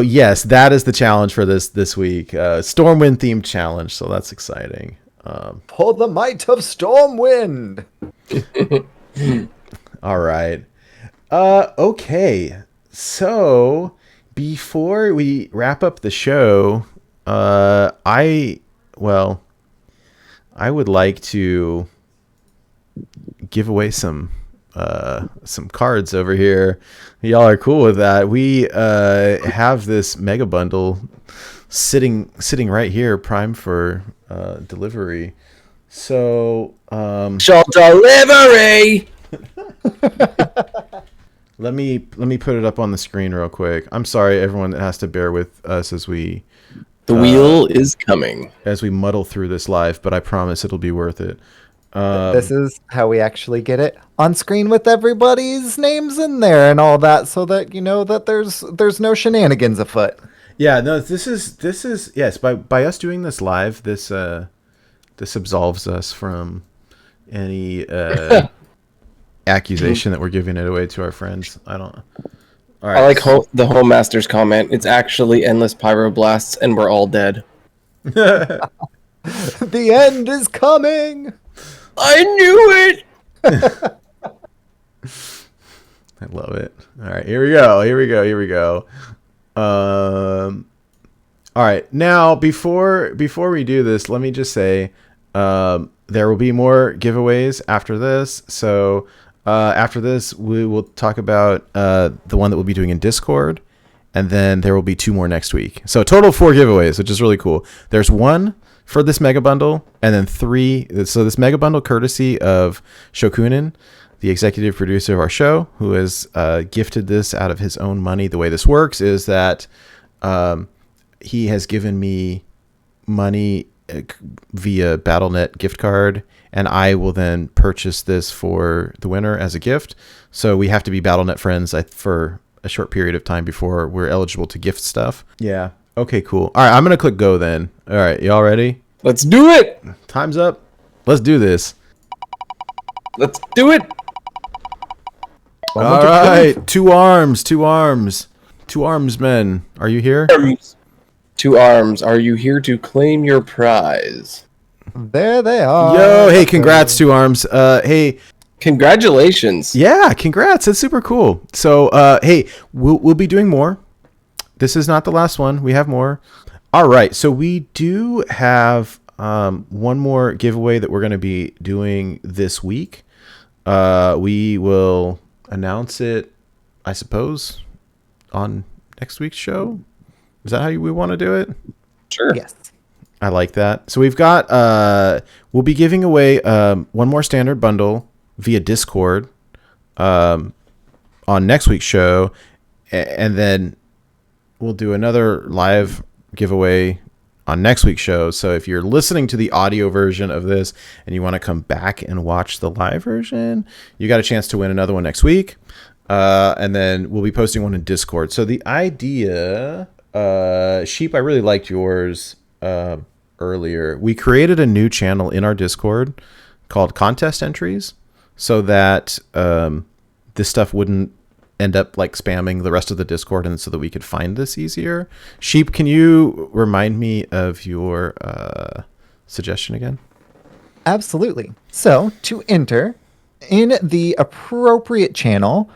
yes, that is the challenge for this week. Stormwind themed challenge. So that's exciting. Pull the might of Stormwind. All right. Okay. So before we wrap up the show, I would like to give away some cards over here. Y'all are cool with that. We have this mega bundle sitting right here, prime for delivery. So Short delivery. Let me put it up on the screen real quick. I'm sorry, everyone that has to bear with us as we The wheel is coming. as we muddle through this live, but I promise it'll be worth it. This is how we actually get it on screen with everybody's names in there and all that, so that you know that there's no shenanigans afoot. Yeah, no, this is yes. By us doing this live, this absolves us from any accusation that we're giving it away to our friends. I don't. All right. I like the Home Master's comment. It's actually endless pyroblasts, and we're all dead. The end is coming. I knew it. I love it. All right, here we go. All right, now before we do this, let me just say there will be more giveaways after this. So after this, we will talk about the one that we'll be doing in Discord, and then there will be 2 more next week. So a total of 4 giveaways, which is really cool. There's 1 for this mega bundle, and then 3. So this mega bundle, courtesy of Shokunin, the executive producer of our show, who has gifted this out of his own money. The way this works is that he has given me money via BattleNet gift card, and I will then purchase this for the winner as a gift. So we have to be BattleNet friends for a short period of time before we're eligible to gift stuff. Yeah. Okay, cool. All right, I'm going to click go then. All right, y'all ready? Let's do it. Time's up. Let's do this. Let's do it. All right, 2 arms, men. Are you here? 2 arms. Are you here to claim your prize? There they are. Yo, hey, congrats, 2 arms. Hey, congratulations. Yeah, congrats. That's super cool. So, hey, we'll be doing more. This is not the last one. We have more. All right, so we do have one more giveaway that we're going to be doing this week. We will announce it, I suppose, on next week's show. Is that how we want to do it? Sure. Yes. I like that. So we've got, we'll be giving away one more standard bundle via Discord on next week's show. And then we'll do another live giveaway on next week's show. So if you're listening to the audio version of this and you want to come back and watch the live version, you got a chance to win another one next week. And then we'll be posting one in Discord. So the idea, Sheep, I really liked yours earlier. We created a new channel in our Discord called Contest Entries so that this stuff wouldn't end up like spamming the rest of the Discord, and so that we could find this easier. Sheep, can you remind me of your suggestion again? Absolutely. So to enter in the appropriate channel,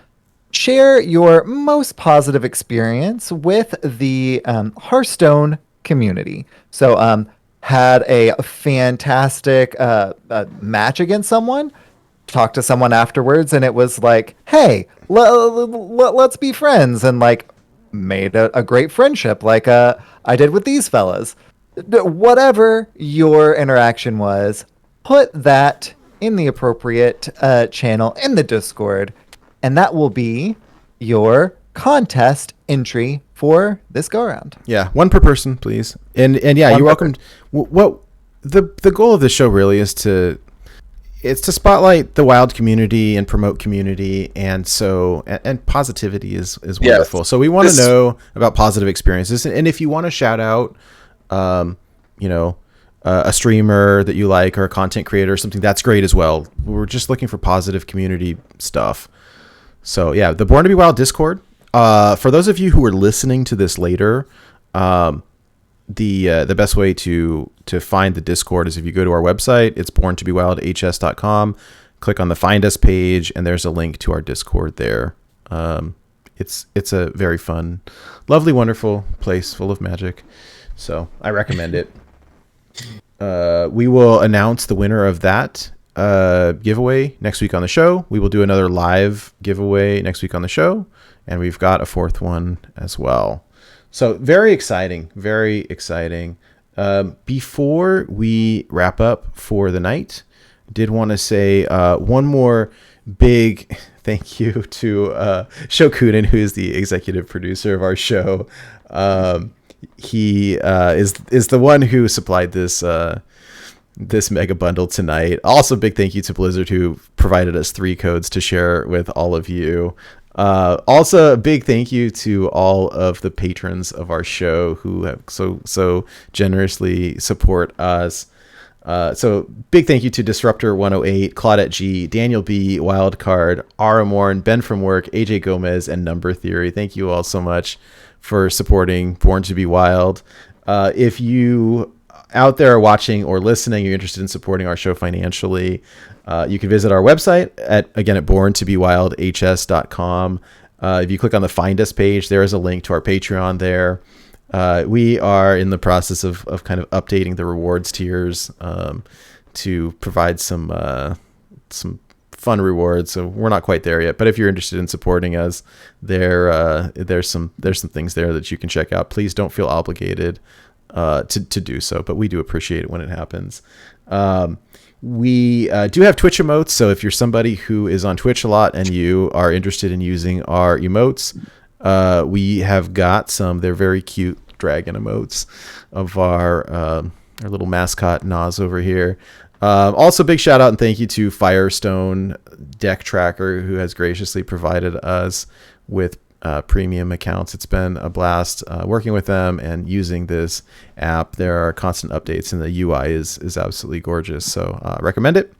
share your most positive experience with the Hearthstone community. So had a fantastic match against someone, talked to someone afterwards, and it was like, hey, let's be friends, and like made a great friendship like I did with these fellas. Whatever your interaction was, put that in the appropriate channel in the Discord, and that will be your contest entry for this go around. Yeah, 1 per person, please. And yeah, you're welcome. What the goal of this show really is to spotlight the wild community and promote community, and so and positivity is wonderful. Yes. So we want to know about positive experiences, and if you want to shout out, a streamer that you like or a content creator or something, that's great as well. We're just looking for positive community stuff. So yeah, the Born to Be Wild Discord. For those of you who are listening to this later, the best way to find the Discord is if you go to our website. It's borntobewildhs.com. Click on the Find Us page, and there's a link to our Discord there. It's a very fun, lovely, wonderful place full of magic. So I recommend it. We will announce the winner of that giveaway next week on the show. We will do another live giveaway next week on the show, and we've got a 4th one as well. So very exciting, very exciting. Before we wrap up for the night, did want to say one more big thank you to Shokunin, who is the executive producer of our show. He is the one who supplied this this mega bundle tonight. Also, big thank you to Blizzard, who provided us 3 codes to share with all of you. Also, a big thank you to all of the patrons of our show who have so generously support us. So big thank you to Disruptor 108, Claudette G, Daniel B, Wildcard, Aramorn, Ben from Work, AJ Gomez, and Number Theory. Thank you all so much for supporting Born to be Wild. If you out there watching or listening, you're interested in supporting our show financially, you can visit our website at borntobewildhs.com. If you click on the Find Us page, there is a link to our Patreon there. We are in the process of kind of updating the rewards tiers to provide some fun rewards. So we're not quite there yet, but if you're interested in supporting us, there's some things there that you can check out. Please don't feel obligated to do so, but we do appreciate it when it happens. We do have Twitch emotes, so if you're somebody who is on Twitch a lot and you are interested in using our emotes, we have got some. They're very cute dragon emotes of our little mascot Nas over here. Also, big shout out and thank you to Firestone Deck Tracker, who has graciously provided us with premium accounts. It's been a blast working with them and using this app. There are constant updates and the UI is absolutely gorgeous. So recommend it.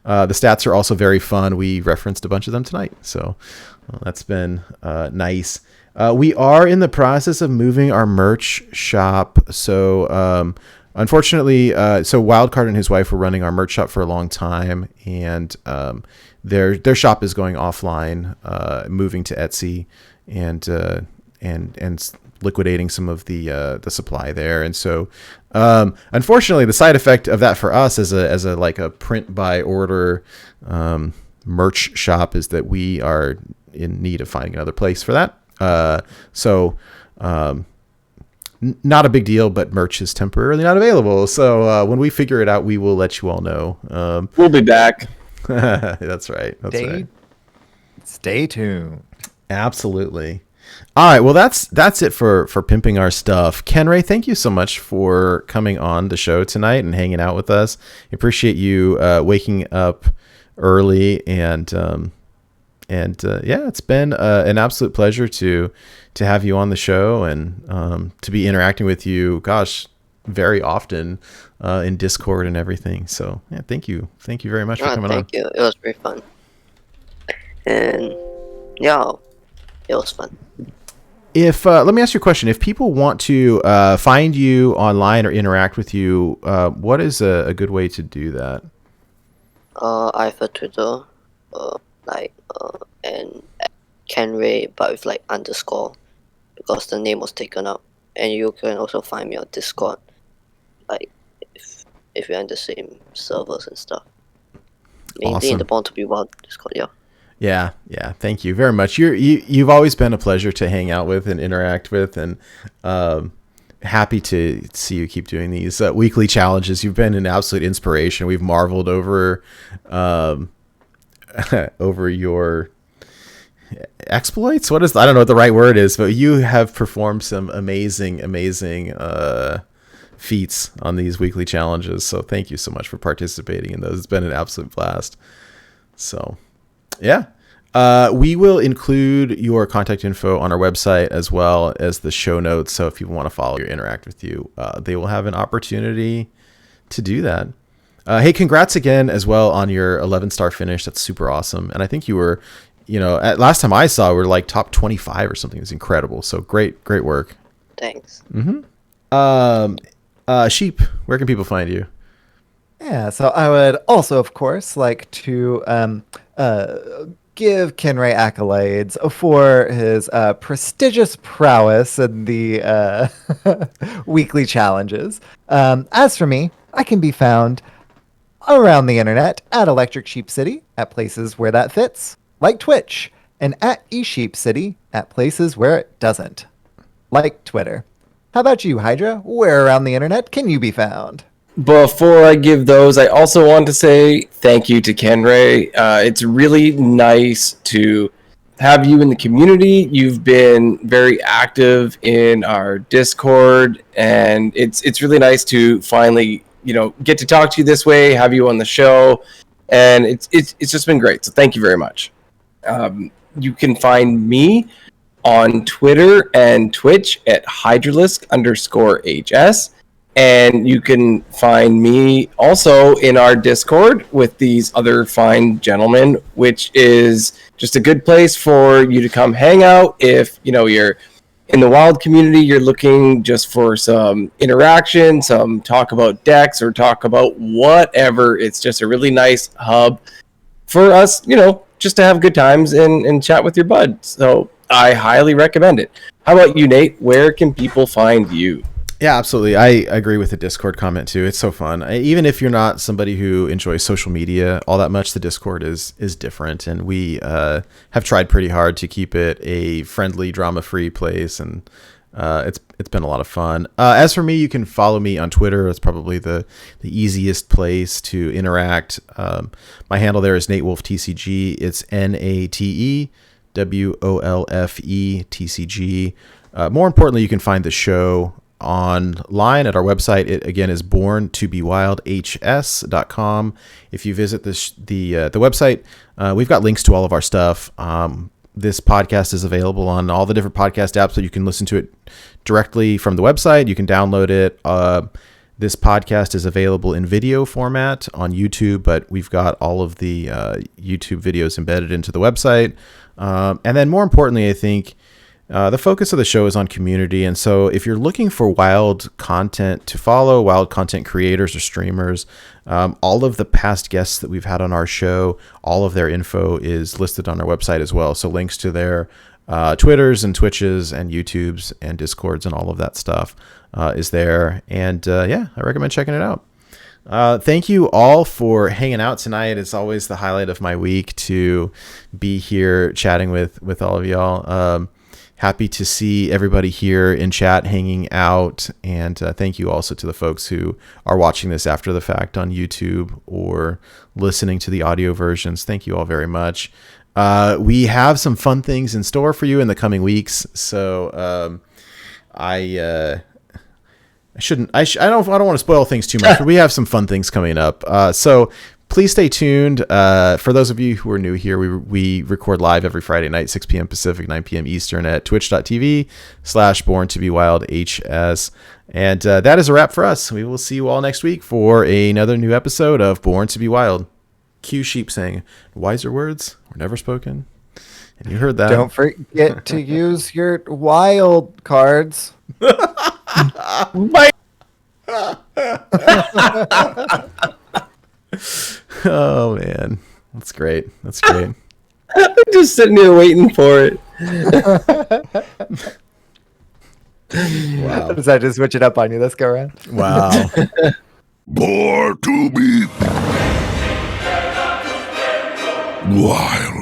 The stats are also very fun. We referenced a bunch of them tonight. So that's been nice. We are in the process of moving our merch shop. So unfortunately, so Wildcard and his wife were running our merch shop for a long time, and their shop is going offline, moving to Etsy, and liquidating some of the supply there. And so unfortunately, the side effect of that for us as a like a print by order merch shop is that we are in need of finding another place for that. Not a big deal, but merch is temporarily not available. So when we figure it out, we will let you all know. We'll be back. That's right. Stay tuned. Absolutely. All right. Well, that's it for pimping our stuff. Kenray, thank you so much for coming on the show tonight and hanging out with us. I appreciate you waking up early and yeah, it's been an absolute pleasure to have you on the show and to be interacting with you. Gosh, very often in Discord and everything. So yeah, thank you very much for coming on. Thank you. It was very fun, and yeah, it was fun. If let me ask you a question. If people want to find you online or interact with you, what is a good way to do that? I have a Twitter, and Kenray, but with like underscore, because the name was taken out. And you can also find me on Discord, like if you're in the same servers and stuff. Mainly Awesome. in the Born to be Wild Discord, yeah. Yeah. Thank you very much. You've always been a pleasure to hang out with and interact with, and happy to see you keep doing these weekly challenges. You've been an absolute inspiration. We've marveled over over your exploits. I don't know what the right word is, but you have performed some amazing feats on these weekly challenges. So thank you so much for participating in those. It's been an absolute blast. So yeah, we will include your contact info on our website as well as the show notes. So if people want to follow or interact with you, they will have an opportunity to do that. Hey, congrats again as well on your 11-star finish. That's super awesome. And I think you were, at last time I saw, we were like top 25 or something. It was incredible. So great work. Thanks. Sheep, where can people find you? Yeah, so I would also, of course, like to give Kenray accolades for his prestigious prowess in the weekly challenges. As for me, I can be found around the internet at Electric Sheep City at places where that fits, like Twitch, and at eSheep City at places where it doesn't, like Twitter. How about you, Hydra? Where around the internet can you be found? before I give those, I also want to say thank you to Kenray. It's really nice to have you in the community. You've been very active in our Discord, and it's really nice to finally, get to talk to you this way, have you on the show, and it's just been great. So thank you very much. You can find me on Twitter and Twitch at Hydralisk_HS. And you can find me also in our Discord with these other fine gentlemen, which is just a good place for you to come hang out. If, you're in the wild community, you're looking just for some interaction, some talk about decks or talk about whatever. It's just a really nice hub for us, just to have good times and chat with your bud. So I highly recommend it. How about you, Nate? Where can people find you? Yeah, absolutely. I agree with the Discord comment too. It's so fun. Even if you're not somebody who enjoys social media all that much, the Discord is different, and we have tried pretty hard to keep it a friendly, drama-free place, and it's been a lot of fun. As for me, you can follow me on Twitter. It's probably the easiest place to interact. My handle there is NateWolfTCG. It's NateWolfeTCG. More importantly, you can find the show online at our website. It again is borntobewildhs.com. If you visit the website, we've got links to all of our stuff. This podcast is available on all the different podcast apps, so you can listen to it directly from the website. You can download it. This podcast is available in video format on YouTube, but we've got all of the YouTube videos embedded into the website. And then more importantly, I think the focus of the show is on community. And so if you're looking for wild content to follow, wild content creators or streamers, all of the past guests that we've had on our show, all of their info is listed on our website as well. So links to their Twitters and Twitches and YouTubes and Discords and all of that stuff is there. And I recommend checking it out. Thank you all for hanging out tonight. It's always the highlight of my week to be here chatting with all of y'all. Happy to see everybody here in chat hanging out, and thank you also to the folks who are watching this after the fact on YouTube or listening to the audio versions. Thank you all very much. We have some fun things in store for you in the coming weeks, so I don't want to spoil things too much, but we have some fun things coming up. So please stay tuned. For those of you who are new here, we record live every Friday night, 6 p.m. Pacific, 9 p.m. Eastern at twitch.tv/BornToBeWildHS. And that is a wrap for us. We will see you all next week for another new episode of Born to Be Wild. Cue sheep saying, wiser words were never spoken. And you heard that. Don't forget to use your wild cards. Bye. Oh man, that's great. I'm just sitting here waiting for it. Wow. Does I just switch it up on you? Let's go around. Wow. Born to be wild.